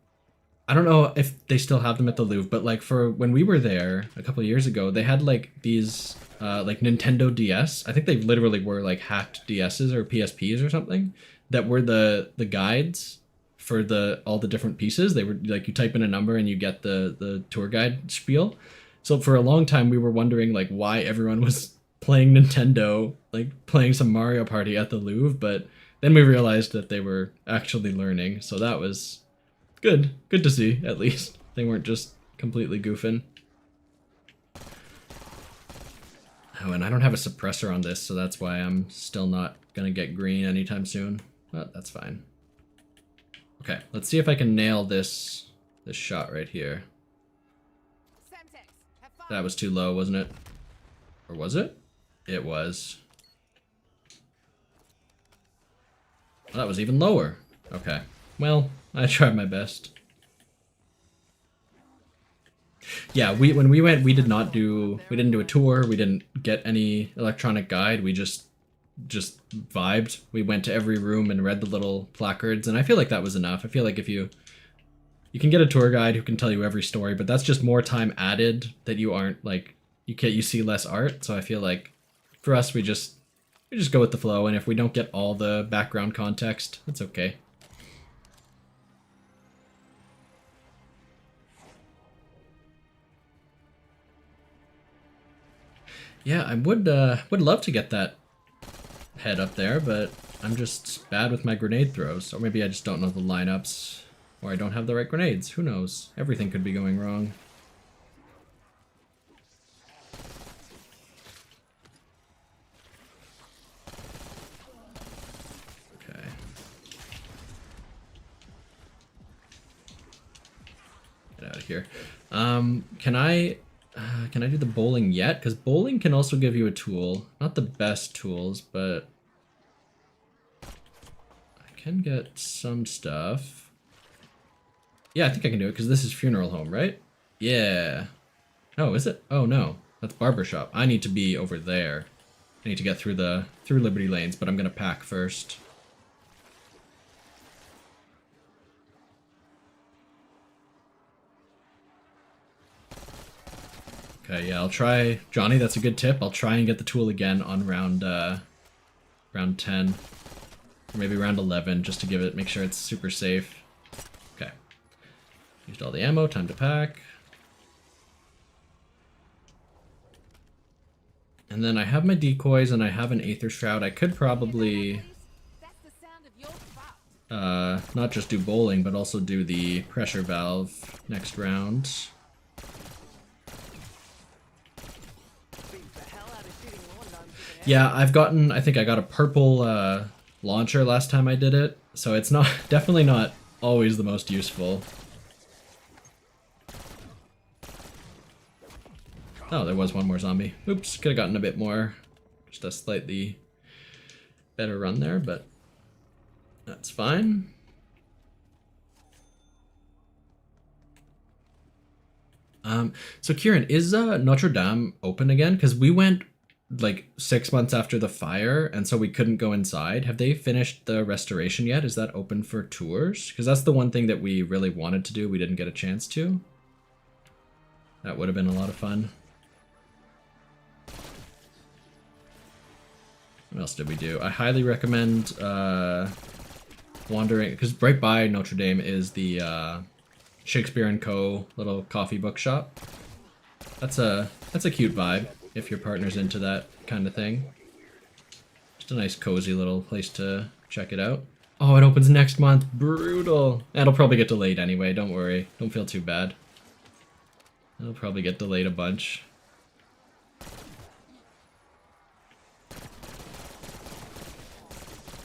I don't know if they still have them at the Louvre, but like for when we were there a couple of years ago, they had like these like Nintendo DS. I think they literally were like hacked DSs or PSPs or something that were the guides for the all the different pieces. They were like you type in a number and you get the tour guide spiel. So for a long time we were wondering like why everyone was playing Nintendo, like playing some Mario Party at the Louvre, but then we realized that they were actually learning. So that was good to see, at least. They weren't just completely goofing. Oh, and I don't have a suppressor on this, so that's why I'm still not gonna get green anytime soon. But that's fine. Okay, let's see if I can nail this shot right here. Semtex, have fun. That was too low, wasn't it? Or was it? It was. Well, that was even lower. Okay. Well, I tried my best. Yeah, when we went, we didn't do a tour. We didn't get any electronic guide. We just vibed. We went to every room and read the little placards, and I feel like that was enough. I feel like if you can get a tour guide who can tell you every story, but that's just more time added that you aren't like you see less art. So I feel like for us, we just go with the flow, and if we don't get all the background context, that's okay. Yeah, I would love to get that head up there, but I'm just bad with my grenade throws. Or maybe I just don't know the lineups, or I don't have the right grenades. Who knows? Everything could be going wrong. Okay. Get out of here. Can I do the bowling yet? Because bowling can also give you a tool. Not the best tools, but I can get some stuff. Yeah, I think I can do it because this is funeral home, right? Yeah. Oh, is it? Oh no, that's barbershop. I need to be over there. I need to get through Liberty Lanes, but I'm gonna pack first. Okay, yeah, I'll try. Johnny, that's a good tip. I'll try and get the tool again on round 10. Or maybe round 11, just to make sure it's super safe. Okay. Used all the ammo, time to pack. And then I have my decoys and I have an Aether Shroud. I could probably not just do bowling, but also do the pressure valve next round. Yeah, I think I got a purple launcher last time I did it, so it's definitely not always the most useful. Oh, there was one more zombie. Oops, could have gotten a bit more. Just a slightly better run there, but that's fine. So Kieran, is Notre Dame open again? Because we went like 6 months after the fire, and so we couldn't go inside. Have they finished the restoration yet? Is that open for tours? Because that's the one thing that we really wanted to do. We didn't get a chance to. That would have been a lot of fun. What else did we do? I highly recommend wandering, because right by Notre Dame is the Shakespeare & Co. little coffee bookshop. That's a cute vibe if your partner's into that kind of thing. Just a nice cozy little place to check it out. Oh, it opens next month. Brutal. It'll probably get delayed anyway, don't worry. Don't feel too bad. It'll probably get delayed a bunch.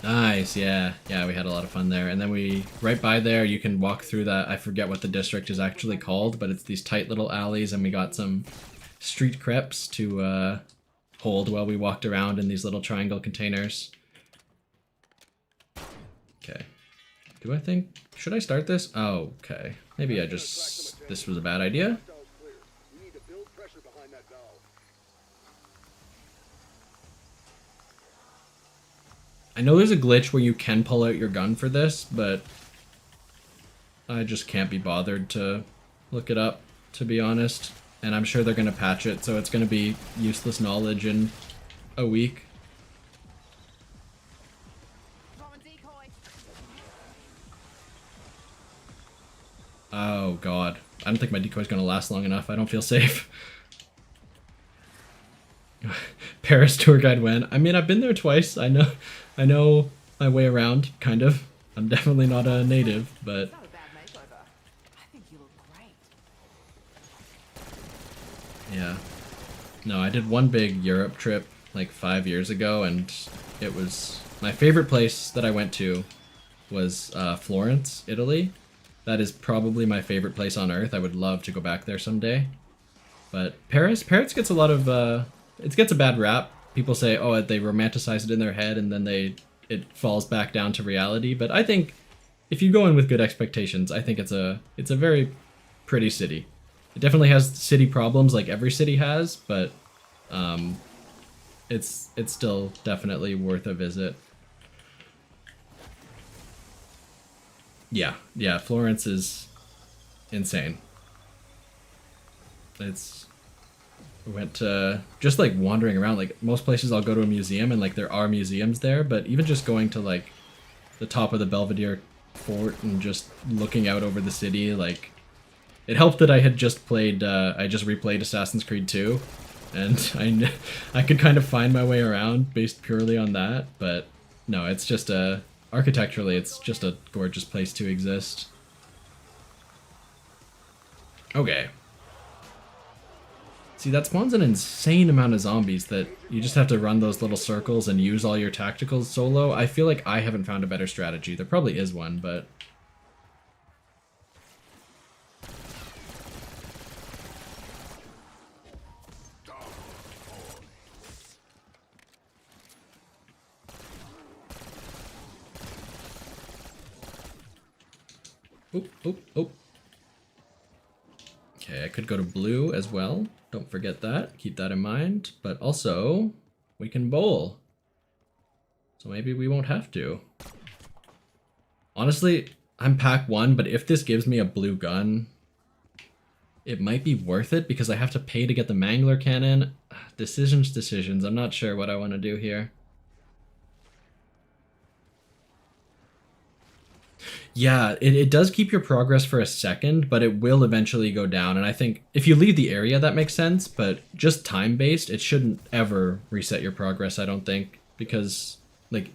Nice, yeah. Yeah, we had a lot of fun there. And then right by there, you can walk through that, I forget what the district is actually called, but it's these tight little alleys, and we got some street crepes to hold while we walked around in these little triangle containers. Okay. Should I start this? Oh, okay. Maybe this was a bad idea. I know there's a glitch where you can pull out your gun for this, but I just can't be bothered to look it up, to be honest. And I'm sure they're going to patch it, so it's going to be useless knowledge in a week. Oh god. I don't think my decoy's going to last long enough. I don't feel safe. Paris tour guide when? I mean, I've been there twice. I know my way around, kind of. I'm definitely not a native, but... Not a bad makeover. I think you look great. Yeah. No, I did one big Europe trip like 5 years ago, and it was... My favorite place that I went to was Florence, Italy. That is probably my favorite place on Earth. I would love to go back there someday. But Paris gets a lot of... it gets a bad rap. People say, oh, they romanticize it in their head, and then it falls back down to reality. But I think if you go in with good expectations, I think it's a very pretty city. It definitely has city problems like every city has, but it's still definitely worth a visit. Yeah, Florence is insane. We went to just like wandering around. Like most places I'll go to a museum and like there are museums there, but even just going to like the top of the Belvedere fort and just looking out over the city, like it helped that I had just played I just replayed Assassin's Creed 2, and I could kind of find my way around based purely on that. But no, it's just architecturally it's just a gorgeous place to exist. Okay. See, that spawns an insane amount of zombies that you just have to run those little circles and use all your tacticals solo. I feel like I haven't found a better strategy. There probably is one, but... Oop. Okay, I could go to blue as well. Don't forget that. Keep that in mind. But also, we can bowl. So maybe we won't have to. Honestly, I'm pack 1, but if this gives me a blue gun, it might be worth it because I have to pay to get the Mangler cannon. Decisions. I'm not sure what I want to do here. Yeah, it does keep your progress for a second, but it will eventually go down. And I think if you leave the area, that makes sense. But just time-based, it shouldn't ever reset your progress, I don't think. Because, like,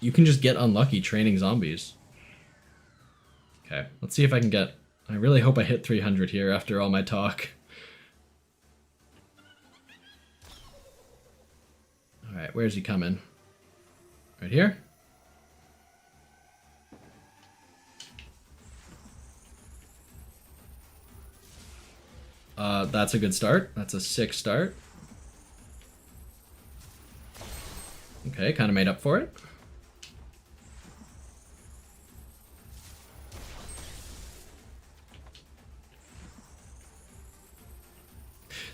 you can just get unlucky training zombies. Okay, let's see if I can get... I really hope I hit 300 here after all my talk. Alright, where's he coming? Right here? That's a good start. That's a 6 start. Okay, kind of made up for it.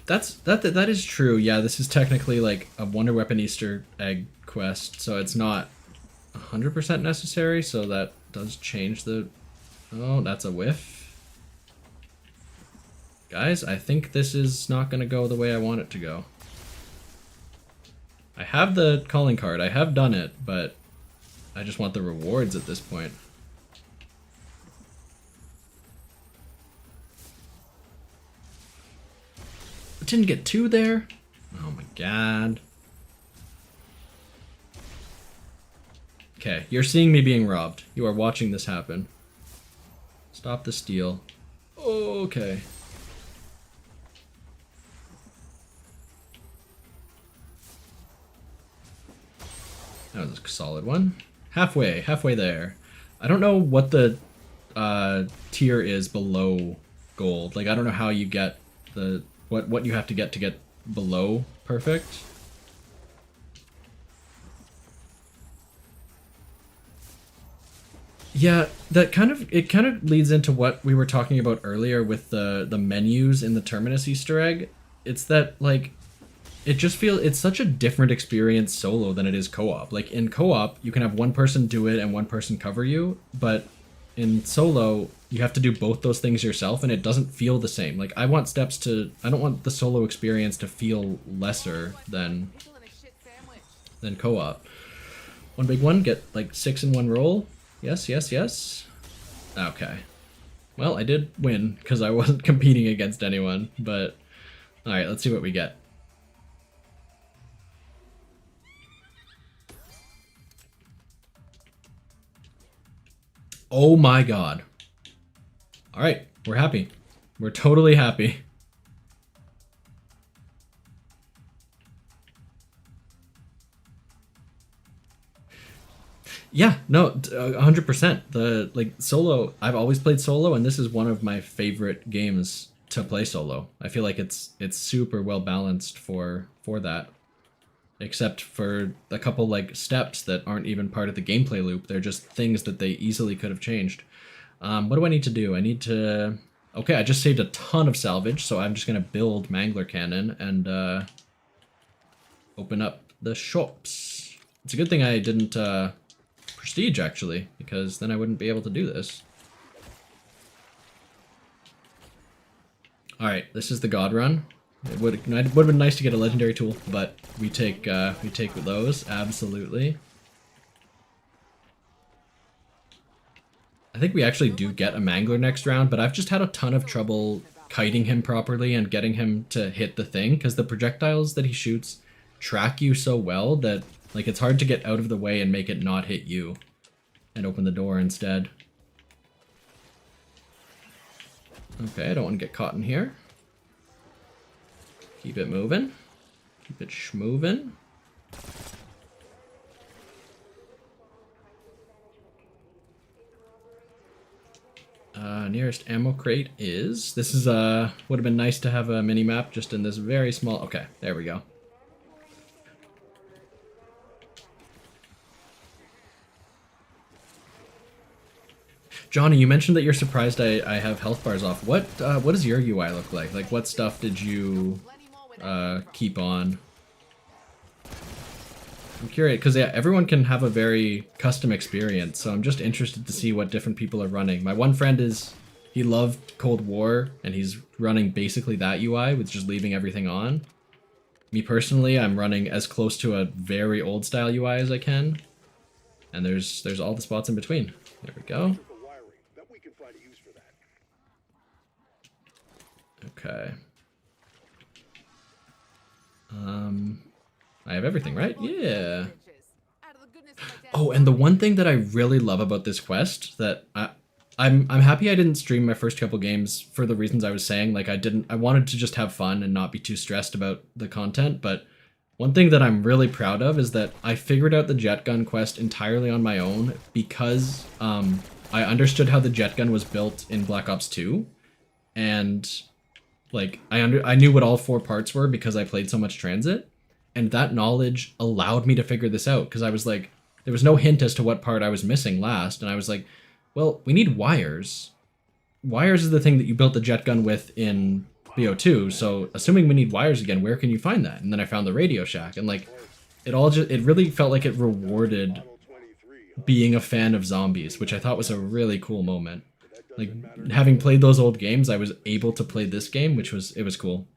That is true. Yeah, this is technically like a Wonder Weapon Easter egg quest, so it's not 100% necessary, so that does change the... Oh, that's a whiff. Guys, I think this is not going to go the way I want it to go. I have the calling card. I have done it, but I just want the rewards at this point. I didn't get 2 there? Oh my god. Okay, you're seeing me being robbed. You are watching this happen. Stop the steal. Okay. That was a solid one. Halfway there. I don't know what the tier is below gold. Like, I don't know how you get the... What you have to get below perfect. Yeah, it kind of leads into what we were talking about earlier with the menus in the Terminus Easter egg. It's that, like... It just feels, it's such a different experience solo than it is co-op. Like in co-op, you can have one person do it and one person cover you, but in solo, you have to do both those things yourself, and it doesn't feel the same. Like, I want steps to, I don't want the solo experience to feel lesser than co-op. One big one, get like 6 in one roll. Yes, yes, yes. Okay. Well, I did win because I wasn't competing against anyone, but alright, let's see what we get. Oh my god. Alright, we're happy. We're totally happy. Yeah, no, 100%. The like solo, I've always played solo, and this is one of my favorite games to play solo. I feel like it's super well balanced for that. Except for a couple like steps that aren't even part of the gameplay loop. They're just things that they easily could have changed. What do I need to do? I need to... Okay, I just saved a ton of salvage, so I'm just going to build Mangler Cannon and open up the shops. It's a good thing I didn't prestige, actually, because then I wouldn't be able to do this. Alright, this is the God Run. It would have been nice to get a legendary tool, but we take those, absolutely. I think we actually do get a Mangler next round, but I've just had a ton of trouble kiting him properly and getting him to hit the thing, because the projectiles that he shoots track you so well that like it's hard to get out of the way and make it not hit you and open the door instead. Okay, I don't want to get caught in here. Keep it moving. Keep it schmoving. Nearest ammo crate is... This is, would have been nice to have a mini-map just in this very small... Okay, there we go. Johnny, you mentioned that you're surprised I have health bars off. What does your UI look like? Like, what stuff did you keep on? I'm curious, because yeah, everyone can have a very custom experience, so I'm just interested to see what different people are running. My one friend he loved Cold War, and he's running basically that UI with just leaving everything on. Me personally, I'm running as close to a very old style UI as I can, and there's all the spots in between. There we go. Okay. I have everything, right? Yeah. Oh, and the one thing that I really love about this quest that I'm happy I didn't stream my first couple games for the reasons I was saying. Like I wanted to just have fun and not be too stressed about the content, but one thing that I'm really proud of is that I figured out the jet gun quest entirely on my own because I understood how the jet gun was built in Black Ops 2, and like I knew what all 4 parts were because I played so much Transit, and that knowledge allowed me to figure this out because I was like, there was no hint as to what part I was missing last, and I was like, well, we need wires. Wires is the thing that you built the jet gun with in BO2, so assuming we need wires again, where can you find that? And then I found the Radio Shack, and like, it really felt like it rewarded being a fan of zombies, which I thought was a really cool moment. Like, having played those old games, I was able to play this game, it was cool.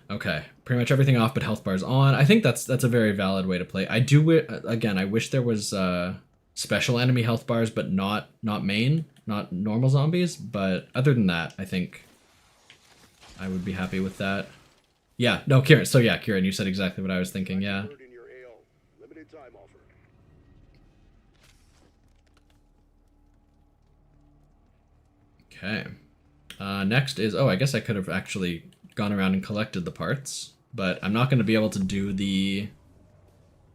Okay, pretty much everything off but health bars on. I think that's a very valid way to play. I do, again, I wish there was special enemy health bars, but not main, not normal zombies. But other than that, I think I would be happy with that. Yeah, no, Kieran. So yeah, Kieran, you said exactly what I was thinking. Yeah. Okay. Next is, oh, I guess I could have actually gone around and collected the parts, but I'm not going to be able to do the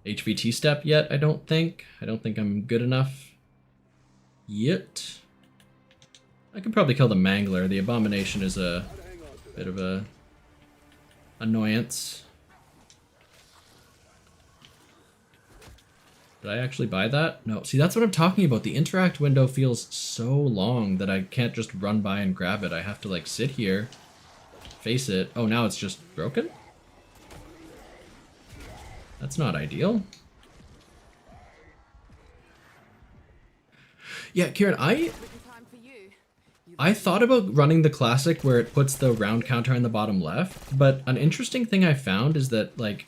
HVT step yet, I don't think. I don't think I'm good enough yet. I could probably kill the Mangler. The Abomination is a bit of a annoyance. Did I actually buy that? No. See, that's what I'm talking about. The interact window feels so long that I can't just run by and grab it. I have to, like, sit here, face it. Oh, now it's just broken? That's not ideal. Yeah, Kieran, Looking time for you. I thought about running the classic where it puts the round counter in the bottom left, but an interesting thing I found is that, like,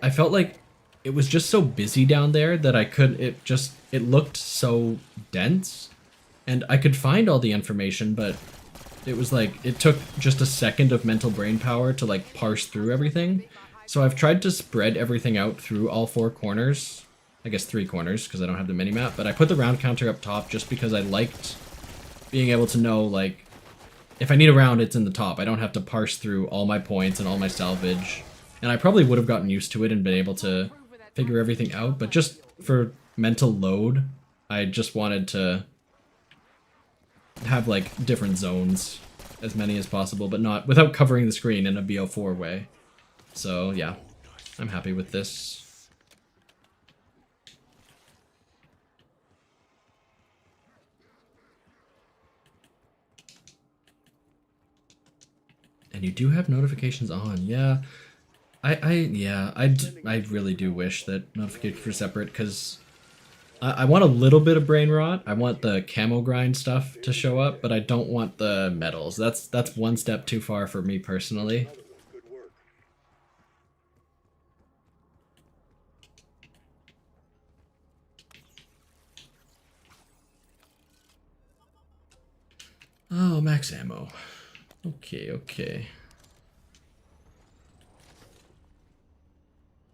I felt like it was just so busy down there that it looked so dense, and I could find all the information, but it was like, it took just a second of mental brain power to, like, parse through everything. So I've tried to spread everything out through all four corners. I guess 3 corners, because I don't have the mini-map, but I put the round counter up top just because I liked being able to know, like, if I need a round, it's in the top. I don't have to parse through all my points and all my salvage. And I probably would have gotten used to it and been able to figure everything out, but just for mental load, I just wanted to have, like, different zones, as many as possible, but not without covering the screen in a BO4 way. So, yeah, I'm happy with this. And you do have notifications on, yeah. I really do wish that notifications were separate, because I want a little bit of brain rot. I want the camo grind stuff to show up, but I don't want the medals. That's one step too far for me personally. Oh, max ammo. Okay, okay.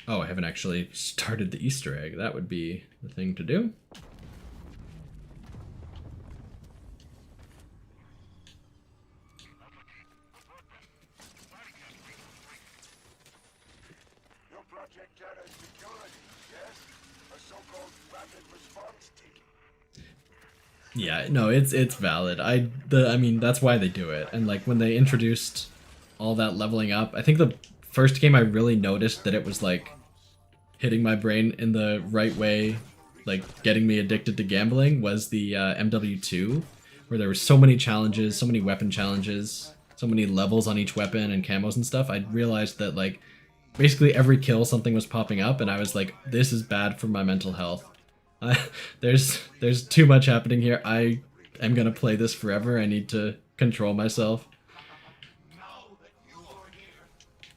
Oh, I haven't actually started the Easter egg. That would be the thing to do. Your Project Data Security, yes? A so-called rapid response team. Yeah, no, it's valid. I mean, that's why they do it. And, like, when they introduced all that leveling up, I think the first game I really noticed that it was, like, hitting my brain in the right way, like, getting me addicted to gambling, was the MW2, where there were so many challenges, so many weapon challenges, so many levels on each weapon and camos and stuff. I realized that, like, basically every kill something was popping up, and I was like, this is bad for my mental health. There's too much happening here. I am gonna play this forever. I need to control myself.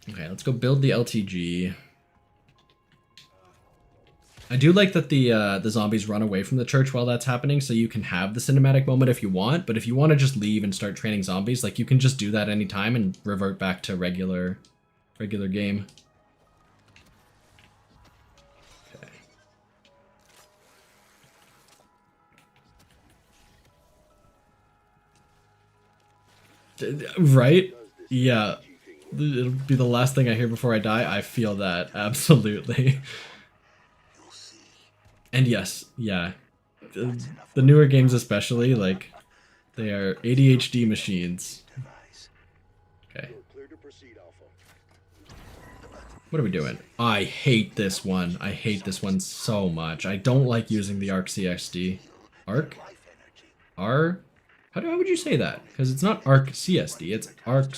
Okay, let's go build the LTG. I do like that the zombies run away from the church while that's happening, so you can have the cinematic moment if you want, but if you want to just leave and start training zombies, like, you can just do that anytime and revert back to regular game. Right? Yeah. It'll be the last thing I hear before I die. I feel that. Absolutely. And yes, yeah. The newer games especially, like, they are ADHD machines. Okay. What are we doing? I hate this one. I hate this one so much. I don't like using the ARC CXD. ARC? How would you say that? Because it's not ARC CSD, it's ARC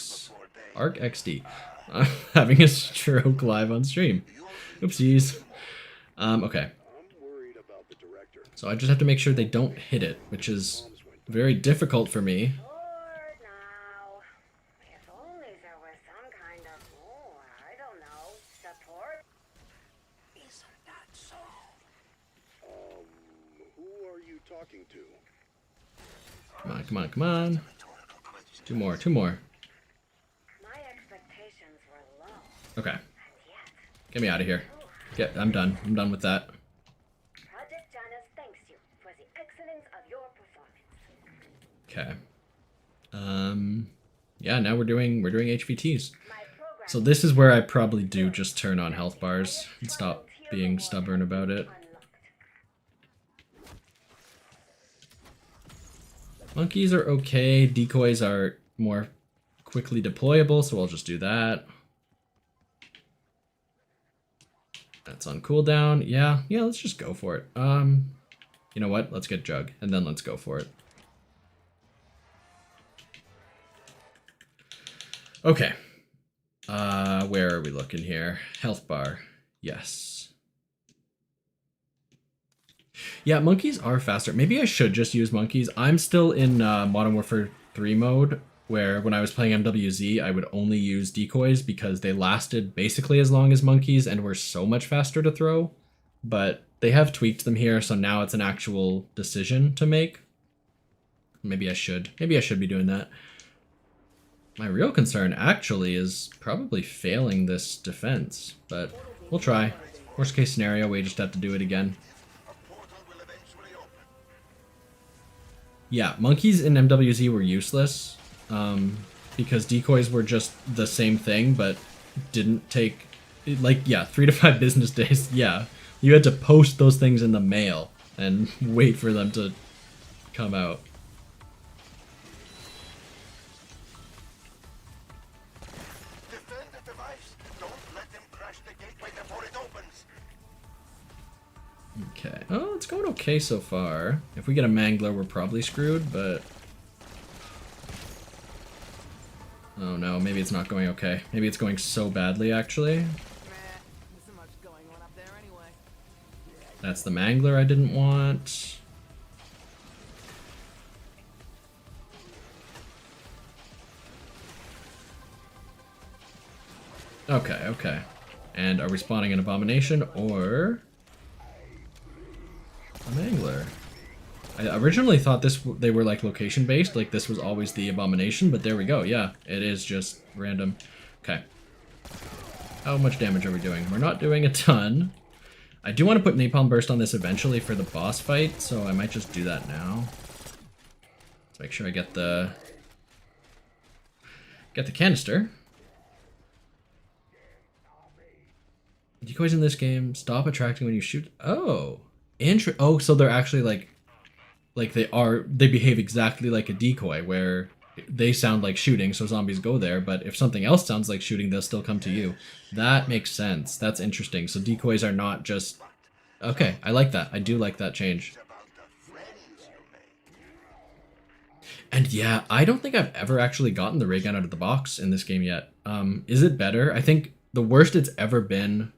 XD. I'm having a stroke live on stream. Oopsies. Okay. So I just have to make sure they don't hit it, which is very difficult for me. Now, if only there was some kind of, I don't know, support. Isn't that so? Who are you talking to? Come on, come on, come on. Two more, two more. My expectations were low. Okay. Get me out of here. I'm done. I'm done with that. Project Janus thanks you for the excellence of your performance. Okay. Yeah, now we're doing HVTs. So this is where I probably do just turn on health bars and stop being stubborn about it. Monkeys are okay. Decoys are more quickly deployable, so I'll just do that. That's on cooldown. Yeah, let's just go for it. You know what? Let's get Jug, and then let's go for it. Okay. Where are we looking here? Health bar. Yes. Yeah, monkeys are faster. Maybe I should just use monkeys. I'm still in Modern Warfare 3 mode, where when I was playing MWZ, I would only use decoys because they lasted basically as long as monkeys and were so much faster to throw. But they have tweaked them here, so now it's an actual decision to make. Maybe I should. Maybe I should be doing that. My real concern, actually, is probably failing this defense, but we'll try. Worst case scenario, we just have to do it again. Yeah, monkeys in MWZ were useless, because decoys were just the same thing, but didn't take, like, yeah, 3 to 5 business days, yeah. You had to post those things in the mail and wait for them to come out. Defend the device. Don't let them crash the gateway before it opens. Okay. Oh, it's going okay so far. If we get a mangler, we're probably screwed, but... Oh no, maybe it's not going okay. Maybe it's going so badly, actually. That's the mangler I didn't want. Okay, okay. And are we spawning an abomination or a mangler? I originally thought they were like location based, like this was always the abomination, but there we go. Yeah, it is just random. Okay. How much damage are we doing? We're not doing a ton. I do want to put Napalm Burst on this eventually for the boss fight, so I might just do that now. Let's make sure I get the canister. Decoys in this game stop attracting when you shoot. Oh, oh, so they're actually like they behave exactly like a decoy, where they sound like shooting, so zombies go there, but if something else sounds like shooting, they'll still come to you. That makes sense. That's interesting. So decoys are not just... Okay, I like that. I do like that change. And yeah, I don't think I've ever actually gotten the ray gun out of the box in this game yet. Is it better? I think the worst it's ever been...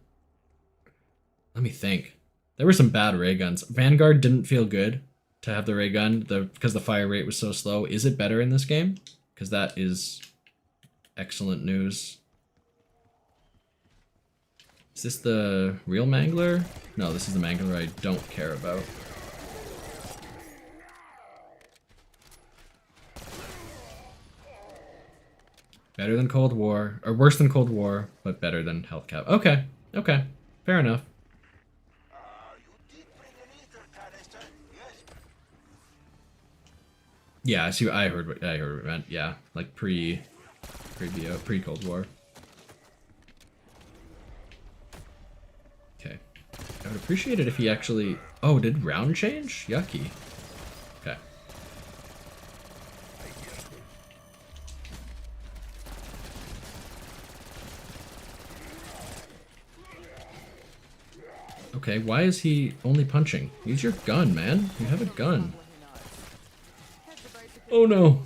Let me think. There were some bad ray guns. Vanguard didn't feel good to have the ray gun because the fire rate was so slow. Is it better in this game? Because that is excellent news. Is this the real mangler? No, this is the mangler I don't care about. Better than Cold War, or worse than Cold War, but better than Health Cap. Okay, okay, fair enough. Yeah, I see. I heard what it meant. Yeah, like pre Cold War. Okay, I would appreciate it if he actually. Oh, did round change? Yucky. Okay. Okay, why is he only punching? Use your gun, man. You have a gun. Oh no.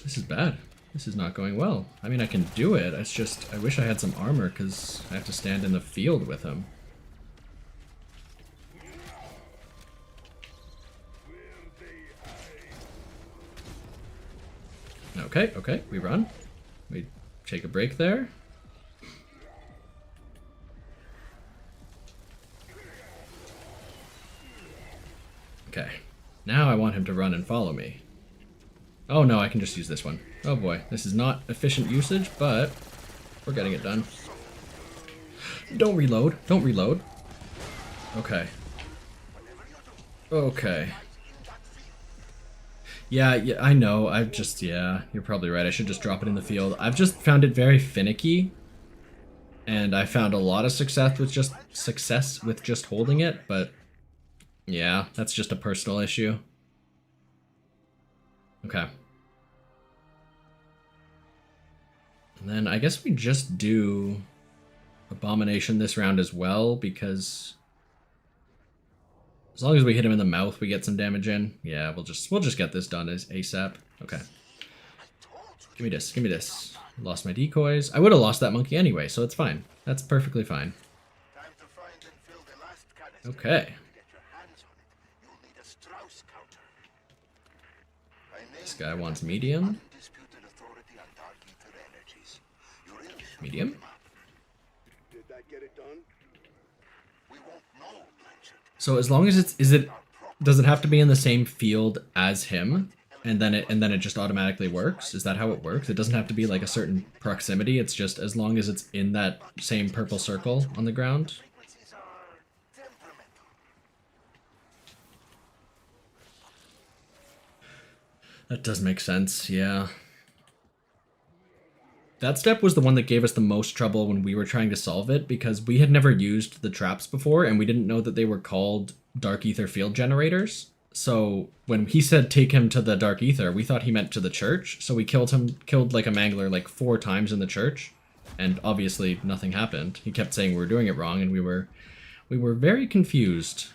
This is bad. This is not going well. I mean, I can do it. It's just, I wish I had some armor because I have to stand in the field with him. Okay, okay, we run. We take a break there. Okay, now I want him to run and follow me. Oh no, I can just use this one. Oh boy, this is not efficient usage, but we're getting it done. Don't reload, don't reload. Okay. Okay. Yeah, I know, yeah, you're probably right, I should just drop it in the field. I've just found it very finicky, and I found a lot of success with just holding it, but yeah, that's just a personal issue. Okay. And then I guess we just do Abomination this round as well, because as long as we hit him in the mouth, we get some damage in. Yeah, we'll just get this done as ASAP. Okay. Give me this, give me this. Lost my decoys. I would have lost that monkey anyway, so it's fine. That's perfectly fine. Time to find and fill the last canister. Okay. To get your hands on it, you'll need a Strauss counter. This guy wants medium. Undisputed authority on dark ether energies. You're in. Medium. Did that get it done? We won't know, Blanchard. So as long as does it have to be in the same field as him, and then it just automatically works? Is that how it works? It doesn't have to be like a certain proximity. It's just as long as it's in that same purple circle on the ground. Frequencies are temperamental. That does make sense, yeah. That step was the one that gave us the most trouble when we were trying to solve it, because we had never used the traps before, and we didn't know that they were called dark ether field generators. So when he said take him to the dark ether, we thought he meant to the church. So we killed like a mangler like 4 times in the church, and obviously nothing happened. He kept saying we were doing it wrong, and we were very confused.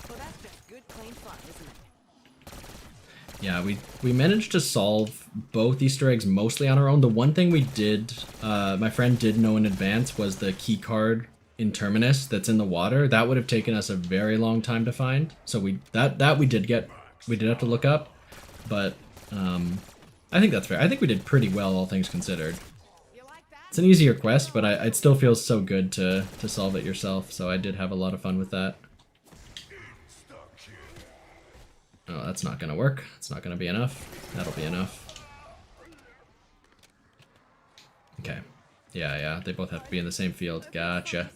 Well, that's just good, clean fun, isn't it? Yeah, we managed to solve both Easter eggs mostly on our own. The one thing we did, my friend did know in advance, was the key card in Terminus that's in the water. That would have taken us a very long time to find. So we did have to look up, but I think that's fair. I think we did pretty well, all things considered. It's an easier quest, but it still feels so good to solve it yourself. So I did have a lot of fun with that. Oh, that's not gonna work. It's not gonna be enough. That'll be enough. Okay. Yeah, they both have to be in the same field. Gotcha.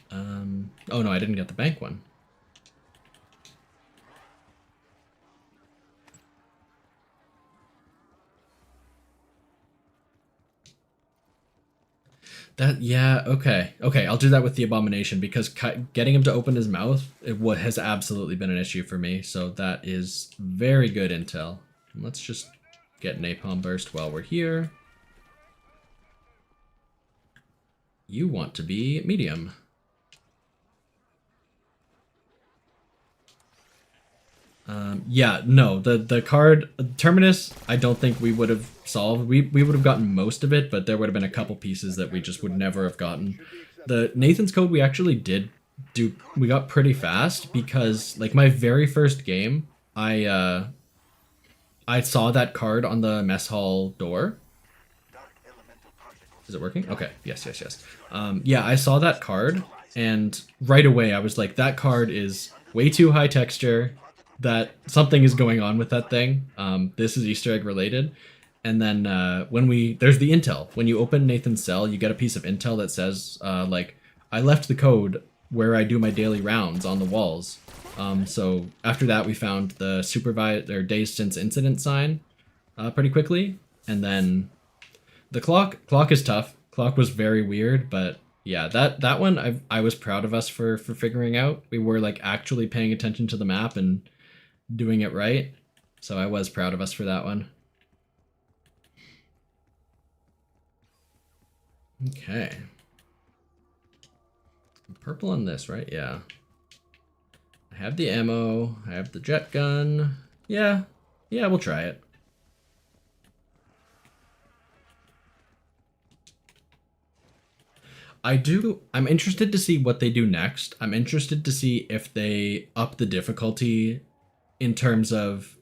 Oh no, I didn't get the bank one. Yeah, okay. Okay, I'll do that with the abomination, because getting him to open his mouth, has absolutely been an issue for me. So that is very good intel. Let's just get napalm burst while we're here. You want to be medium. Yeah, no, the card Terminus, I don't think we would have solved. We would have gotten most of it, but there would have been a couple pieces that we just would never have gotten. The Nathan's Code we actually did do, we got pretty fast, because like my very first game, I saw that card on the mess hall door. Is it working? Okay, yes. Yeah, I saw that card, and right away I was like, that card is way too high texture, that something is going on with that thing. This is Easter egg related. And then there's the intel. When you open Nathan's cell, you get a piece of intel that says, like, I left the code where I do my daily rounds on the walls. So after that, we found the days since incident sign pretty quickly. And then the clock is tough. Clock was very weird, but yeah, that one I was proud of us for figuring out. We were like actually paying attention to the map and doing it right. So I was proud of us for that one. Okay. Purple on this, right? Yeah. I have the ammo. I have the jet gun. Yeah, we'll try it. I'm interested to see what they do next. I'm interested to see if they up the difficulty in terms of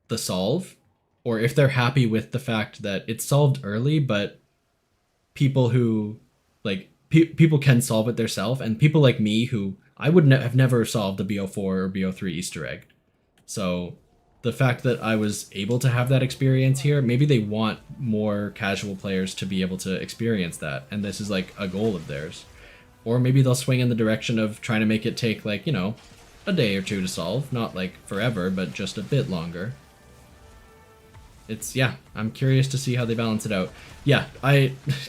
the solve, or if they're happy with the fact that it's solved early, but people who, like, people can solve it themselves, and people like me who, I would have never solved a BO4 or BO3 Easter egg. So the fact that I was able to have that experience here, maybe they want more casual players to be able to experience that, and this is like a goal of theirs. Or maybe they'll swing in the direction of trying to make it take, like, you know, a day or two to solve. Not like forever, but just a bit longer. Yeah, I'm curious to see how they balance it out. Yeah,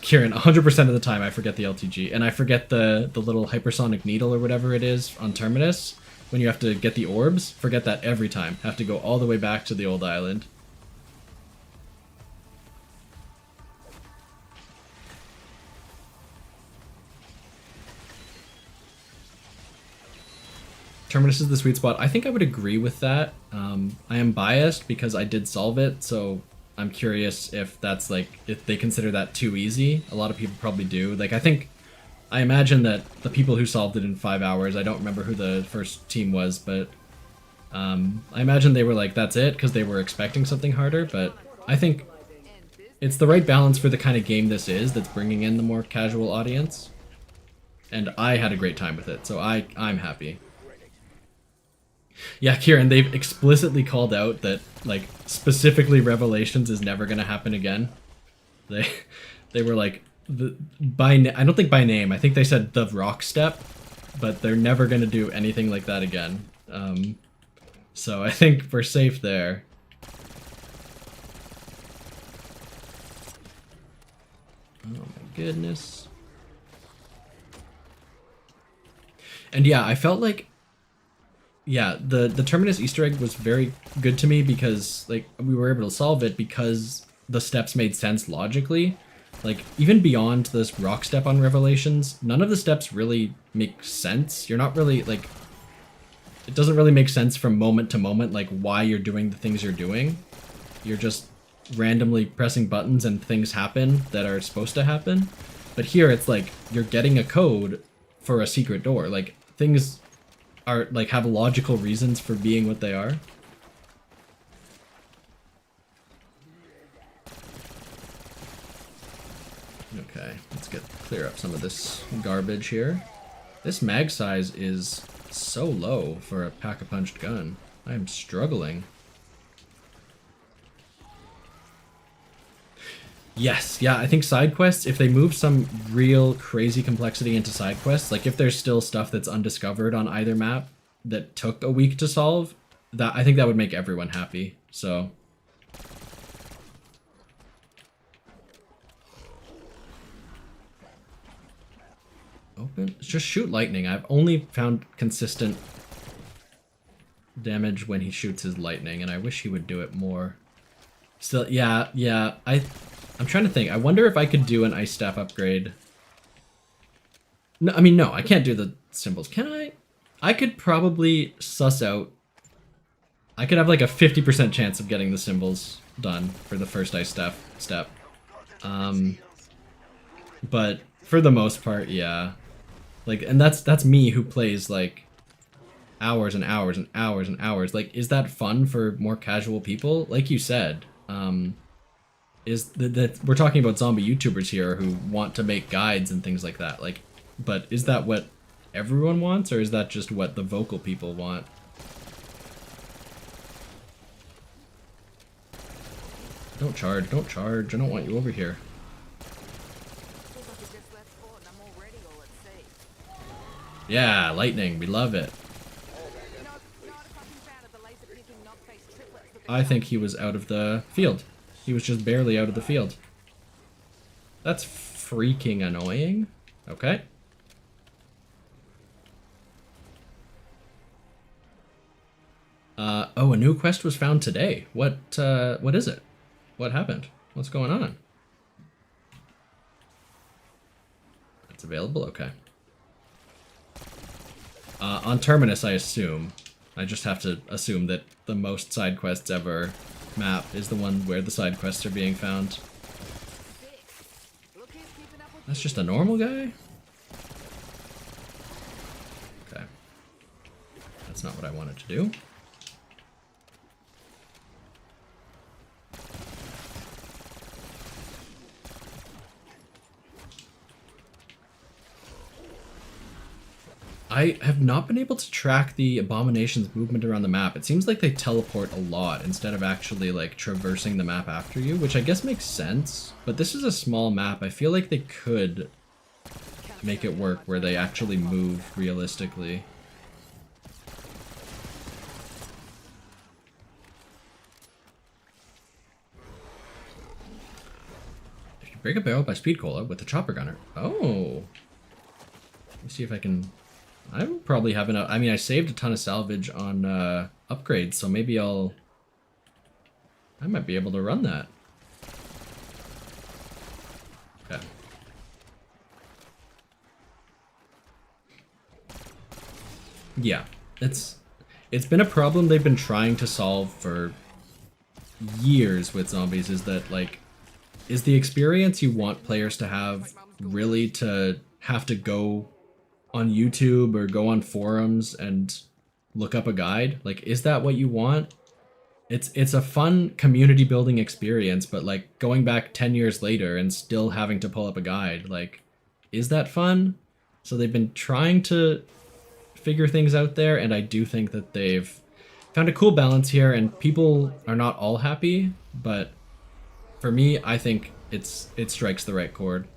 Kieran, 100% of the time I forget the LTG, and I forget the little hypersonic needle or whatever it is on Terminus, when you have to get the orbs. Forget that every time. Have to go all the way back to the old island. Terminus is the sweet spot. I think I would agree with that. I am biased because I did solve it, so I'm curious if that's like, if they consider that too easy. A lot of people probably do. Like, I imagine that the people who solved it in 5 hours, I don't remember who the first team was, but I imagine they were like, that's it, because they were expecting something harder, but I think it's the right balance for the kind of game this is that's bringing in the more casual audience. And I had a great time with it, so I'm happy. Yeah, Kieran, they've explicitly called out that, like, specifically Revelations is never going to happen again. They were like, I don't think by name, I think they said the rock step, but they're never going to do anything like that again. So I think we're safe there. Oh my goodness. And yeah, I felt like, yeah, the Terminus Easter egg was very good to me because, like, we were able to solve it because the steps made sense logically. Like, even beyond this rock step on Revelations, none of the steps really make sense. You're not really, like, it doesn't really make sense from moment to moment, like, why you're doing the things you're doing. You're just randomly pressing buttons and things happen that are supposed to happen. But here it's like, you're getting a code for a secret door. Like, things are, like, have logical reasons for being what they are. Okay, let's clear up some of this garbage here. This mag size is so low for a pack-a-punched gun. I am struggling. Yes, yeah, I think side quests, if they move some real crazy complexity into side quests, like if there's still stuff that's undiscovered on either map that took a week to solve, that I think that would make everyone happy. So open, just shoot lightning. I've only found consistent damage when he shoots his lightning, and I wish he would do it more. Still, yeah, I'm trying to think. I wonder if I could do an ice staff upgrade. No, I mean, no, I can't do the symbols. Can I? I could probably suss out. I could have like a 50% chance of getting the symbols done for the first ice staff step. But for the most part, yeah. Like, and that's me who plays like hours and hours and hours and hours. Like, is that fun for more casual people? Like you said, is that we're talking about zombie YouTubers here who want to make guides and things like that. Like, but is that what everyone wants, or is that just what the vocal people want? Don't charge, don't charge. I don't want you over here. Yeah, lightning, we love it. I think he was out of the field. He was just barely out of the field. That's freaking annoying. Okay. Oh, a new quest was found today. What is it? What happened? What's going on? It's available? Okay. On Terminus, I assume. I just have to assume that the most side quests ever map is the one where the side quests are being found. That's just a normal guy? Okay. That's not what I wanted to do. I have not been able to track the abomination's movement around the map. It seems like they teleport a lot instead of actually like traversing the map after you, which I guess makes sense. But this is a small map. I feel like they could make it work where they actually move realistically. If you break a barrel by speed cola with the chopper gunner. Oh. Let me see if I can... I'm probably having a... I mean, I saved a ton of salvage on upgrades, so maybe I might be able to run that. Okay. Yeah. it's been a problem they've been trying to solve for years with zombies, is that like, is the experience you want players to have really to have to go on YouTube or go on forums and look up a guide? Like, is that what you want? It's a fun community building experience, but like going back 10 years later and still having to pull up a guide, like, is that fun? So they've been trying to figure things out there, and I do think that they've found a cool balance here, and people are not all happy, but for me, I think it strikes the right chord.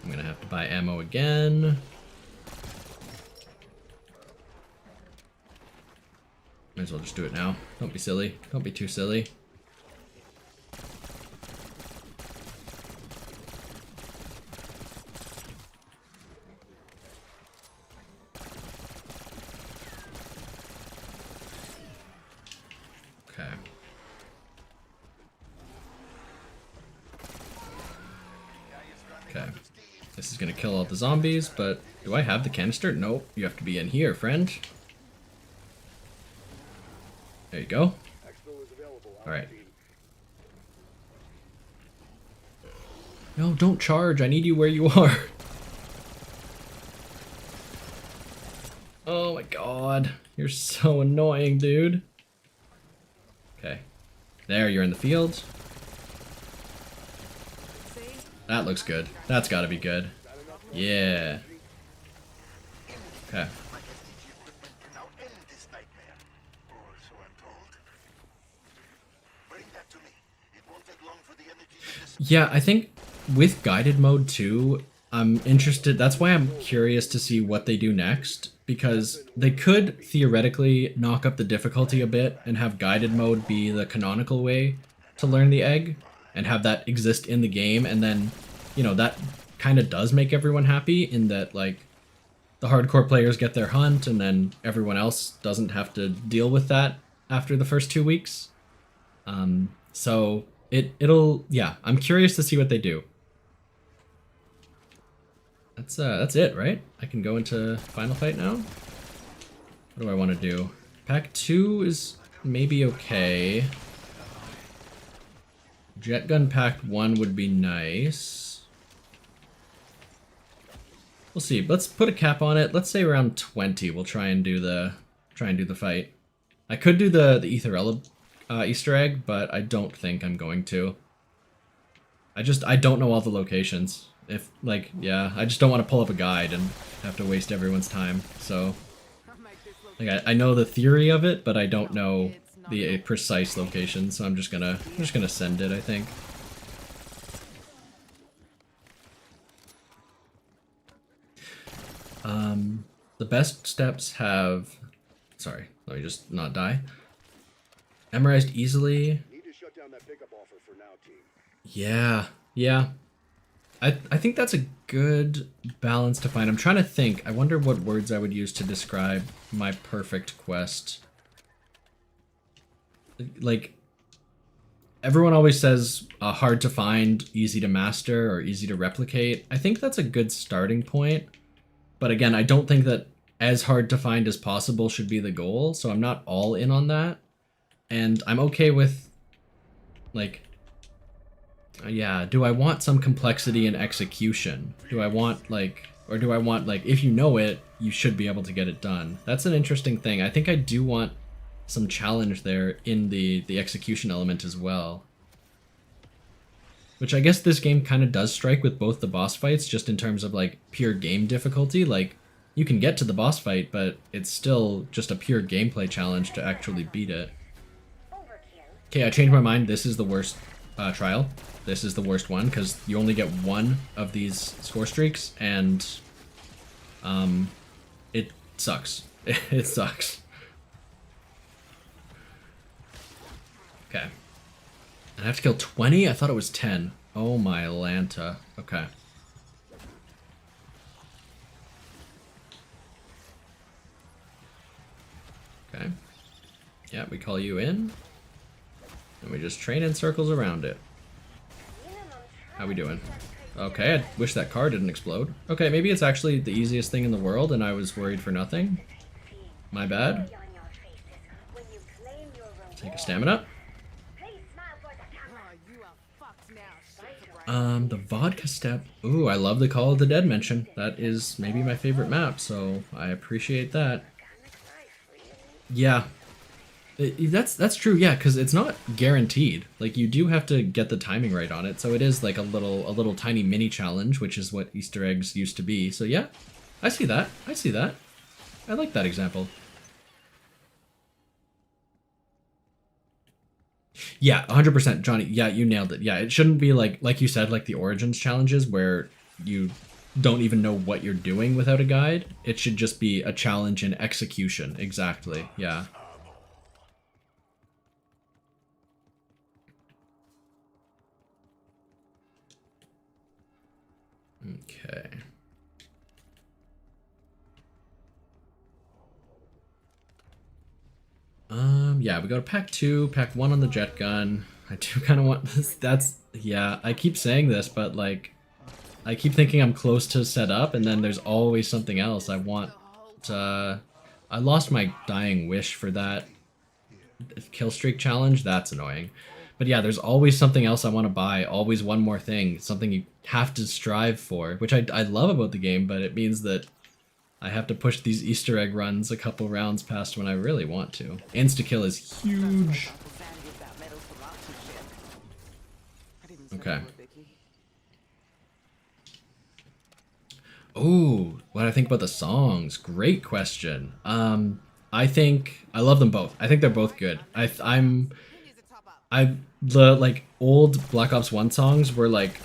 I'm gonna have to buy ammo again. Might as well just do it now. Don't be silly. Don't be too silly. Okay. Okay. This is gonna kill all the zombies, but do I have the canister? Nope. You have to be in here, friend. There you go. Alright. No, don't charge. I need you where you are. Oh my god. You're so annoying, dude. Okay. There, you're in the field. That looks good. That's gotta be good. Yeah. Okay. Yeah, I think with guided mode too, I'm interested. That's why I'm curious to see what they do next, because they could theoretically knock up the difficulty a bit and have guided mode be the canonical way to learn the egg and have that exist in the game, and then, you know, that kind of does make everyone happy in that, like, the hardcore players get their hunt and then everyone else doesn't have to deal with that after the first 2 weeks. So it'll, yeah, I'm curious to see what they do. That's it, right? I can go into final fight now. What do I want to do? Pack 2 is maybe okay. Jet gun pack 1 would be nice. We'll see. Let's put a cap on it. Let's say around 20. We'll try and do the fight. I could do the Etherella Easter egg, but I don't think I'm going to. I don't know all the locations. If, like, yeah, I just don't want to pull up a guide and have to waste everyone's time. So, like, I know the theory of it, but I don't know the precise location. So I'm just gonna send it, I think. The best steps have, sorry, let me just not die. Memorized easily. Need to shut down that pickup offer for now, team. Yeah. I think that's a good balance to find. I'm trying to think. I wonder what words I would use to describe my perfect quest. Like, everyone always says hard to find, easy to master, or easy to replicate. I think that's a good starting point. But again, I don't think that as hard to find as possible should be the goal, so I'm not all in on that. And I'm okay with, like, yeah, do I want some complexity in execution? Do I want, like, or do I want, like, if you know it, you should be able to get it done? That's an interesting thing. I think I do want some challenge there in the execution element as well. Which I guess this game kind of does strike with both the boss fights, just in terms of, like, pure game difficulty. Like, you can get to the boss fight, but it's still just a pure gameplay challenge to actually beat it. Okay, I changed my mind. This is the worst trial. This is the worst one, because you only get one of these score streaks, and it sucks. It sucks. Okay. I have to kill 20? I thought it was 10. Oh my Lanta. Okay. Okay. Yeah, we call you in. And we just train in circles around it. How we doing? Okay, I wish that car didn't explode. Okay, maybe it's actually the easiest thing in the world and I was worried for nothing. My bad. Take a stamina. The vodka step. Ooh, I love the Call of the Dead mention. That is maybe my favorite map, so I appreciate that. Yeah. That's true, yeah, because it's not guaranteed. Like, you do have to get the timing right on it, so it is like a little tiny mini challenge, which is what Easter eggs used to be. So yeah, I see that. I see that. I like that example. Yeah, 100%, Johnny. Yeah, you nailed it. Yeah, it shouldn't be like you said, like the Origins challenges where you don't even know what you're doing without a guide. It should just be a challenge in execution. Exactly. Yeah. Okay. Yeah, we go to pack 2, pack 1 on the jet gun. I do kind of want this. That's, yeah, I keep saying this, but like, I keep thinking I'm close to set up, and then there's always something else. I want, I lost my dying wish for that kill streak challenge. That's annoying. But yeah, there's always something else I want to buy, always one more thing, something you have to strive for, which I love about the game, but it means that I have to push these Easter egg runs a couple rounds past when I really want to. Insta-kill is huge. Okay. Oh, what do I think about the songs? Great question. I think I love them both. I think they're both good. The like old Black Ops 1 songs were like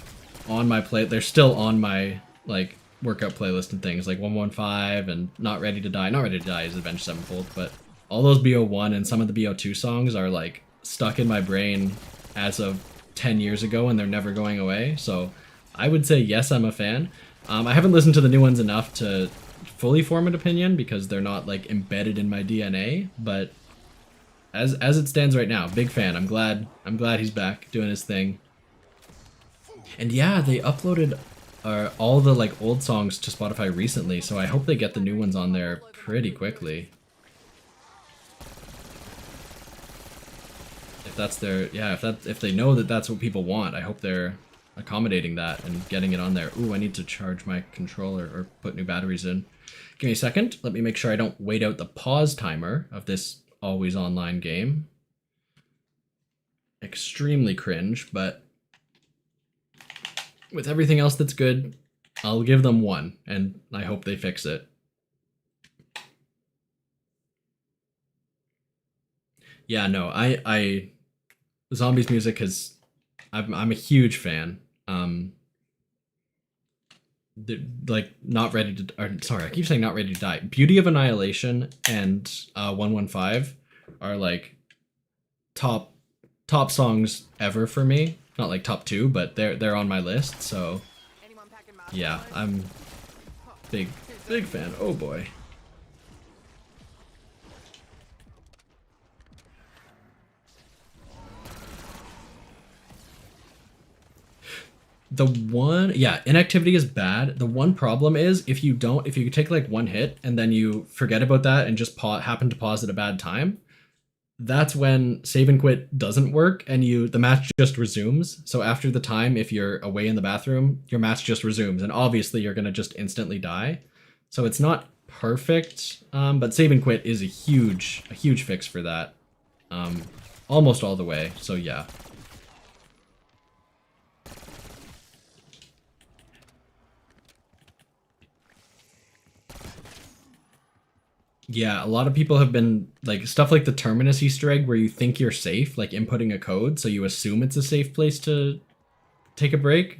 on my play. They're still on my like workout playlist and things like 115 and Not Ready to Die. Not Ready to Die is Avenged Sevenfold, but all those BO1 and some of the BO2 songs are like stuck in my brain as of 10 years ago and they're never going away. So I would say yes, I'm a fan. I haven't listened to the new ones enough to fully form an opinion because they're not like embedded in my DNA, but as it stands right now, big fan. I'm glad he's back doing his thing. And yeah, they uploaded all the like old songs to Spotify recently, so I hope they get the new ones on there pretty quickly. If that's their, yeah, if they know that that's what people want, I hope they're accommodating that and getting it on there. Ooh, I need to charge my controller or put new batteries in. Give me a second. Let me make sure I don't wait out the pause timer of this always online game. Extremely cringe, but with everything else that's good, I'll give them 1, and I hope they fix it. Yeah, no, I Zombies music is, I'm a huge fan. Like Not Ready to, or sorry, I keep saying Not Ready to Die. Beauty of Annihilation and 115 are like top songs ever for me. Not like top 2, but they're on my list. So yeah, I'm big fan. Oh boy. The one, yeah, inactivity is bad. The one problem is if you take like one hit and then you forget about that and just happen to pause at a bad time, that's when save and quit doesn't work and the match just resumes. So after the time, if you're away in the bathroom, your match just resumes and obviously you're gonna just instantly die. So it's not perfect, but save and quit is a huge fix for that, almost all the way. So yeah. Yeah, a lot of people have been like stuff like the Terminus Easter egg where you think you're safe, like inputting a code, so you assume it's a safe place to take a break,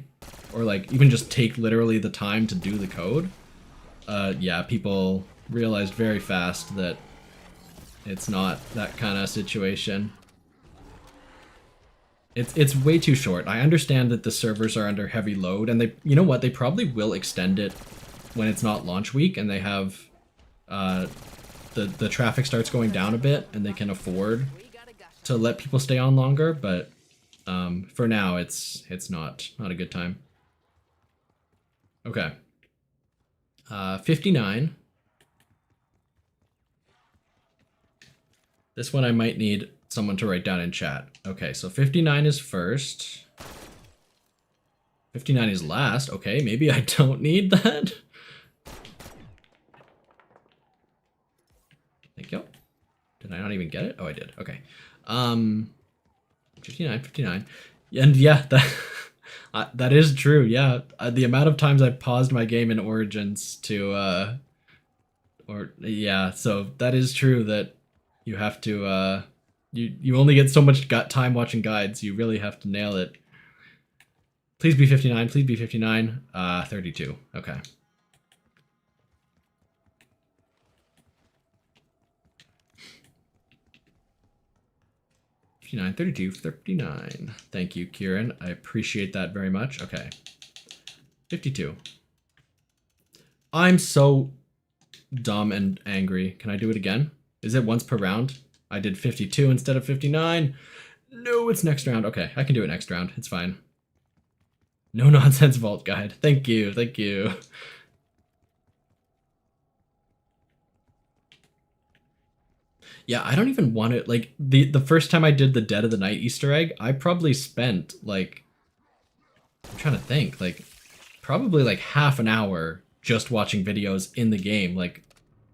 or like even just take literally the time to do the code. Yeah, people realized very fast that it's not that kind of situation. It's way too short. I understand that the servers are under heavy load, and they, you know what, they probably will extend it when it's not launch week and they have the traffic starts going down a bit and they can afford to let people stay on longer, but for now it's not a good time. Okay. 59. This one I might need someone to write down in chat. Okay, so 59 is first. 59 is last. Okay, maybe I don't need that. Thank you. Did I not even get it? Oh, I did. Okay. 59. And yeah, that that is true. Yeah, the amount of times I paused my game in Origins to so that is true that you have to you only get so much time watching guides. You really have to nail it. Please be 59. Please be 59. 32. Okay. 59, 32, 39. Thank you, Kieran. I appreciate that very much. Okay. 52. I'm so dumb and angry. Can I do it again? Is it once per round? I did 52 instead of 59. No, it's next round. Okay, I can do it next round. It's fine. No nonsense vault guide. Thank you. Thank you. Yeah, I don't even want it. Like, the first time I did the Dead of the Night Easter egg, I probably spent, like, I'm trying to think, like, probably like half an hour just watching videos in the game, like,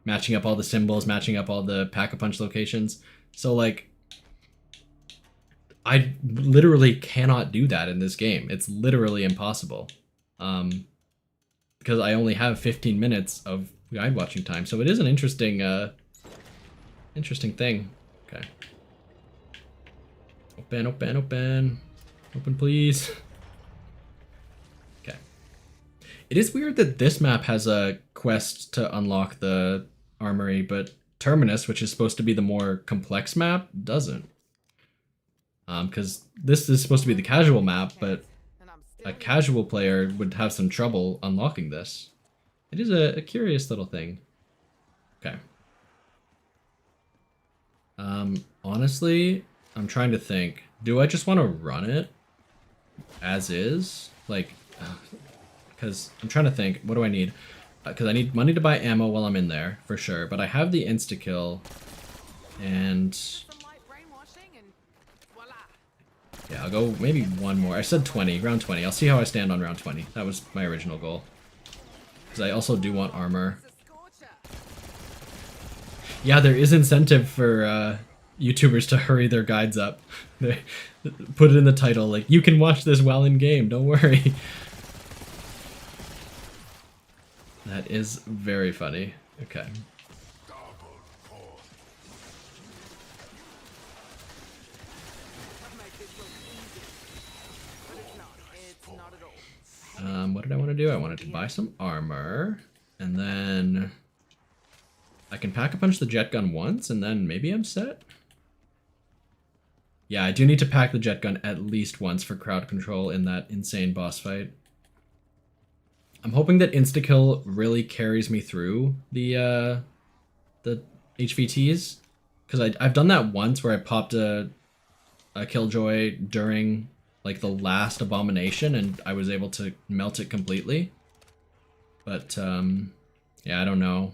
matching up all the symbols, matching up all the Pack-a-Punch locations. So, like, I literally cannot do that in this game. It's literally impossible. Because I only have 15 minutes of guide watching time. So it is an interesting, interesting thing. Okay. Open, open, open. Open, please. Okay. It is weird that this map has a quest to unlock the armory, but Terminus, which is supposed to be the more complex map, doesn't. Because this is supposed to be the casual map, but a casual player would have some trouble unlocking this. It is a curious little thing. Okay. Honestly, I'm trying to think. Do I just want to run it as is? Like, because I'm trying to think. What do I need? Because I need money to buy ammo while I'm in there, for sure. But I have the insta-kill, and yeah, I'll go maybe one more. I said 20, round 20. I'll see how I stand on round 20. That was my original goal. Because I also do want armor. Yeah, there is incentive for YouTubers to hurry their guides up. They put it in the title, like, you can watch this while in game, don't worry. That is very funny. Okay. What did I want to do? I wanted to buy some armor, and then I can Pack-a-Punch the jet gun once, and then maybe I'm set. Yeah, I do need to pack the jet gun at least once for crowd control in that insane boss fight. I'm hoping that insta-kill really carries me through the HVTs, because I've done that once where I popped a Killjoy during like the last abomination, and I was able to melt it completely. But yeah, I don't know.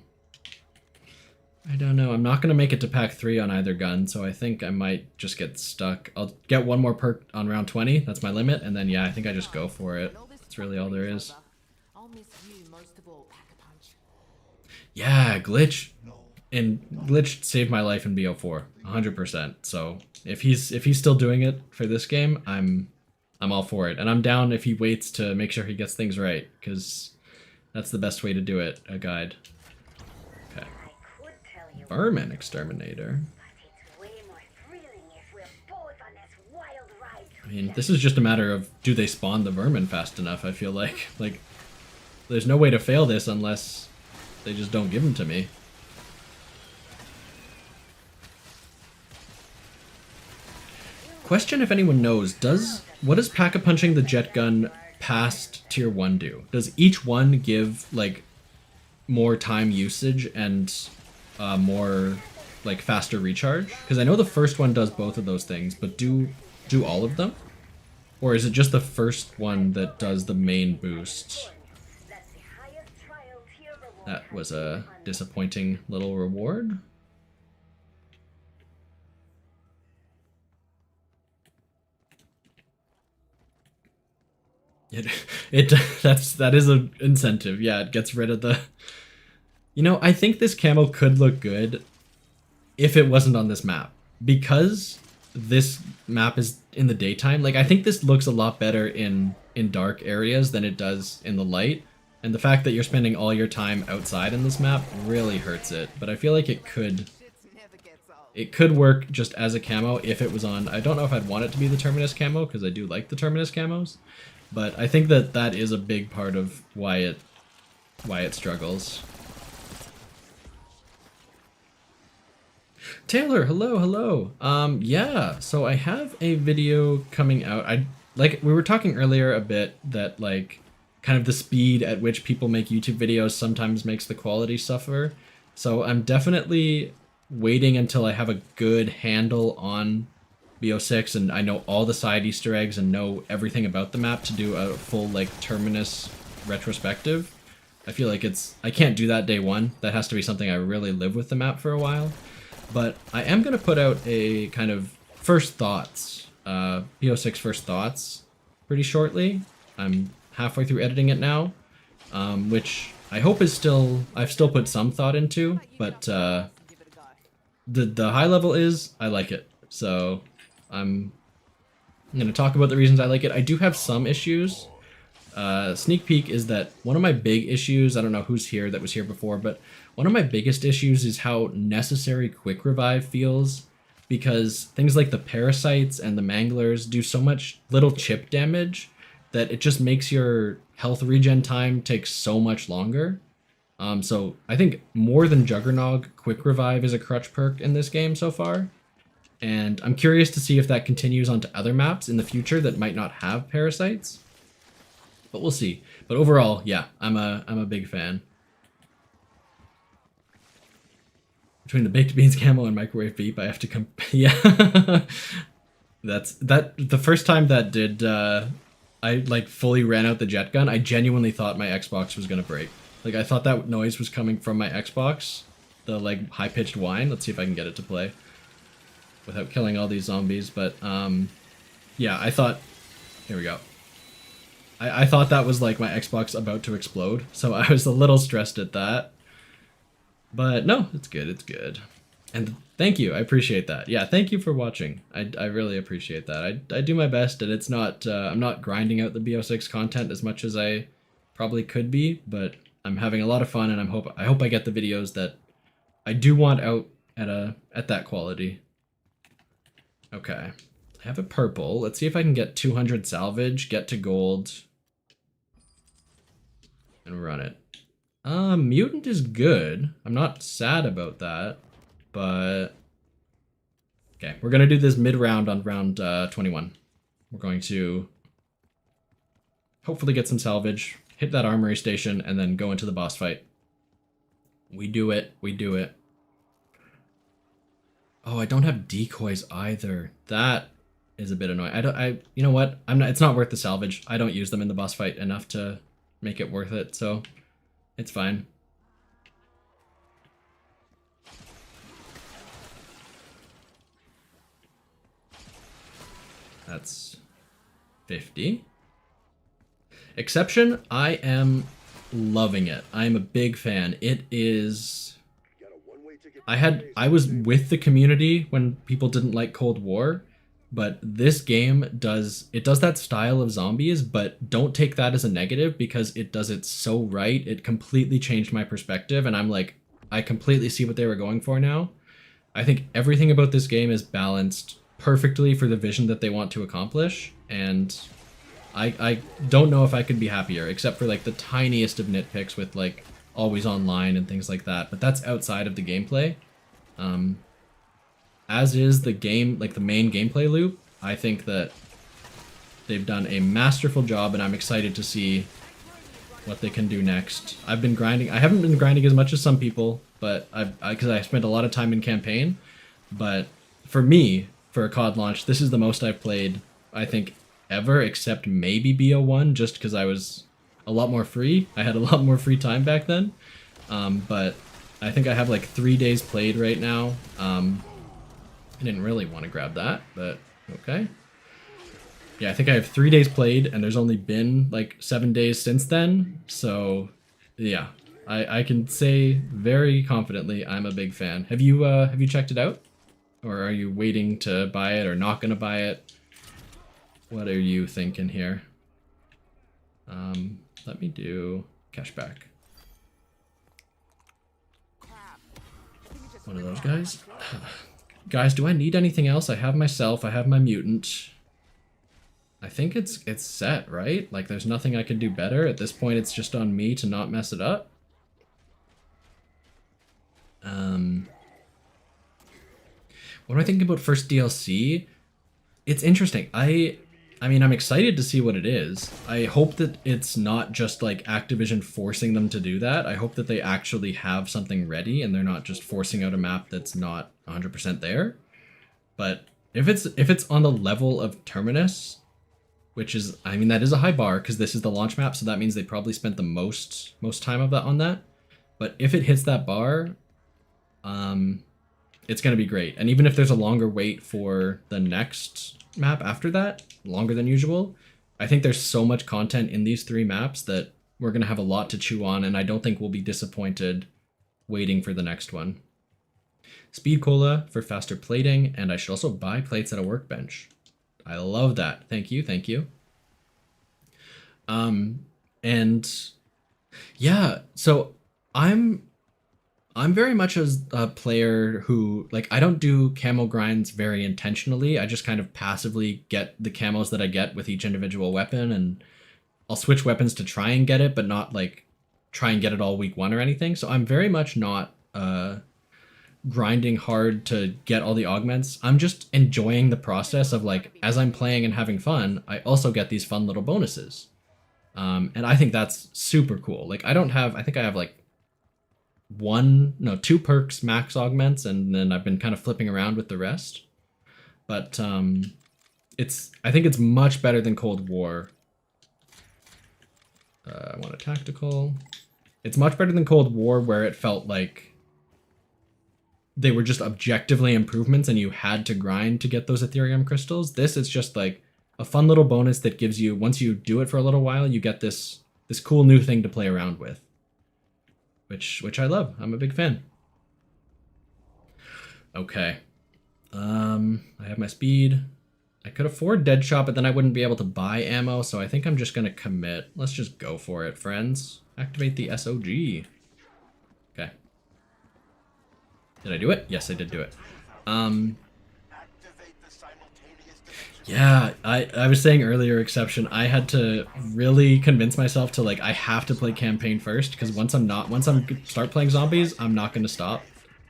I'm not gonna make it to pack 3 on either gun, so I think I might just get stuck. I'll get one more perk on round 20. That's my limit, and then yeah, I think I just go for it. That's really all there is. Yeah, glitch. And glitch saved my life in BO4, 100%. So if he's still doing it for this game, I'm all for it. And I'm down if he waits to make sure he gets things right, because that's the best way to do it, a guide. Okay. Vermin Exterminator. I mean, this is just a matter of, do they spawn the vermin fast enough, I feel like. Like, there's no way to fail this unless they just don't give them to me. Question if anyone knows, what does Pack-a-Punching the jet gun past tier 1 do? Does each one give, like, more time usage and more, like, faster recharge? Because I know the first one does both of those things, but do all of them? Or is it just the first one that does the main boost? That was a disappointing little reward. It that is an incentive. Yeah, it gets rid of the. You know, I think this camo could look good if it wasn't on this map, because this map is in the daytime. Like, I think this looks a lot better in dark areas than it does in the light. And the fact that you're spending all your time outside in this map really hurts it. But I feel like it could work just as a camo if it was on. I don't know if I'd want it to be the Terminus camo, because I do like the Terminus camos. But I think that that is a big part of why it struggles. Taylor, hello. Yeah, so I have a video coming out. Like we were talking earlier a bit that like kind of the speed at which people make YouTube videos sometimes makes the quality suffer. So I'm definitely waiting until I have a good handle on BO6 and I know all the side Easter eggs and know everything about the map to do a full like Terminus retrospective. I feel like I can't do that day one. That has to be something I really live with the map for a while. But I am going to put out a kind of first thoughts, BO6 first thoughts pretty shortly. I'm halfway through editing it now, which I hope is I've still put some thought into, but the high level is I like it. So I'm going to talk about the reasons I like it. I do have some issues. Sneak peek is that one of my big issues, I don't know who's here that was here before, but one of my biggest issues is how necessary quick revive feels, because things like the parasites and the manglers do so much little chip damage that it just makes your health regen time take so much longer. So I think more than Juggernog, quick revive is a crutch perk in this game so far. And I'm curious to see if that continues onto other maps in the future that might not have parasites. But we'll see. But overall, yeah, I'm a big fan. Between the baked beans camo and microwave beep, I have to yeah. The first time that did I like fully ran out the jet gun, I genuinely thought my Xbox was gonna break. Like I thought that noise was coming from my Xbox. The like high-pitched whine. Let's see if I can get it to play without killing all these zombies, but yeah, I thought here we go. I thought that was like my Xbox about to explode, so I was a little stressed at that. But no, it's good, it's good. And thank you, I appreciate that. Yeah, thank you for watching. I really appreciate that. I do my best, and it's not, I'm not grinding out the BO6 content as much as I probably could be, but I'm having a lot of fun, and I hope I get the videos that I do want out at that quality. Okay, I have a purple. Let's see if I can get 200 salvage, get to gold, and run it. Mutant is good. I'm not sad about that, but okay, we're gonna do this mid-round on round 21. We're going to hopefully get some salvage, hit that armory station, and then go into the boss fight. We do it. We do it. Oh, I don't have decoys either. That is a bit annoying. You know what? It's not worth the salvage. I don't use them in the boss fight enough to make it worth it, so it's fine. That's 50. Exception, I am loving it. I am a big fan. It is... I was with the community when people didn't like Cold War, but this game does that style of zombies, but don't take that as a negative because it does it so right. It completely changed my perspective, and I'm like, I completely see what they were going for now. I think everything about this game is balanced perfectly for the vision that they want to accomplish, and I don't know if I could be happier, except for like the tiniest of nitpicks with like always online and things like that, but that's outside of the gameplay. As is the game, like the main gameplay loop, I think that they've done a masterful job, and I'm excited to see what they can do next. I've been grinding. I haven't been grinding as much as some people, but because I spent a lot of time in campaign, but for me, for a COD launch, this is the most I've played, I think, ever, except maybe BO1, just because I was a lot more free. I had a lot more free time back then. but I think I have like 3 days played right now. I didn't really want to grab that, but okay. Yeah, I think I have 3 days played, and there's only been like 7 days since then. So, yeah, I can say very confidently I'm a big fan. Have you checked it out, or are you waiting to buy it, or not gonna buy it? What are you thinking here? Let me do cashback. One of those guys. Guys, do I need anything else? I have myself. I have my mutant. I think it's set, right? Like, there's nothing I can do better. At this point, it's just on me to not mess it up. What do I think about first DLC? It's interesting. I mean, I'm excited to see what it is. I hope that it's not just like Activision forcing them to do that. I hope that they actually have something ready and they're not just forcing out a map that's not 100% there. But if it's on the level of Terminus, which is, I mean, that is a high bar because this is the launch map, so that means they probably spent the most time of that on that. But if it hits that bar, it's going to be great. And even if there's a longer wait for the next map after that, longer than usual, I think there's so much content in these 3 maps that we're going to have a lot to chew on, and I don't think we'll be disappointed waiting for the next one. Speed cola for faster plating, and I should also buy plates at a workbench. I love that. Thank you, thank you. And yeah, so I'm very much a player who, like, I don't do camo grinds very intentionally. I just kind of passively get the camos that I get with each individual weapon, and I'll switch weapons to try and get it, but not like try and get it all week 1 or anything. So I'm very much not grinding hard to get all the augments. I'm just enjoying the process of, like, as I'm playing and having fun, I also get these fun little bonuses. And I think that's super cool. Like, I think I have like 2 perks max augments, and then I've been kind of flipping around with the rest. But I think it's much better than Cold War. I want a tactical. It's much better than Cold War, where it felt like they were just objectively improvements and you had to grind to get those Ethereum crystals. This is just like a fun little bonus that gives you, once you do it for a little while, you get this cool new thing to play around with. Which I love. I'm a big fan. Okay. I have my speed. I could afford Deadshot, but then I wouldn't be able to buy ammo, so I think I'm just gonna commit. Let's just go for it, friends. Activate the SOG. Okay. Did I do it? Yes, I did do it. Yeah, I was saying earlier, Exception, I had to really convince myself to, like, I have to play campaign first, because once I start playing zombies, I'm not going to stop.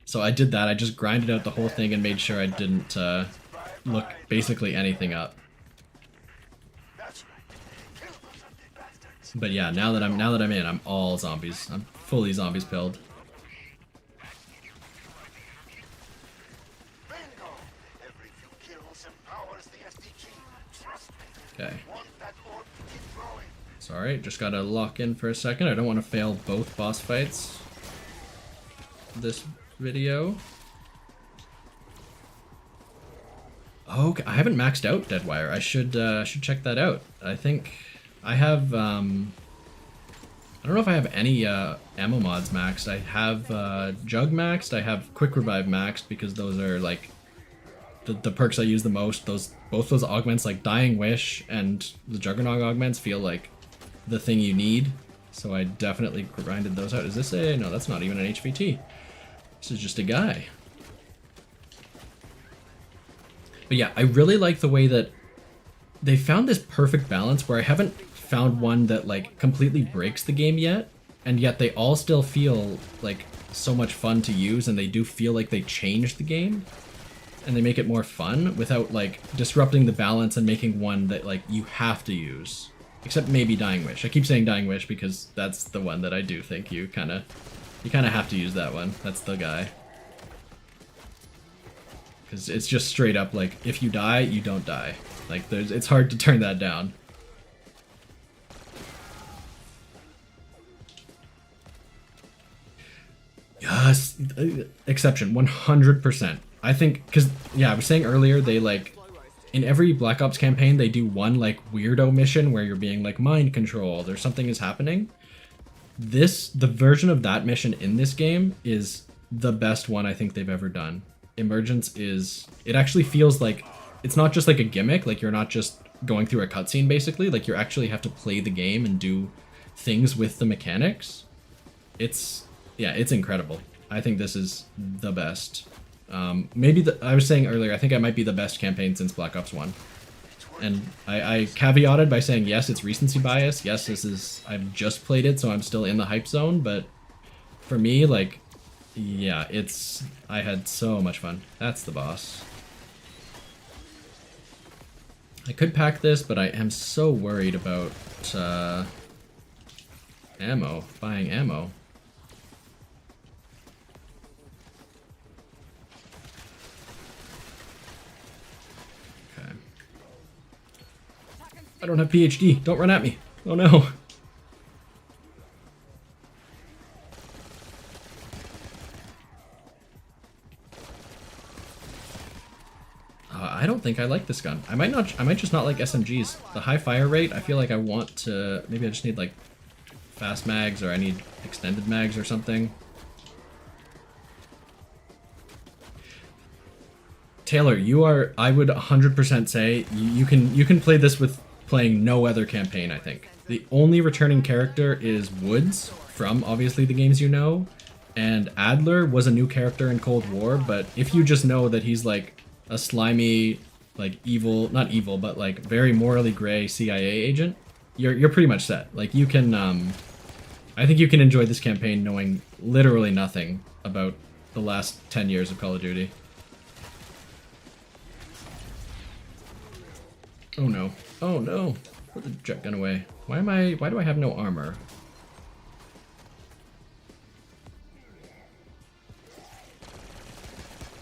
So I did that. I just grinded out the whole thing and made sure I didn't look basically anything up. But yeah, now that I'm in, I'm all zombies. I'm fully zombies pilled. Okay. Sorry, just gotta lock in for a second. I don't want to fail both boss fights this video. Okay, I haven't maxed out Deadwire. I should check that out. I think I have I don't know if I have any ammo mods maxed. I have Jug maxed. I have Quick Revive maxed because those are like the perks I use the most. Both those augments, like Dying Wish and the Juggernog augments, feel like the thing you need. So I definitely grinded those out. Is this a... No, that's not even an HVT. This is just a guy. But yeah, I really like the way that they found this perfect balance where I haven't found one that, like, completely breaks the game yet, and yet they all still feel like so much fun to use, and they do feel like they changed the game. And they make it more fun without, like, disrupting the balance and making one that, like, you have to use. Except maybe Dying Wish. I keep saying Dying Wish because that's the one that I do think you kind of have to use that one. That's the guy. Because it's just straight up, like, if you die, you don't die. Like, it's hard to turn that down. exception, 100%. I think, because, yeah, I was saying earlier, they, like, in every Black Ops campaign, they do one, like, weirdo mission where you're being, like, mind controlled or something is happening. The version of that mission in this game is the best one I think they've ever done. Emergence is, it actually feels like, it's not just like a gimmick, like you're not just going through a cutscene basically, like you actually have to play the game and do things with the mechanics. It's, yeah, it's incredible. I think this is the best. Maybe I was saying earlier, I think it might be the best campaign since Black Ops 1. And I caveated by saying, yes, it's recency bias. Yes, I've just played it, so I'm still in the hype zone. But for me, like, yeah, I had so much fun. That's the boss. I could pack this, but I am so worried about ammo, buying ammo. Okay. I don't have PhD. Don't run at me. Oh no. I don't think I like this gun. I might just not like SMGs. The high fire rate, I feel like I want to, maybe I just need like fast mags, or I need extended mags or something. Taylor, I would 100% say you can play this with playing no other campaign, I think. The only returning character is Woods from obviously the games you know, and Adler was a new character in Cold War, but if you just know that he's like a slimy, like evil, not evil, but like very morally gray CIA agent, you're pretty much set. Like you can, I think you can enjoy this campaign knowing literally nothing about the last 10 years of Call of Duty. Oh no, oh no, put the jet gun away. Why do I have no armor?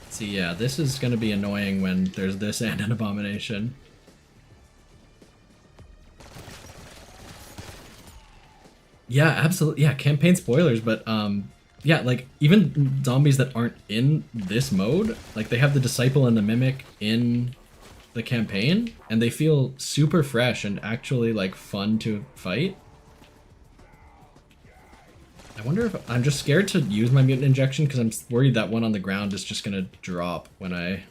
See, yeah, this is gonna be annoying when there's this and an abomination. Yeah, absolutely. Yeah, campaign spoilers, but yeah, like even zombies that aren't in this mode, like they have the Disciple and the Mimic in the campaign, and they feel super fresh and actually like fun to fight. I wonder if I'm just scared to use my mutant injection because I'm worried that one on the ground is just gonna drop when or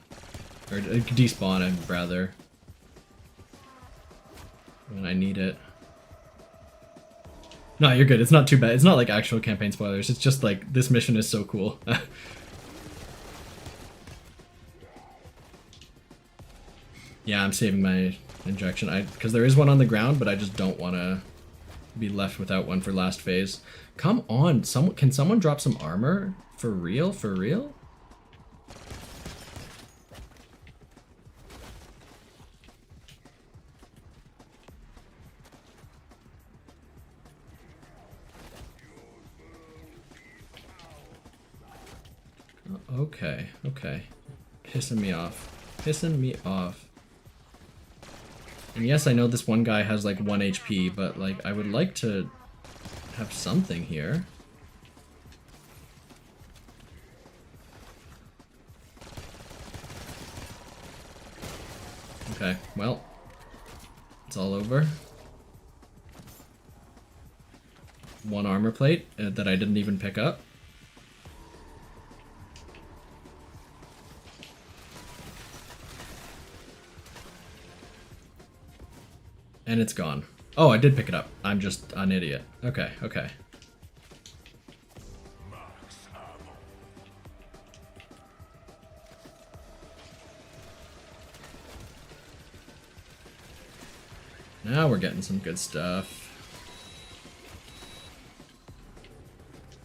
despawn, I'd rather, when I need it. No, you're good. It's not too bad. It's not like actual campaign spoilers. It's just like this mission is so cool. Yeah, I'm saving my injection. Because there is one on the ground, but I just don't want to be left without one for last phase. Come on, can someone drop some armor? For real? For real? Okay, okay. Pissing me off. Pissing me off. And yes, I know this one guy has like 1 HP, but like I would like to have something here. Okay, well, it's all over. One armor plate that I didn't even pick up. And it's gone. Oh, I did pick it up. I'm just an idiot. Okay, okay. Now we're getting some good stuff.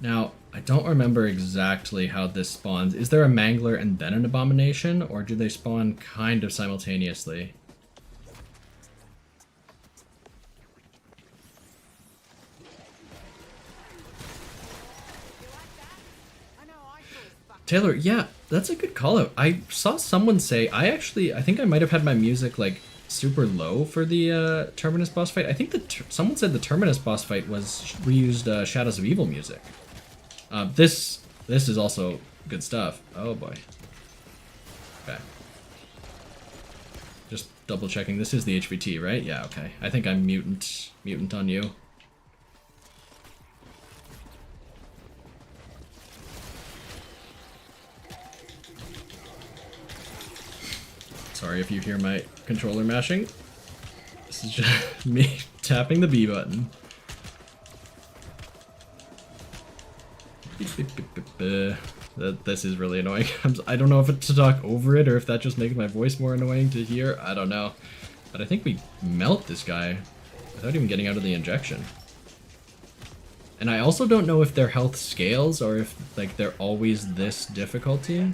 Now, I don't remember exactly how this spawns. Is there a Mangler and then an Abomination, or do they spawn kind of simultaneously? Taylor, yeah, that's a good call out. I saw someone say, I think I might have had my music like super low for the Terminus boss fight. I think someone said the Terminus boss fight reused Shadows of Evil music. This This is also good stuff. Oh boy. Okay. Just double checking. This is the HVT, right? Yeah, okay. I think I'm mutant on you. Sorry if you hear my controller mashing. This is just me tapping the B button. This is really annoying. I don't know if it's to talk over it or if that just makes my voice more annoying to hear. I don't know. But I think we melt this guy without even getting out of the injection. And I also don't know if their health scales or if like they're always this difficulty.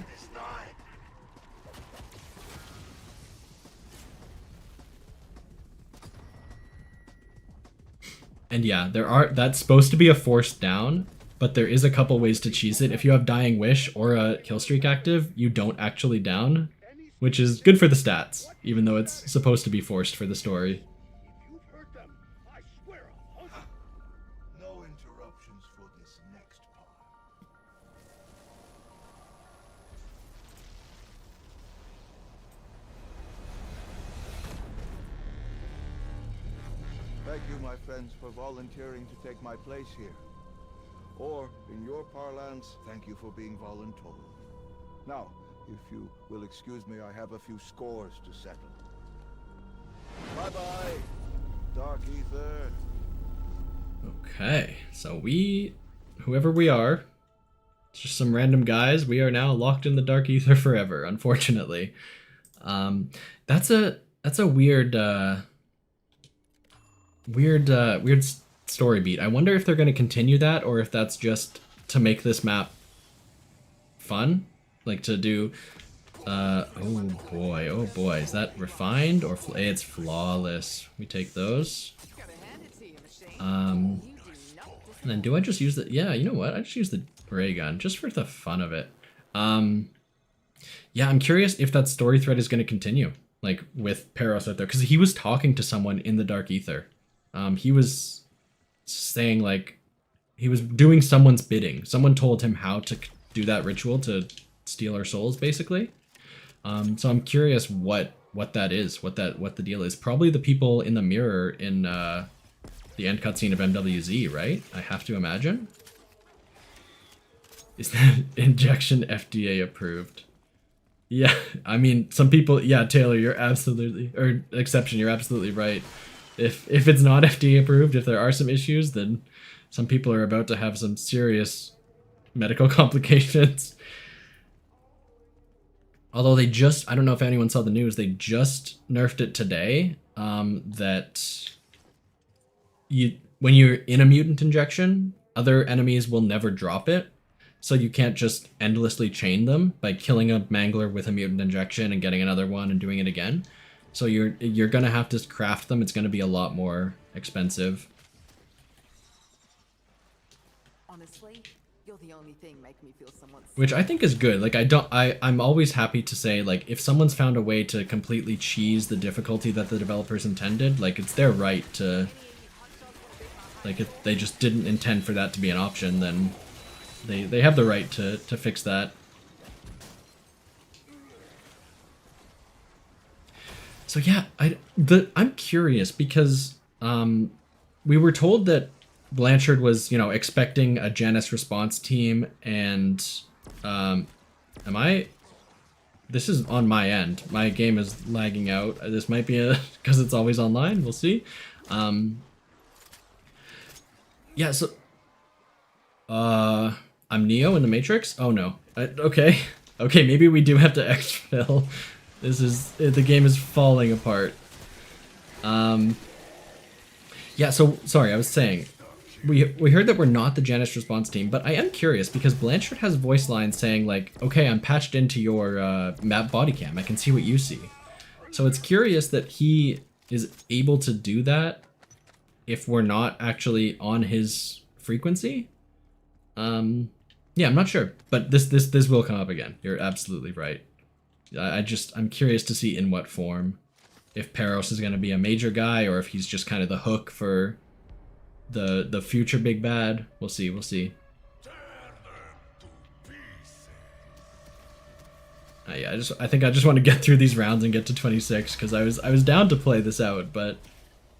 And yeah, that's supposed to be a forced down, but there is a couple ways to cheese it. If you have Dying Wish or a kill streak active, you don't actually down, which is good for the stats, even though it's supposed to be forced for the story. No interruptions for this next part. Thank you, my friends, for volunteering to take my place here. Or, in your parlance, thank you for being voluntold. Now, if you will excuse me, I have a few scores to settle. Bye-bye, Dark Ether. Okay, so whoever we are, it's just some random guys, we are now locked in the Dark Ether forever, unfortunately. That's a weird weird story beat. I wonder if they're going to continue that or if that's just to make this map fun, like to do oh boy, is that refined or it's flawless? We take those. And then do I just use the, yeah, you know what, I just use the ray gun just for the fun of it. Yeah, I'm curious if that story thread is going to continue, like with Peros out there, because he was talking to someone in the Dark Ether. He was saying like he was doing someone's bidding. Someone told him how to do that ritual to steal our souls, basically. So I'm curious what that is, what the deal is. Probably the people in the mirror in the end cutscene of MWZ, right? I have to imagine. Is that injection FDA approved? Yeah, I mean, some people, yeah, Taylor, you're absolutely, or Exception, you're absolutely right. If it's not FDA approved, if there are some issues, then some people are about to have some serious medical complications. Although they just, I don't know if anyone saw the news, they just nerfed it today, that when you're in a mutant injection, other enemies will never drop it. So you can't just endlessly chain them by killing a mangler with a mutant injection and getting another one and doing it again. So you're gonna have to craft them. It's gonna be a lot more expensive. Honestly, you're the only thing making me feel somewhat sick. Which I think is good. Like I'm always happy to say, like, if someone's found a way to completely cheese the difficulty that the developers intended, like, it's their right to, like, if they just didn't intend for that to be an option, then they have the right to fix that. So yeah, I'm curious because we were told that Blanchard was, expecting a Janus response team, and this is on my end. My game is lagging out. This might be because it's always online. We'll see. Yeah, so I'm Neo in the Matrix? Oh no. Okay. Okay, maybe we do have to exfil. The game is falling apart. Yeah, so sorry, I was saying we heard that we're not the Janus response team, but I am curious because Blanchard has voice lines saying like, okay, I'm patched into your map body cam. I can see what you see. So it's curious that he is able to do that if we're not actually on his frequency. Yeah, I'm not sure, but this will come up again. You're absolutely right. I'm curious to see in what form. If Peros is going to be a major guy or if he's just kind of the hook for the future big bad. We'll see. Yeah, I think I just want to get through these rounds and get to 26 because I was down to play this out, but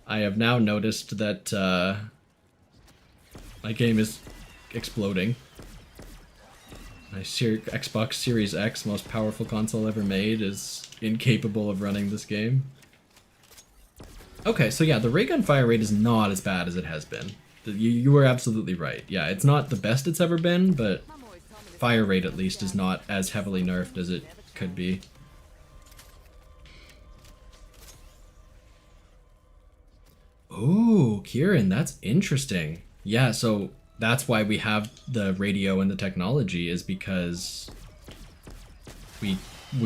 I have now noticed that my game is exploding. My Xbox Series X, most powerful console ever made, is incapable of running this game. Okay, so yeah, the ray gun fire rate is not as bad as it has been. You were absolutely right. Yeah, it's not the best it's ever been, but fire rate at least is not as heavily nerfed as it could be. Oh, Kieran, that's interesting. Yeah, so that's why we have the radio and the technology, is because we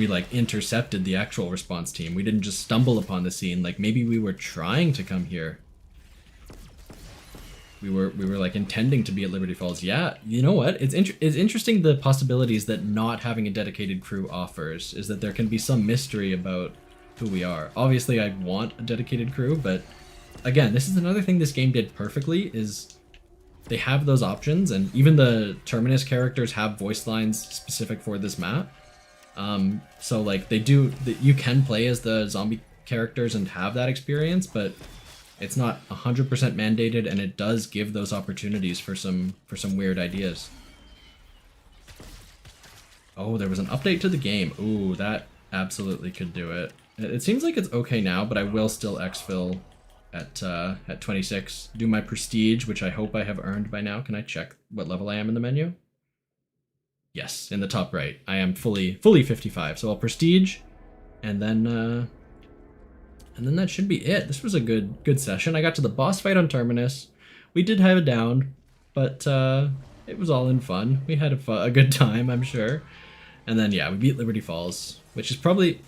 like intercepted the actual response team. We didn't just stumble upon the scene. Like maybe we were trying to come here. We were like intending to be at Liberty Falls. Yeah, you know what? It's interesting the possibilities that not having a dedicated crew offers, is that there can be some mystery about who we are. Obviously, I want a dedicated crew, but again, this is another thing this game did perfectly, is they have those options, and even the Terminus characters have voice lines specific for this map. So like you can play as the zombie characters and have that experience, but it's not 100% mandated, and it does give those opportunities for some weird ideas. Oh, there was an update to the game. Ooh, that absolutely could do it. It seems like it's okay now, but I will still exfil at 26. Do my prestige, which I hope I have earned by now. Can I check what level I am in the menu? Yes, in the top right. I am fully 55. So I'll prestige, and then that should be it. This was a good session. I got to the boss fight on Terminus. We did have it down, but it was all in fun. We had a good time, I'm sure. And then yeah, we beat Liberty Falls, which is probably,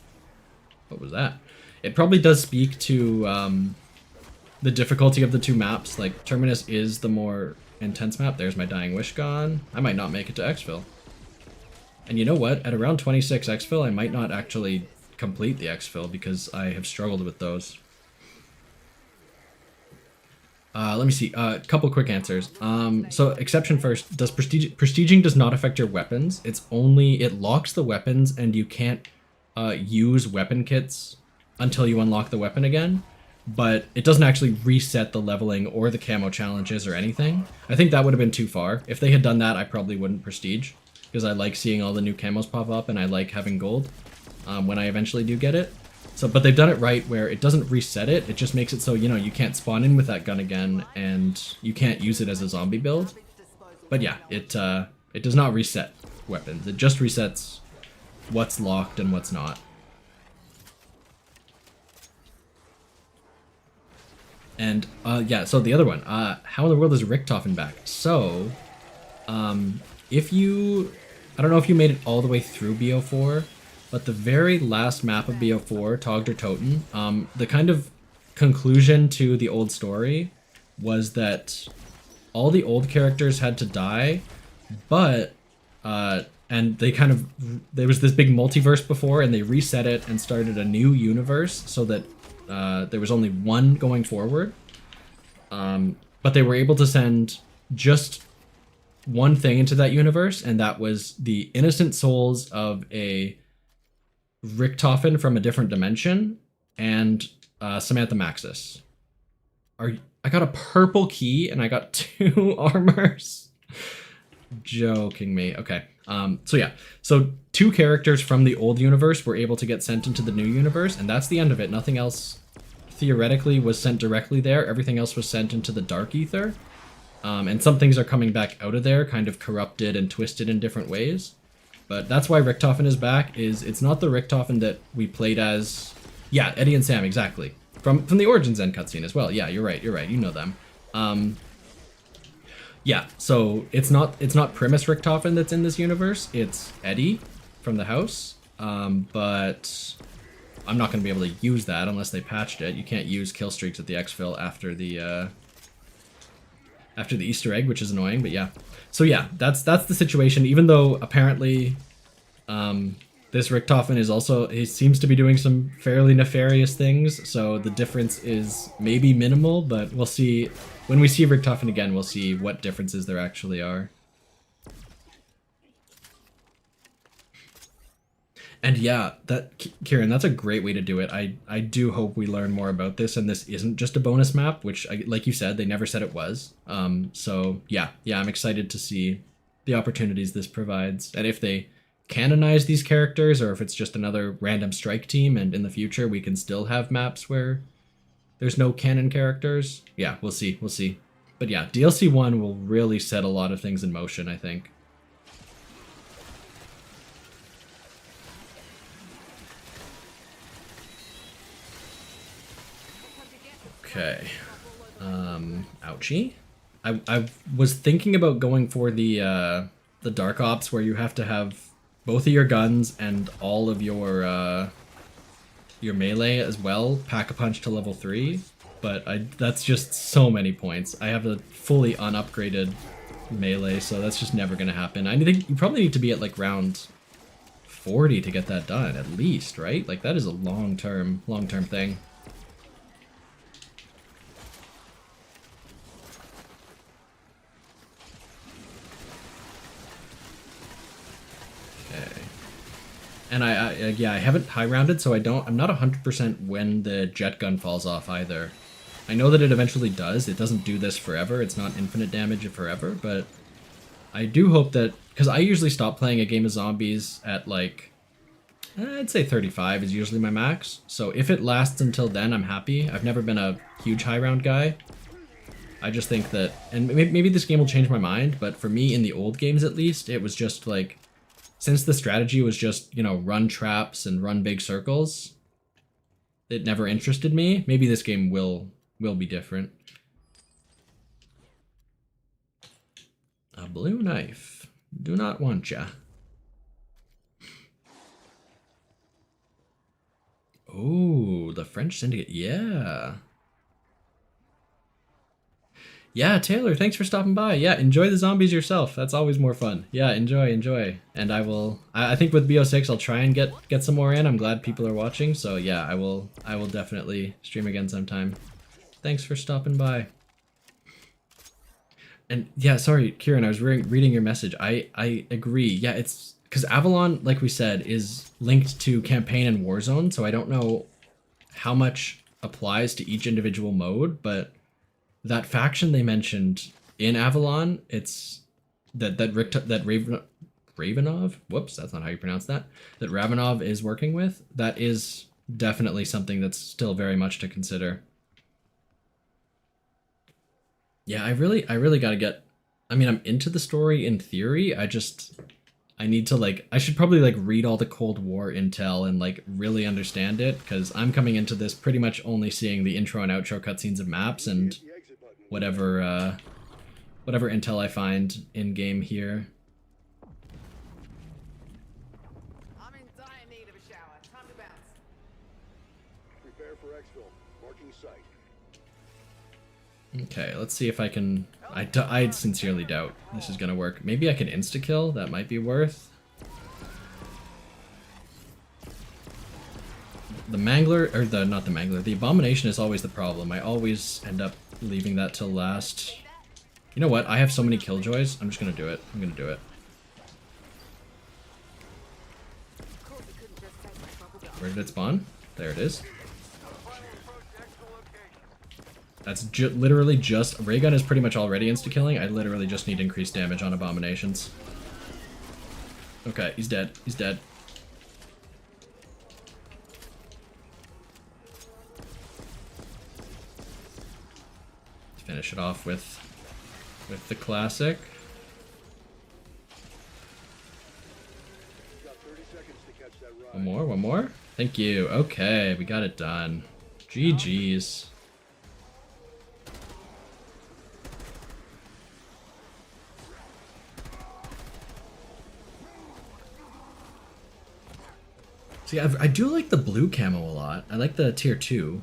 what was that? It probably does speak to the difficulty of the two maps. Like Terminus is the more intense map. There's my Dying Wish gone. I might not make it to exfil. And you know what? At around 26 exfil, I might not actually complete the exfil because I have struggled with those. Let me see. A couple quick answers. So exception first. Does prestiging does not affect your weapons. It locks the weapons, and you can't use weapon kits until you unlock the weapon again. But it doesn't actually reset the leveling or the camo challenges or anything. I think that would have been too far. If they had done that, I probably wouldn't prestige, because I like seeing all the new camos pop up, and I like having gold when I eventually do get it. So, but they've done it right where it doesn't reset it. It just makes it so, you know, you can't spawn in with that gun again, and you can't use it as a zombie build. But yeah, it does not reset weapons. It just resets what's locked and what's not. And yeah, so the other one, how in the world is Richtofen back? So, if you, I don't know if you made it all the way through BO4, but the very last map of BO4, Togder Toten, the kind of conclusion to the old story was that all the old characters had to die, but, and they kind of, there was this big multiverse before, and they reset it and started a new universe so that there was only one going forward. But they were able to send just one thing into that universe, and that was the innocent souls of a Richtofen from a different dimension and Samantha Maxis. I got a purple key and I got 2 armors. Joking me. Okay. So yeah. So 2 characters from the old universe were able to get sent into the new universe, and that's the end of it. Nothing else theoretically was sent directly there. Everything else was sent into the Dark Ether. And some things are coming back out of there, kind of corrupted and twisted in different ways. But that's why Richtofen is back, it's not the Richtofen that we played as... Yeah, Eddie and Sam, exactly. From the Origins End cutscene as well. Yeah, you're right, you know them. Yeah, so it's not Primus Richtofen that's in this universe, it's Eddie from the house. But I'm not going to be able to use that unless they patched it. You can't use kill streaks at the exfil after the Easter egg, which is annoying, but yeah. So yeah, that's the situation, even though apparently this Richtofen is also, he seems to be doing some fairly nefarious things, so the difference is maybe minimal, but we'll see. When we see Richtofen again, we'll see what differences there actually are. And yeah, Kieran, that's a great way to do it. I do hope we learn more about this, and this isn't just a bonus map, which, like you said, they never said it was. So yeah, I'm excited to see the opportunities this provides, and if they canonize these characters, or if it's just another random strike team, and in the future we can still have maps where there's no canon characters. Yeah, we'll see. We'll see. But yeah, DLC 1 will really set a lot of things in motion, I think. Okay. Ouchie. I was thinking about going for the Dark Ops where you have to have both of your guns and all of your melee as well, pack a punch to level 3, but that's just so many points. I have a fully unupgraded melee, so that's just never gonna happen. I think you probably need to be at like round 40 to get that done, at least, right? Like that is a long-term thing. And I haven't high rounded, so I'm not 100% when the jet gun falls off either. I know that it eventually does. It doesn't do this forever. It's not infinite damage forever, but I do hope that, because I usually stop playing a game of zombies at like, I'd say 35 is usually my max. So if it lasts until then, I'm happy. I've never been a huge high round guy. I just think that, and maybe this game will change my mind, but for me in the old games at least, it was just like, since the strategy was just, you know, run traps and run big circles, it never interested me. Maybe this game will be different. A blue knife. Do not want ya. Oh, the French Syndicate. Yeah. Yeah, Taylor, thanks for stopping by. Yeah, enjoy the zombies yourself. That's always more fun. Yeah, enjoy. And I think with BO6 I'll try and get some more in. I'm glad people are watching. So yeah, I will definitely stream again sometime. Thanks for stopping by. And yeah, sorry, Kieran, I was reading your message. I agree. Yeah, it's because Avalon, like we said, is linked to campaign and Warzone, so I don't know how much applies to each individual mode, but that faction they mentioned in Avalon, it's Ravenov, whoops, that's not how you pronounce that, that Ravenov is working with, that is definitely something that's still very much to consider. Yeah, I really gotta get, I mean, I'm into the story in theory, I need to like, I should probably like read all the Cold War intel and like really understand it, because I'm coming into this pretty much only seeing the intro and outro cutscenes of maps and whatever intel I find in game here. I'm in dire need of a shower. Time to bounce. Prepare for exfil. Marking site. Okay, let's see if I can. I sincerely doubt this is gonna work. Maybe I can insta-kill. That might be worth. The Mangler, or not the Mangler, the Abomination is always the problem. I always end up leaving that till last. You know what? I have so many Killjoys. I'm just gonna do it. I'm gonna do it. Where did it spawn? There it is. That's literally just... Ray gun is pretty much already insta-killing. I literally just need increased damage on Abominations. Okay, he's dead. He's dead. Finish it off with the classic. One more. Thank you. Okay, we got it done. GG's. See, I do like the blue camo a lot. I like the tier 2.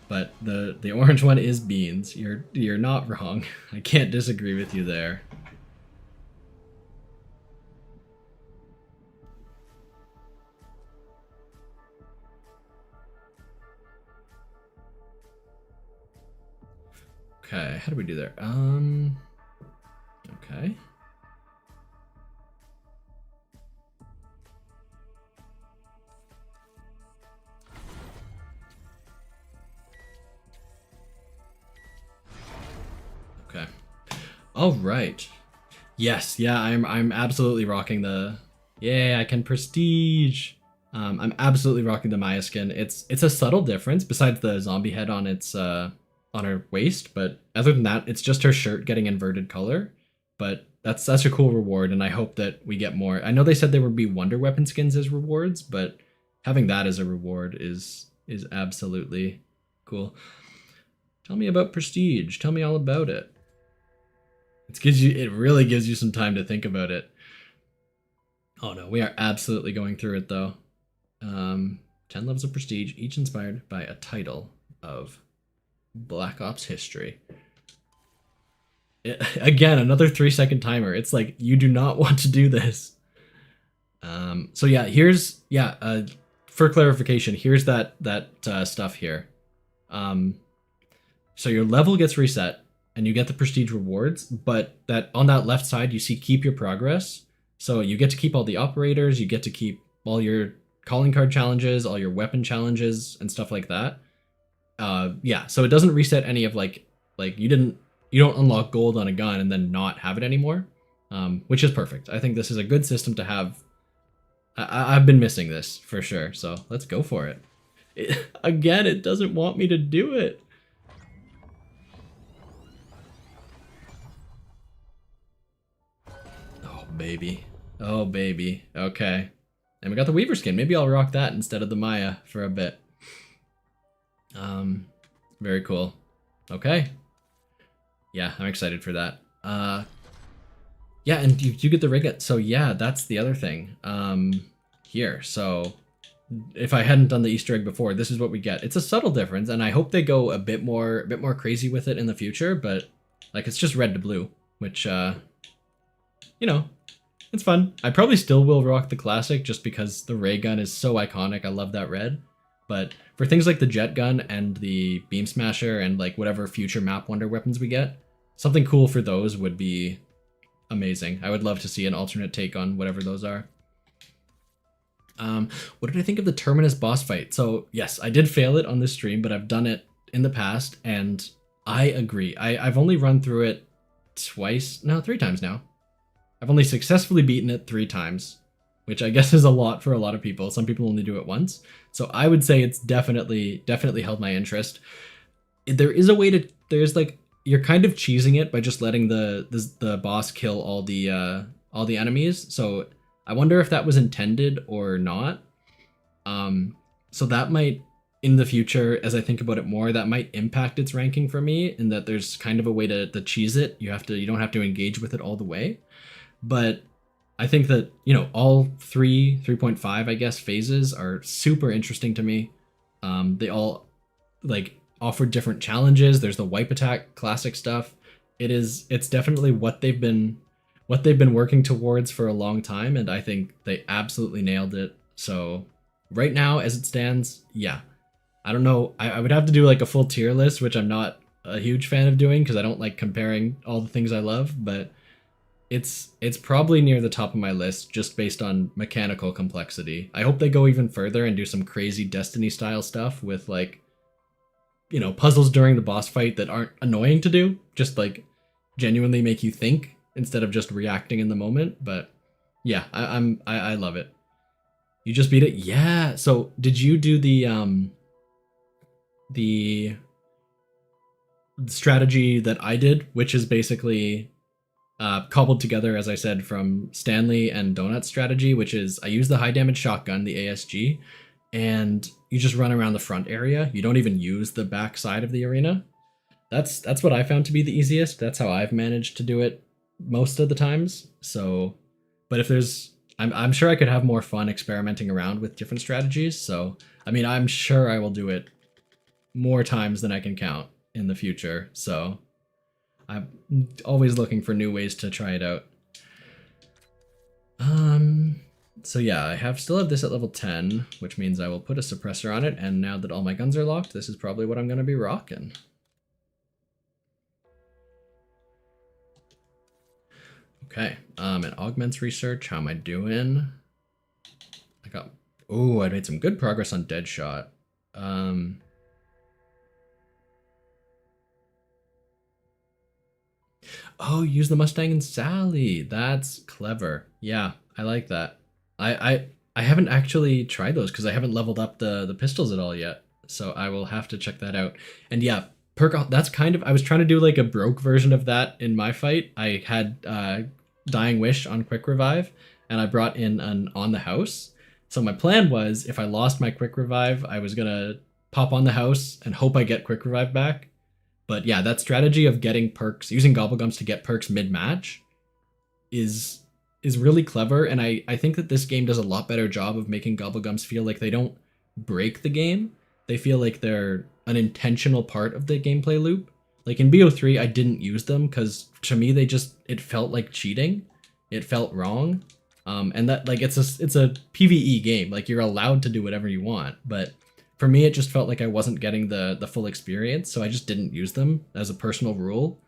But the orange one is beans. You're not wrong. I can't disagree with you there. Okay, how do we do there? Okay. All right. Yes, yeah, I'm absolutely rocking the. Yeah, I can prestige. I'm absolutely rocking the Maya skin. It's a subtle difference besides the zombie head on its on her waist, but other than that, it's just her shirt getting inverted color. But that's such a cool reward, and I hope that we get more. I know they said there would be wonder weapon skins as rewards, but having that as a reward is absolutely cool. Tell me about prestige. Tell me all about it. It really gives you some time to think about it. Oh no, we are absolutely going through it though. 10 levels of prestige, each inspired by a title of Black Ops history. Again, another 3-second timer. It's like, you do not want to do this. So yeah, here's, for clarification, here's that stuff here. So your level gets reset, and you get the prestige rewards, but that on that left side, you see keep your progress. So you get to keep all the operators, you get to keep all your calling card challenges, all your weapon challenges, and stuff like that. Yeah, so it doesn't reset any of like you don't unlock gold on a gun and then not have it anymore, which is perfect. I think this is a good system to have. I've been missing this for sure, so let's go for it. Again, it doesn't want me to do it. Oh, baby. Oh, baby. Okay. And we got the Weaver skin. Maybe I'll rock that instead of the Maya for a bit. Very cool. Okay. Yeah, I'm excited for that. Yeah, and you get the rig. So yeah, that's the other thing. Here, so if I hadn't done the Easter egg before, this is what we get. It's a subtle difference, and I hope they go a bit more crazy with it in the future. But like, it's just red to blue, which you know, it's fun. I probably still will rock the classic just because the ray gun is so iconic. I love that red. But for things like the jet gun and the beam smasher and like whatever future map wonder weapons we get, something cool for those would be amazing. I would love to see an alternate take on whatever those are. What did I think of the Terminus boss fight? So yes, I did fail it on this stream, but I've done it in the past, and I agree. I've only run through it 3 times now. I've only successfully beaten it 3 times, which I guess is a lot for a lot of people. Some people only do it once. So I would say it's definitely held my interest. There is a way to, there's like, you're kind of cheesing it by just letting the boss kill all the enemies. So I wonder if that was intended or not. So that might, in the future, as I think about it more, that might impact its ranking for me, in that there's kind of a way to cheese it. You don't have to engage with it all the way. But I think that, you know, all 3.5, I guess, phases are super interesting to me. They all like offer different challenges. There's the wipe attack classic stuff. It's definitely what they've been working towards for a long time, and I think they absolutely nailed it. So right now, as it stands, yeah. I don't know. I would have to do like a full tier list, which I'm not a huge fan of doing because I don't like comparing all the things I love, but it's probably near the top of my list just based on mechanical complexity. I hope they go even further and do some crazy Destiny style stuff with like, you know, puzzles during the boss fight that aren't annoying to do, just like genuinely make you think instead of just reacting in the moment. But yeah, I love it. You just beat it? Yeah. So did you do the strategy that I did, which is basically cobbled together, as I said, from Stanley and Donut's strategy, which is I use the high damage shotgun, the ASG, and you just run around the front area. You don't even use the back side of the arena. That's what I found to be the easiest. That's how I've managed to do it most of the times. So, but if there's, I'm sure I could have more fun experimenting around with different strategies. So, I mean, I'm sure I will do it more times than I can count in the future. So I'm always looking for new ways to try it out. So yeah, I still have this at level 10, which means I will put a suppressor on it, and now that all my guns are locked, this is probably what I'm going to be rocking. Okay, it augments research. How am I doing? I made some good progress on Deadshot. Oh, use the Mustang and Sally. That's clever. Yeah, I like that. I haven't actually tried those because I haven't leveled up the pistols at all yet. So I will have to check that out. And yeah, that's kind of, I was trying to do like a broke version of that in my fight. I had Dying Wish on Quick Revive, and I brought in an On the House. So my plan was, if I lost my Quick Revive, I was gonna pop on the house and hope I get Quick Revive back. But yeah, that strategy of getting perks, using Gobblegums to get perks mid-match is really clever, and I think that this game does a lot better job of making Gobblegums feel like they don't break the game. They feel like they're an intentional part of the gameplay loop. Like in BO3, I didn't use them because to me it felt like cheating. It felt wrong. And that, like, it's a PvE game. Like, you're allowed to do whatever you want, but for me it just felt like I wasn't getting the full experience, so I just didn't use them as a personal rule.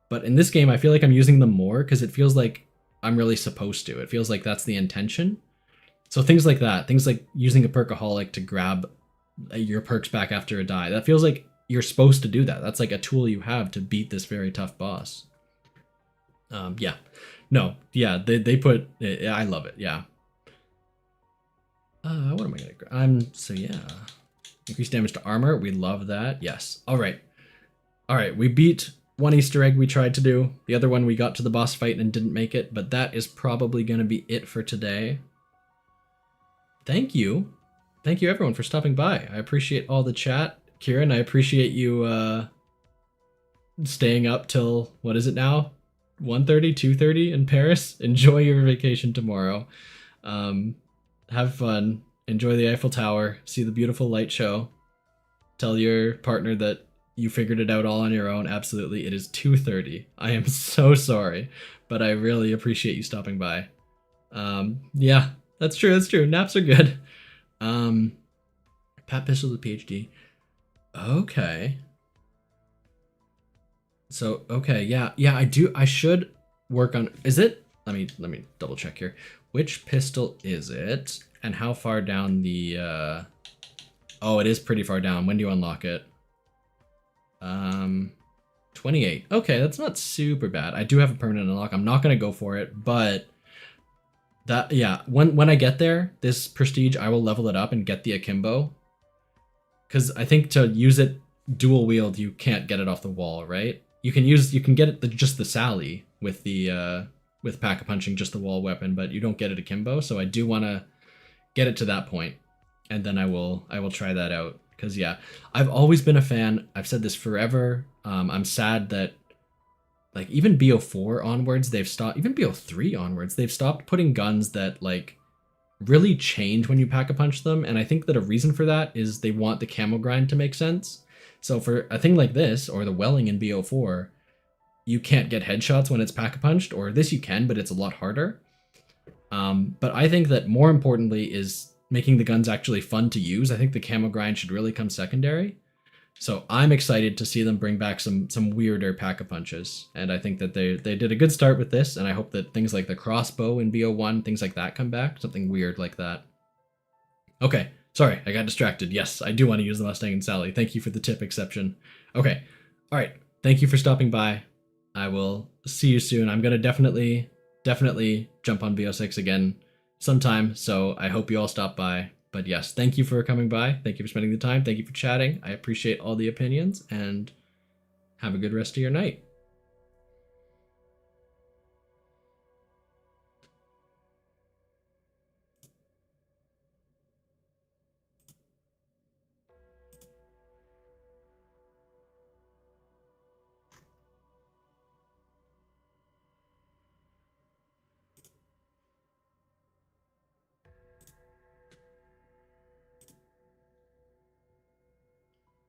But in this game I feel like I'm using them more because it feels like I'm really supposed to. It feels like that's the intention. So things like that, things like using a perkaholic to grab your perks back after a die, that feels like you're supposed to do that. That's like a tool you have to beat this very tough boss. Yeah. No, yeah, they put, I love it, yeah. What am I gonna grab? So yeah. Increased damage to armor, we love that, yes. Alright, we beat one Easter egg we tried to do. The other one we got to the boss fight and didn't make it, but that is probably gonna be it for today. Thank you. Thank you everyone for stopping by. I appreciate all the chat. Kieran, I appreciate you staying up till, what is it now? 1:30, 2:30 in Paris. Enjoy your vacation tomorrow. Have fun. Enjoy the Eiffel Tower. See the beautiful light show. Tell your partner that you figured it out all on your own. Absolutely. It is 2:30. I am so sorry, but I really appreciate you stopping by. Yeah, that's true. That's true. Naps are good. Pat Pistol, the PhD. Okay. So, okay, yeah, I should work on, is it? Let me double check here. Which pistol is it? And how far down the, oh, it is pretty far down. When do you unlock it? 28. Okay, that's not super bad. I do have a permanent unlock. I'm not going to go for it, but that, yeah, when I get there, this prestige, I will level it up and get the akimbo. Because I think to use it dual wield, you can't get it off the wall, right? You can get it just the Sally with the with Pack-a-Punching, just the wall weapon, but you don't get it akimbo. So I do want to get it to that point, and then I will try that out. Because yeah, I've always been a fan. I've said this forever. I'm sad that like even BO4 onwards they've stopped. Even BO3 onwards they've stopped putting guns that like really change when you Pack-a-Punch them. And I think that a reason for that is they want the camo grind to make sense. So for a thing like this, or the Welling in BO4, you can't get headshots when it's Pack-a-Punched, or this you can, but it's a lot harder. But I think that more importantly is making the guns actually fun to use. I think the camo grind should really come secondary. So I'm excited to see them bring back some weirder Pack-a-Punches. And I think that they did a good start with this, and I hope that things like the crossbow in BO1, things like that come back, something weird like that. Okay. Sorry, I got distracted. Yes, I do want to use the Mustang and Sally. Thank you for the tip exception. Okay. All right. Thank you for stopping by. I will see you soon. I'm going to definitely jump on BO6 again sometime, so I hope you all stop by. But yes, thank you for coming by. Thank you for spending the time. Thank you for chatting. I appreciate all the opinions, and have a good rest of your night.